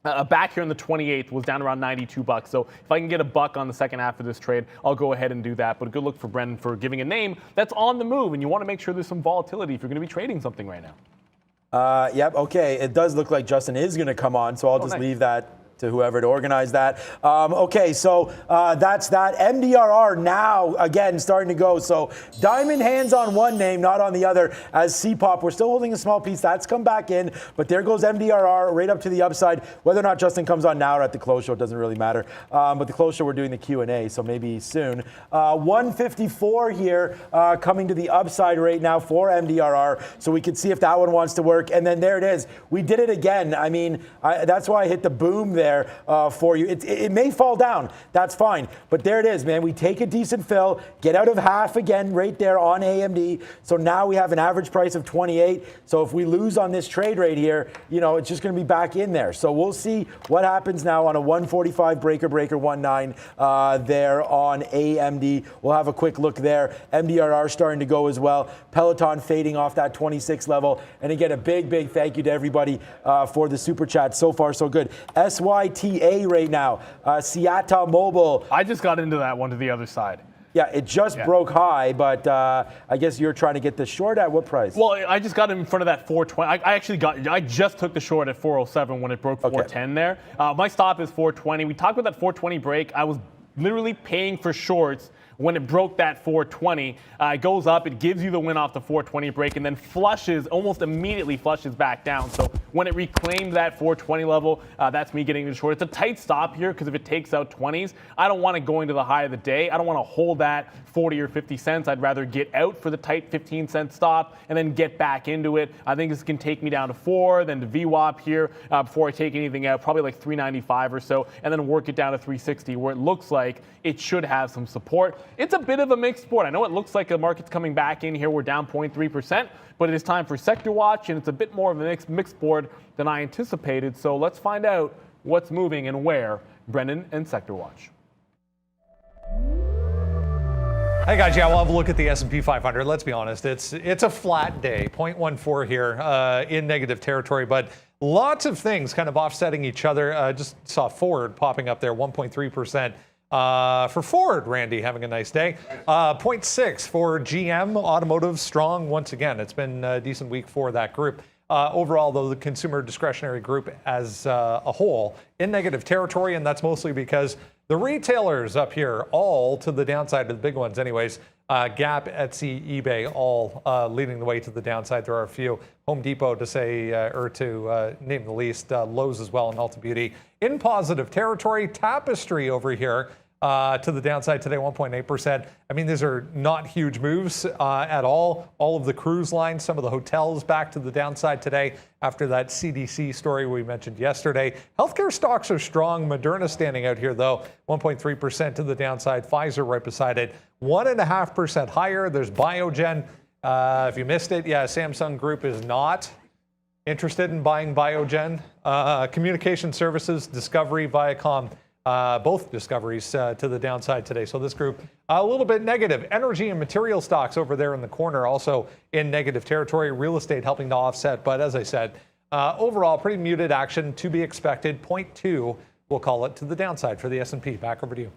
back here on the 28th, was down around $92. So if I can get a buck on the second half of this trade, I'll go ahead and do that. But a good look for Brendan for giving a name that's on the move. And you want to make sure there's some volatility if you're going to be trading something right now. Yep, okay. It does look like Justin is going to come on, so I'll just leave that to whoever to organize that. Okay, so that's that. MDRR now, again, starting to go. So diamond hands on one name, not on the other. As CPOP, we're still holding a small piece. That's come back in, but there goes MDRR right up to the upside. Whether or not Justin comes on now or at the close show, it doesn't really matter. But the close show, we're doing the Q&A, so maybe soon. 154 here, coming to the upside right now for MDRR, so we can see if that one wants to work. And then there it is. We did it again. I mean, that's why I hit the boom there. For you. It may fall down. That's fine. But there it is, man. We take a decent fill, get out of half again right there on AMD. So now we have an average price of 28. So if we lose on this trade right here, it's just going to be back in there. So we'll see what happens now on a 145 breaker 19 there on AMD. We'll have a quick look there. MDRR starting to go as well. Peloton fading off that 26 level. And again, a big thank you to everybody for the super chat. So far, so good. SYTA right now. Seattle Mobile. I just got into that one to the other side. Yeah, it just broke high, but I guess you're trying to get the short at what price? Well, I just got in front of that 420. I just took the short at 407 when it broke 410 there. My stop is 420. We talked about that 420 break. I was literally paying for shorts when it broke that 420. It goes up, it gives you the win off the 420 break, and then almost immediately flushes back down. So when it reclaimed that 420 level, that's me getting the short. It's a tight stop here because if it takes out 20s, I don't want to go into the high of the day. I don't want to hold that 40 or 50 cents. I'd rather get out for the tight 15-cent stop and then get back into it. I think this can take me down to 4, then to VWAP here before I take anything out, probably like 395 or so, and then work it down to 360 where it looks like it should have some support. It's a bit of a mixed sport. I know it looks like the market's coming back in here. We're down 0.3%, but it is time for sector watch, and it's a bit more of a mixed board than I anticipated. So let's find out what's moving and where. Brendan and Sector Watch. Hey guys, yeah, we'll have a look at the S&P 500. Let's be honest, it's a flat day, 0.14 here in negative territory, but lots of things kind of offsetting each other. Just saw Ford popping up there, 1.3%. For Ford, Randy, having a nice day. 0.6 for GM, automotive, strong once again. It's been a decent week for that group. Overall, though, the consumer discretionary group as a whole in negative territory, and that's mostly because the retailers up here, all to the downside of the big ones anyways. Gap, Etsy, eBay, all leading the way to the downside. There are a few. Home Depot to say, or to name the least. Lowe's as well, and Ulta Beauty in positive territory. Tapestry over here to the downside today, 1.8%. I mean, these are not huge moves at all. All of the cruise lines, some of the hotels back to the downside today after that CDC story we mentioned yesterday. Healthcare stocks are strong. Moderna standing out here, though, 1.3% to the downside. Pfizer right beside it, 1.5% higher. There's Biogen. If you missed it, yeah, Samsung Group is not interested in buying Biogen. Communication services, Discovery, Viacom, both discoveries to the downside today. So this group a little bit negative. Energy and material stocks over there in the corner also in negative territory. Real estate helping to offset. But as I said, overall pretty muted action to be expected. 0.2, we'll call it, to the downside for the S&P. Back over to you.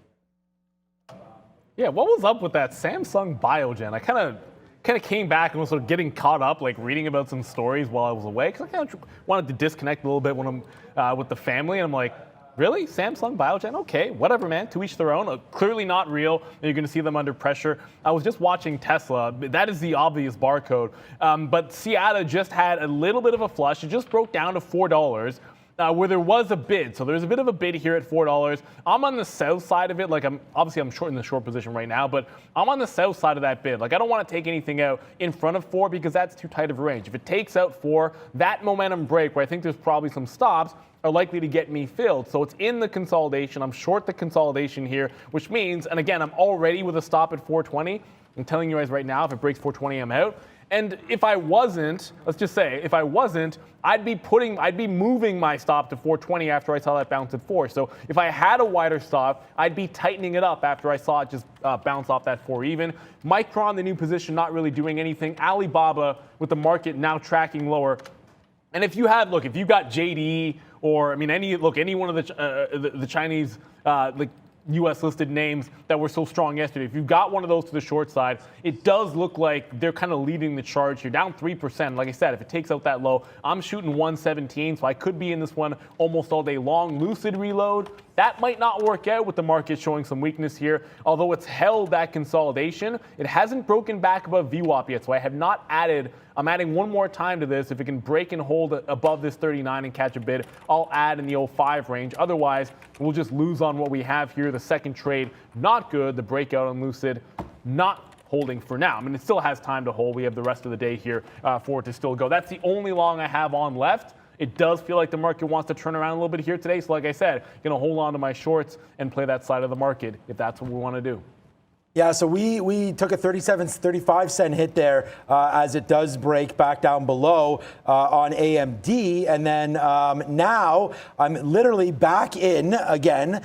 Yeah, what was up with that Samsung Biogen? I kind of came back and was sort of getting caught up, like reading about some stories while I was away, because I kind of wanted to disconnect a little bit when I'm with the family, and I'm like, really? Samsung Biogen? Okay, whatever, man. To each their own. Clearly not real. You're going to see them under pressure. I was just watching Tesla. That is the obvious barcode. But Seata just had a little bit of a flush. It just broke down to $4. Where there was a bid. So there's a bit of a bid here at $4. I'm on the south side of it. Like I'm short in the short position right now, but I'm on the south side of that bid. Like I don't want to take anything out in front of 4 because that's too tight of a range. If it takes out 4, that momentum break where I think there's probably some stops are likely to get me filled. So it's in the consolidation. I'm short the consolidation here, which means, and again, I'm already with a stop at 420. I'm telling you guys right now, if it breaks 420, I'm out. And if I wasn't, let's just say, if I wasn't, I'd be moving my stop to 420 after I saw that bounce at 4. So if I had a wider stop, I'd be tightening it up after I saw it just bounce off that 4 even. Micron, the new position, not really doing anything. Alibaba, with the market now tracking lower. And if you got JD or any one of the Chinese U.S. listed names that were so strong yesterday, if you've got one of those to the short side, it does look like they're kind of leading the charge here, down 3%. Like I said, if it takes out that low, I'm shooting 117, so I could be in this one almost all day long. Lucid reload, that might not work out with the market showing some weakness here. Although it's held that consolidation, it hasn't broken back above VWAP yet, so I have not added. I'm adding one more time to this. If it can break and hold above this 39 and catch a bid, I'll add in the 05 range. Otherwise, we'll just lose on what we have here. The second trade, not good. The breakout on Lucid, not holding for now. I mean, it still has time to hold. We have the rest of the day here for it to still go. That's the only long I have on left. It does feel like the market wants to turn around a little bit here today. So like I said, going to hold on to my shorts and play that side of the market if that's what we want to do. Yeah, so we took a 35-cent hit there as it does break back down below on AMD. And then now I'm literally back in again.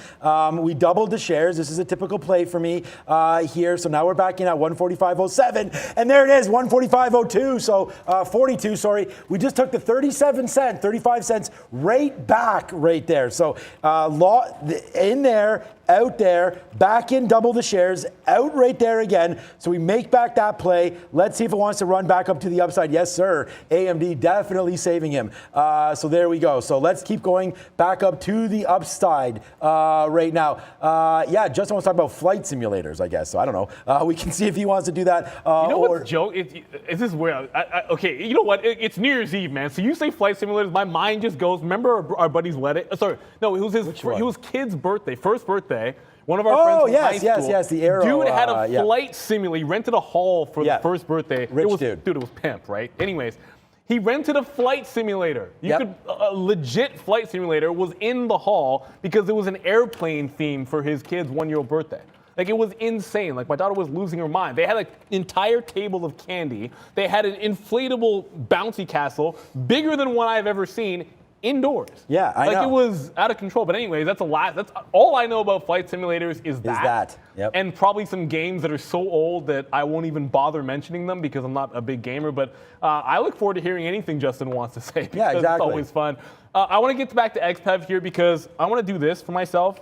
We doubled the shares. This is a typical play for me here. So now we're back in at 145.07. And there it is, 145.02. So 42, sorry. We just took the 35 cents right back right there. So in there, out there, back in, double the shares, out right there again. So we make back that play. Let's see if it wants to run back up to the upside. Yes, sir. AMD definitely saving him. So there we go. So let's keep going back up to the upside right now. Yeah, Justin wants to talk about flight simulators, I guess. So I don't know. We can see if he wants to do that. You know what's joke? This is where, okay, you know what? It's New Year's Eve, man. So you say flight simulators, my mind just goes, remember our buddy's wedding? Sorry, no, it was his kid's birthday, first birthday. One of our friends from high school. Yes, the Aero. Dude had a flight simulator. He rented a hall for the first birthday. Rich dude. Dude, it was pimp, right? Anyways, he rented a flight simulator. A legit flight simulator was in the hall because it was an airplane theme for his kid's 1-year-old birthday. Like, it was insane. Like, my daughter was losing her mind. They had an entire table of candy. They had an inflatable bouncy castle, bigger than one I've ever seen, indoors. Yeah, I know. It was out of control. But anyway, that's all I know about flight simulators is that. Yep. And probably some games that are so old that I won't even bother mentioning them because I'm not a big gamer. But I look forward to hearing anything Justin wants to say because yeah, exactly. it's always fun. I want to get back to XPEV here because I want to do this for myself.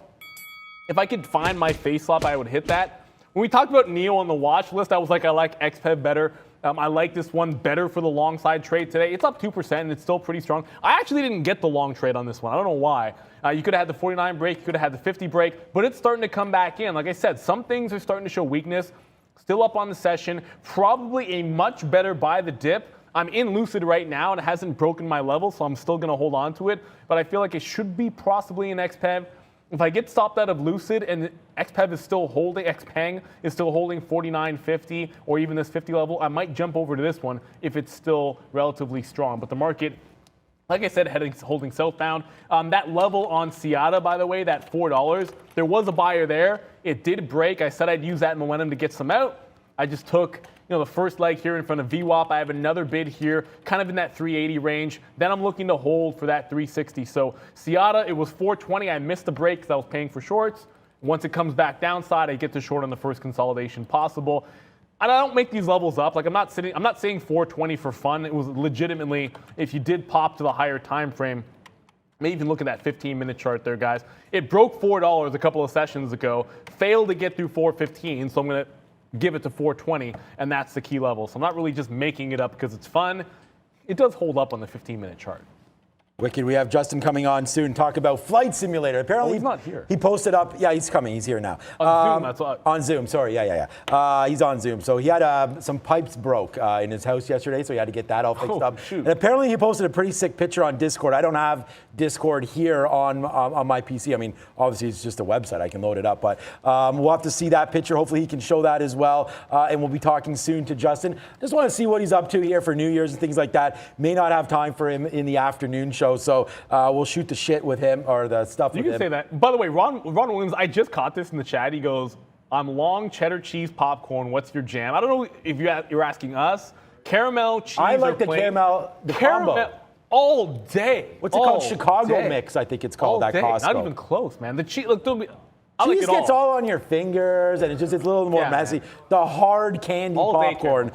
If I could find my face swap, I would hit that. When we talked about NEO on the watch list, I was like, I like XPEV better. I like this one better for the long side trade today. It's up 2% and it's still pretty strong. I actually didn't get the long trade on this one. I don't know why. You could have had the 49 break, you could have had the 50 break, but it's starting to come back in. Like I said, some things are starting to show weakness. Still up on the session. Probably a much better buy the dip. I'm in Lucid right now and it hasn't broken my level, so I'm still going to hold on to it. But I feel like it should be possibly in XPEV. If I get stopped out of Lucid and XPEV is still holding, XPeng is still holding 49.50 or even this 50 level, I might jump over to this one if it's still relatively strong. But the market, like I said, holding southbound. That level on Seattle, by the way, that $4, there was a buyer there. It did break. I said I'd use that momentum to get some out. I just took the first leg here in front of VWAP. I have another bid here, kind of in that 380 range. Then I'm looking to hold for that 360. So Seattle, it was 420. I missed the break because I was paying for shorts. Once it comes back downside, I get to short on the first consolidation possible. And I don't make these levels up. Like I'm not saying 420 for fun. It was legitimately, if you did pop to the higher time frame, maybe even look at that 15-minute chart there, guys. It broke $4 a couple of sessions ago, failed to get through 415, so I'm going to give it to 420, and that's the key level. So I'm not really just making it up because it's fun. It does hold up on the 15-minute chart. Wicked. We have Justin coming on soon. Talk about Flight Simulator. Apparently, he's not here. He posted up. Yeah, he's coming. He's here now. On Zoom. That's what. On Zoom. Sorry. Yeah. He's on Zoom. So he had some pipes broke in his house yesterday, so he had to get that all fixed up. Shoot. And apparently, he posted a pretty sick picture on Discord. I don't have Discord here on my PC. I mean, obviously, it's just a website. I can load it up, but we'll have to see that picture. Hopefully, he can show that as well. And we'll be talking soon to Justin. Just want to see what he's up to here for New Year's and things like that. May not have time for him in the afternoon show, so. We'll shoot the shit with him or the stuff with him. You can say that. By the way, Ron Williams, I just caught this in the chat. He goes, I'm long cheddar cheese popcorn. What's your jam? I don't know if you're asking us. Caramel, cheese, I like the plain. caramel, the combo. All day. What's it called? Chicago mix, I think it's called at Costco. Not even close, man. The cheese, look, cheese gets all on your fingers, and it's a little more messy. Man. The hard candy popcorn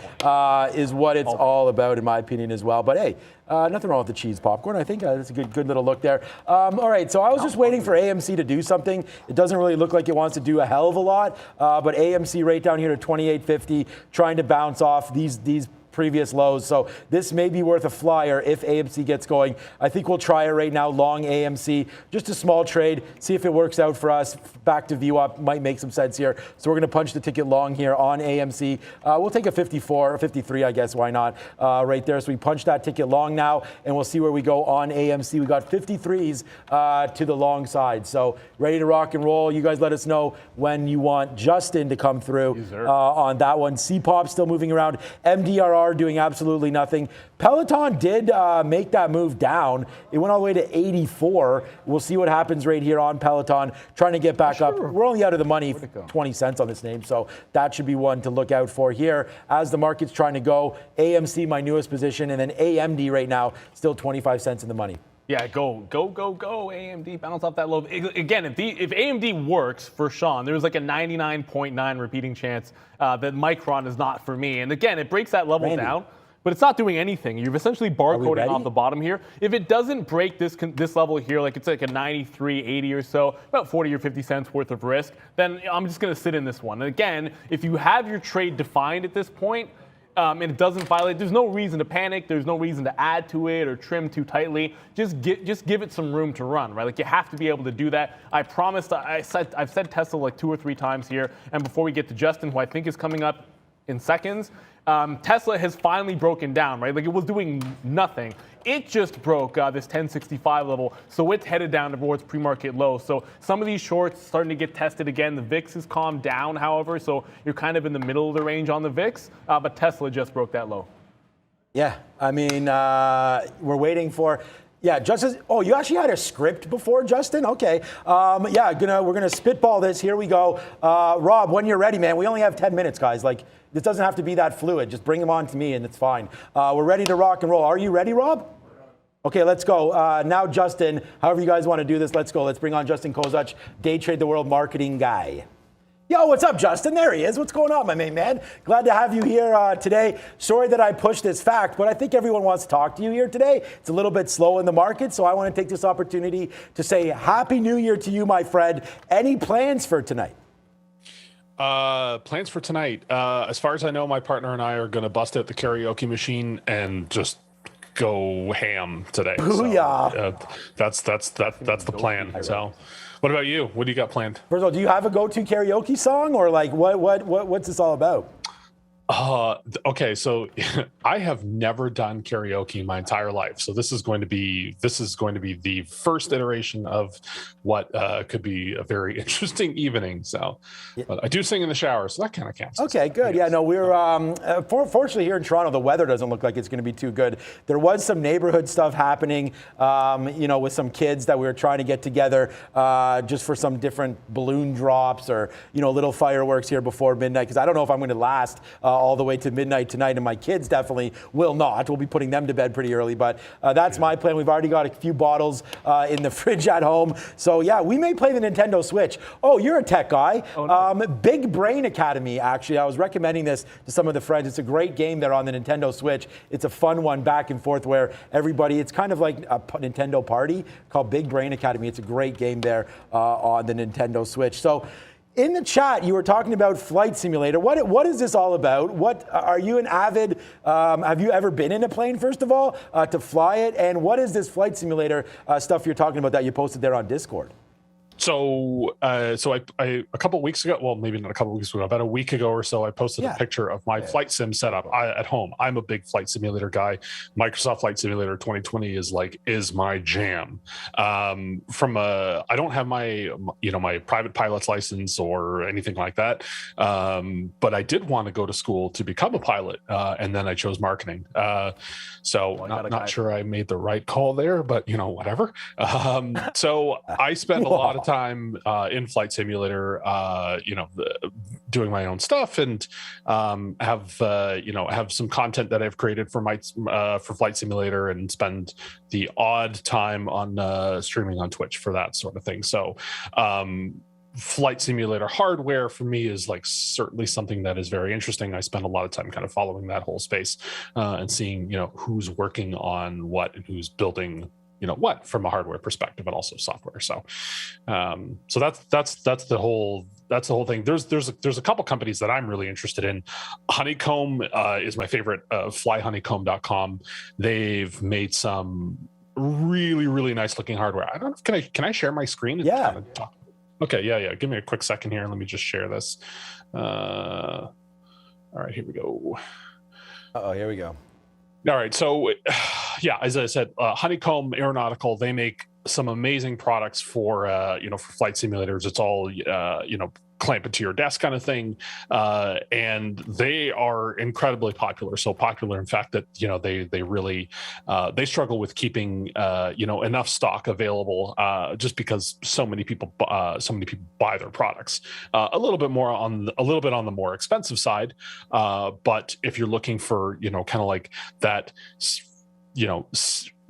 is what it's all about, in my opinion, as well. But hey, nothing wrong with the cheese popcorn. I think that's a good little look there. All right, so I was just waiting for AMC to do something. It doesn't really look like it wants to do a hell of a lot, but AMC right down here to 28.50, trying to bounce off these previous lows. So this may be worth a flyer if AMC gets going. I think we'll try it right now, long AMC, just a small trade, see if it works out for us. Back to VWAP might make some sense here. So we're going to punch the ticket long here on AMC. We'll take a 54 or 53, I guess. Why not? Right there. So we punch that ticket long now, and we'll see where we go on AMC. We got 53s to the long side. So ready to rock and roll. You guys let us know when you want Justin to come through on that one. C-Pop still moving around. MDRR doing absolutely nothing. Peloton did make that move down. It went all the way to 84. We'll see what happens right here on Peloton. Trying to get back up. We're only out of the money, 20 cents on this name, so that should be one to look out for here as the market's trying to go. AMC, my newest position, and then AMD right now, still 25 cents in the money. Yeah, go, AMD, bounce off that low. Again, if AMD works for Sean, there's like a 99.9 repeating chance that Micron is not for me. And again, it breaks that level down, but it's not doing anything. You're essentially barcoding off the bottom here. If it doesn't break this level here, like it's like a 93.80 or so, about 40 or 50 cents worth of risk, then I'm just going to sit in this one. And again, if you have your trade defined at this point, and it doesn't violate, there's no reason to panic. There's no reason to add to it or trim too tightly. Just give it some room to run, right? Like you have to be able to do that. I promised. I've said Tesla like 2 or 3 times here. And before we get to Justin, who I think is coming up in seconds, Tesla has finally broken down, right? Like it was doing nothing. It just broke this 1065 level, so it's headed down towards pre-market low. So some of these shorts starting to get tested again. The VIX has calmed down, however, so you're kind of in the middle of the range on the VIX, but Tesla just broke that low. Yeah, I mean, we're waiting for... Yeah, Justin. Oh, you actually had a script before, Justin? Okay. We're gonna spitball this. Here we go. Rob, when you're ready, man. We only have 10 minutes, guys. Like, this doesn't have to be that fluid. Just bring them on to me, and it's fine. We're ready to rock and roll. Are you ready, Rob? Okay, let's go. Now, Justin, however you guys want to do this, let's go. Let's bring on Justin Kozach, Day Trade the World marketing guy. Yo, what's up, Justin? There he is. What's going on, my main man? Glad to have you here today. Sorry that I pushed this fact, but I think everyone wants to talk to you here today. It's a little bit slow in the market, so I want to take this opportunity to say Happy New Year to you, my friend. Any plans for tonight? Plans for tonight. As far as I know, my partner and I are going to bust out the karaoke machine and just go ham today. Booyah. So, that's the plan. So, what about you? What do you got planned? First of all, do you have a go-to karaoke song, or like what's this all about? Okay, so I have never done karaoke in my entire life, so this is going to be the first iteration of what could be a very interesting evening. So, but I do sing in the shower, so that kind of counts. Okay, good. Yeah, no, we're fortunately here in Toronto, the weather doesn't look like it's going to be too good. There was some neighborhood stuff happening, with some kids that we were trying to get together just for some different balloon drops or little fireworks here before midnight, because I don't know if I'm going to last all the way to midnight tonight, and my kids definitely will not. We'll be putting them to bed pretty early, but that's my plan. We've already got a few bottles in the fridge at home, so yeah, we may play the Nintendo Switch. Oh, you're a tech guy. Oh, no. Big Brain Academy, actually. I was recommending this to some of the friends. It's a great game there on the Nintendo Switch. It's a fun one back and forth where it's kind of like a Nintendo party called Big Brain Academy. It's a great game there on the Nintendo Switch. So, in the chat, you were talking about Flight Simulator. What is this all about? What are you an avid? Have you ever been in a plane, first of all, to fly it? And what is this Flight Simulator stuff you're talking about that you posted there on Discord? So I a couple of weeks ago, well, maybe not a couple of weeks ago, about a week ago or so, I posted a picture of my flight sim setup at home. I'm a big flight simulator guy. Microsoft Flight Simulator 2020 is my jam. I don't have my private pilot's license or anything like that, but I did want to go to school to become a pilot, and then I chose marketing. Not sure I made the right call there, but whatever. So I spent a lot of time in Flight Simulator, doing my own stuff, and have some content that I've created for Flight Simulator, and spend the odd time on streaming on Twitch for that sort of thing. So Flight Simulator hardware for me is certainly something that is very interesting. I spend a lot of time kind of following that whole space and seeing who's working on what and who's building what from a hardware perspective, and also software. So that's the whole thing. There's a couple companies that I'm really interested in. Honeycomb is my favorite. Flyhoneycomb.com. They've made some really, really nice looking hardware. I don't know. Can I share my screen? Yeah. Okay. Yeah. Give me a quick second here. Let me just share this. All right, here we go. Here we go. All right. So, yeah, as I said, Honeycomb Aeronautical, they make some amazing products for flight simulators. It's all, clamp it to your desk kind of thing. And they are incredibly popular. So popular, in fact, that, they really, they struggle with keeping, enough stock available just because so many people buy their products. A little bit on the more expensive side. But if you're looking for, kind of like that,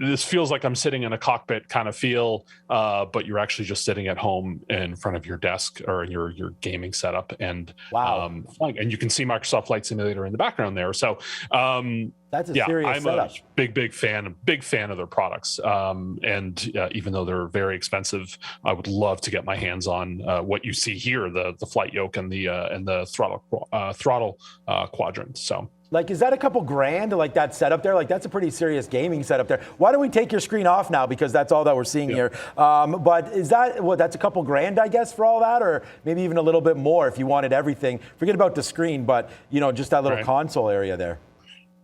this feels like I'm sitting in a cockpit kind of feel, but you're actually just sitting at home in front of your desk or your gaming setup, and flying. And you can see Microsoft Flight Simulator in the background there. So that's a serious setup. I'm a big fan of their products. And even though they're very expensive, I would love to get my hands on what you see here, the flight yoke and the throttle quadrant. So. Is that a couple grand, that setup there? That's a pretty serious gaming setup there. Why don't we take your screen off now, because that's all that we're seeing here. But is that, that's a couple grand, I guess, for all that, or maybe even a little bit more if you wanted everything. Forget about the screen, but, just that little console area there.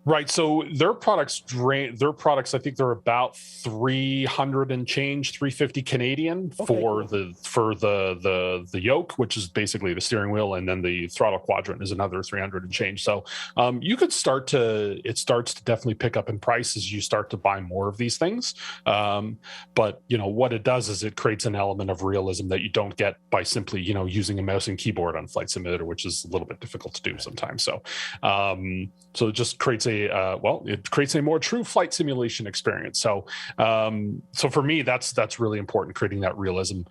Right. So their products, I think they're about 300 and change, 350 Canadian for the yoke, which is basically the steering wheel, and then the throttle quadrant is another 300 and change. So you could it starts to definitely pick up in price as you start to buy more of these things. But what it does is it creates an element of realism that you don't get by simply using a mouse and keyboard on Flight Simulator, which is a little bit difficult to do sometimes. So it just creates it creates a more true flight simulation experience. So so for me, that's really important. Creating that realism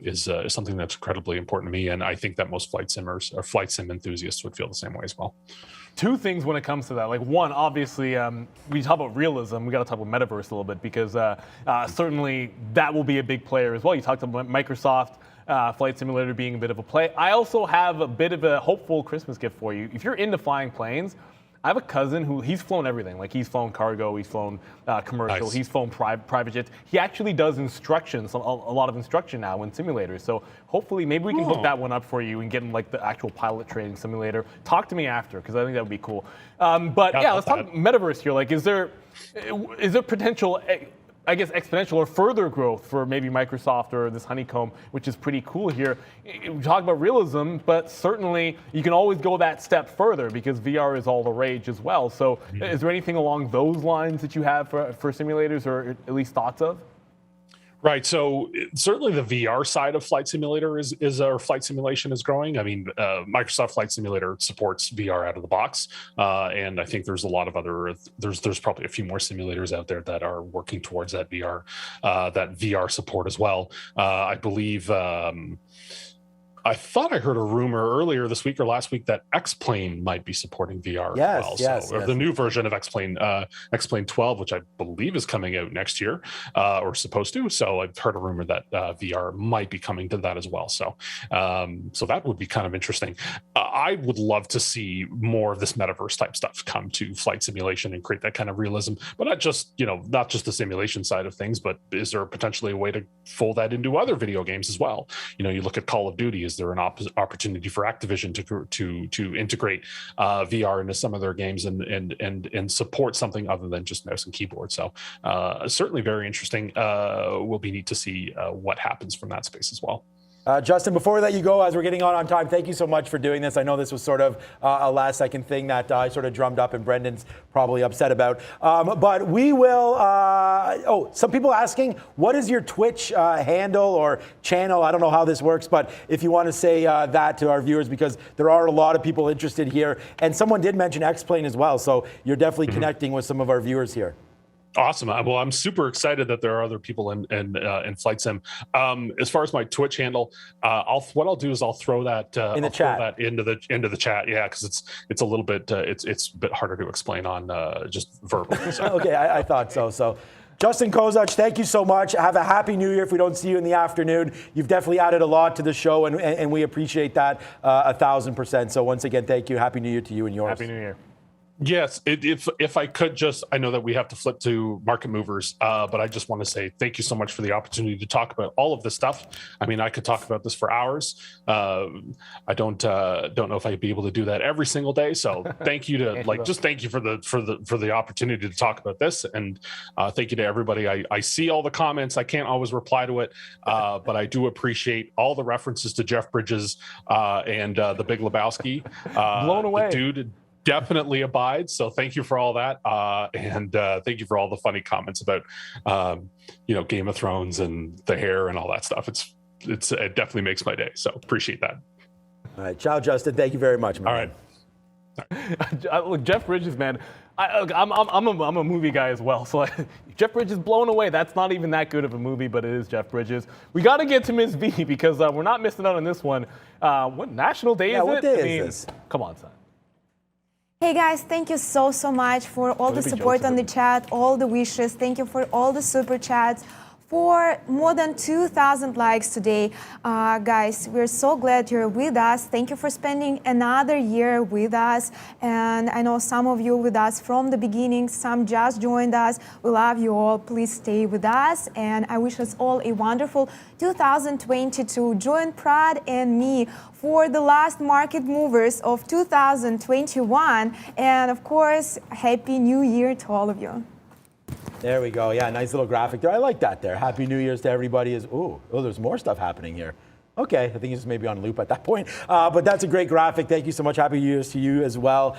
is something that's incredibly important to me, and I think that most flight simmers or flight sim enthusiasts would feel the same way as well. Two things when it comes to that. Like one, obviously, we talk about realism. We got to talk about metaverse a little bit because certainly that will be a big player as well. You talked about Microsoft Flight Simulator being a bit of a play. I also have a bit of a hopeful Christmas gift for you. If you're into flying planes, I have a cousin who he's flown everything. Like he's flown cargo, he's flown commercial, Nice. he's flown private jets. He actually does instructions, a lot of instruction now in simulators. So hopefully maybe we can hook that one up for you and get him like the actual pilot training simulator. Talk to me after because I think that would be cool. But yeah, let's talk metaverse here. Like is there potential, I guess, exponential or further growth for maybe Microsoft or this honeycomb, which is pretty cool here. We talk about realism, but certainly you can always go that step further because VR is all the rage as well. So is there anything along those lines that you have for simulators or at least thoughts of? Right. So certainly the VR side of flight simulator or flight simulation is growing. I mean, Microsoft Flight Simulator supports VR out of the box. And I think there's a lot of other, there's probably a few more simulators out there that are working towards that VR support as well. I believe, I thought I heard a rumor earlier this week or last week that X-Plane might be supporting VR as well. Or the new version of X-Plane, X-Plane 12, which I believe is coming out next year or supposed to. So I've heard a rumor that VR might be coming to that as well. So so that would be kind of interesting. I would love to see more of this metaverse type stuff come to flight simulation and create that kind of realism, but not just the simulation side of things, but is there potentially a way to fold that into other video games as well? You look at Call of Duty. Is there an opportunity for Activision to integrate VR into some of their games and support something other than just mouse and keyboard? So certainly very interesting. Will be neat to see what happens from that space as well. Justin, before we let you go, as we're getting on time, thank you so much for doing this. I know this was sort of a last-second thing that I sort of drummed up and Brendan's probably upset about. But we will, some people asking, what is your Twitch handle or channel? I don't know how this works, but if you want to say that to our viewers, because there are a lot of people interested here. And someone did mention X-Plane as well, so you're definitely connecting with some of our viewers here. Awesome. Well, I'm super excited that there are other people in flight sim. As far as my Twitch handle, what I'll do is I'll throw that in the chat. Throw that into the chat. Yeah, because it's a little bit it's a bit harder to explain on just verbally. So. Okay, I thought so. So. Justin Kozach, thank you so much. Have a happy New Year if we don't see you in the afternoon. You've definitely added a lot to the show, and we appreciate that 1,000%. So once again, thank you. Happy New Year to you and yours. Happy New Year. Yes, if I could just, I know that we have to flip to market movers, but I just want to say thank you so much for the opportunity to talk about all of this stuff. I mean, I could talk about this for hours. I don't know if I'd be able to do that every single day. So thank you to thank you for the opportunity to talk about this, and thank you to everybody. I see all the comments. I can't always reply to it, but I do appreciate all the references to Jeff Bridges and the Big Lebowski. Blown away, the dude. Definitely abides. So thank you for all that. And thank you for all the funny comments about, Game of Thrones and the hair and all that stuff. It definitely makes my day. So appreciate that. All right. Ciao, Justin. Thank you very much, man. All right. Look, Jeff Bridges, man. I'm a movie guy as well. So Jeff Bridges Blown Away. That's not even that good of a movie, but it is Jeff Bridges. We got to get to Ms. V because we're not missing out on this one. What national day is it? What day is this? Come on, son. Hey guys, thank you so much for all the support on the chat, all the wishes. Thank you for all the super chats, for more than 2,000 likes today. Guys, we're so glad you're with us. Thank you for spending another year with us. And I know some of you with us from the beginning, some just joined us. We love you all. Please stay with us. And I wish us all a wonderful 2022. Join Prad and me for the last Market Movers of 2021. And of course, Happy New Year to all of you. There we go. Yeah, nice little graphic there. I like that there. Happy New Year's to everybody. There's more stuff happening here. Okay, I think it's maybe on loop at that point. But that's a great graphic. Thank you so much. Happy New Year's to you as well,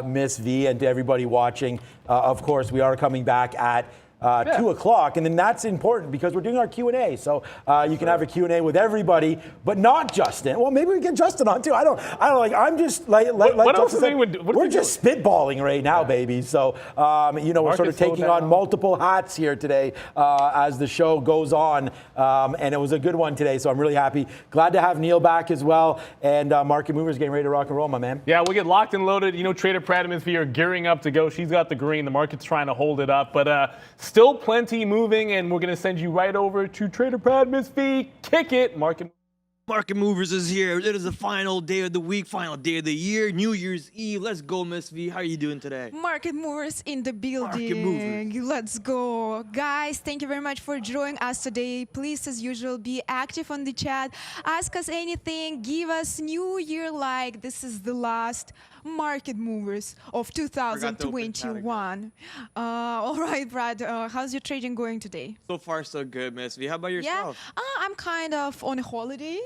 Miss V, and to everybody watching. Of course, we are coming back at 2 o'clock, and then that's important because we're doing our Q&A. So you can have a Q&A with everybody, but not Justin. Well, maybe we get Justin on too. I don't like. I'm just like what else Justin is said, we're just spitballing right now, baby. So we're sort of taking on multiple hats here today as the show goes on, and it was a good one today. So I'm really happy. Glad to have Neil back as well, and Market Movers getting ready to rock and roll, my man. Yeah, we'll get locked and loaded. Trader Premarket Movers are gearing up to go. She's got the green. The market's trying to hold it up, but still plenty moving, and we're going to send you right over to Trader Premarket Movers. Kick it, Market Movers is here. It is the final day of the week, final day of the year, New Year's Eve. Let's go, Miss V. How are you doing today? Market Movers in the building. Market Movers. Let's go. Guys, thank you very much for joining us today. Please, as usual, be active on the chat. Ask us anything. Give us New Year like. This is the last Market Movers of 2021. All right, Brad, how's your trading going today? So far, so good, Miss V. How about yourself? Yeah, I'm kind of on a holiday.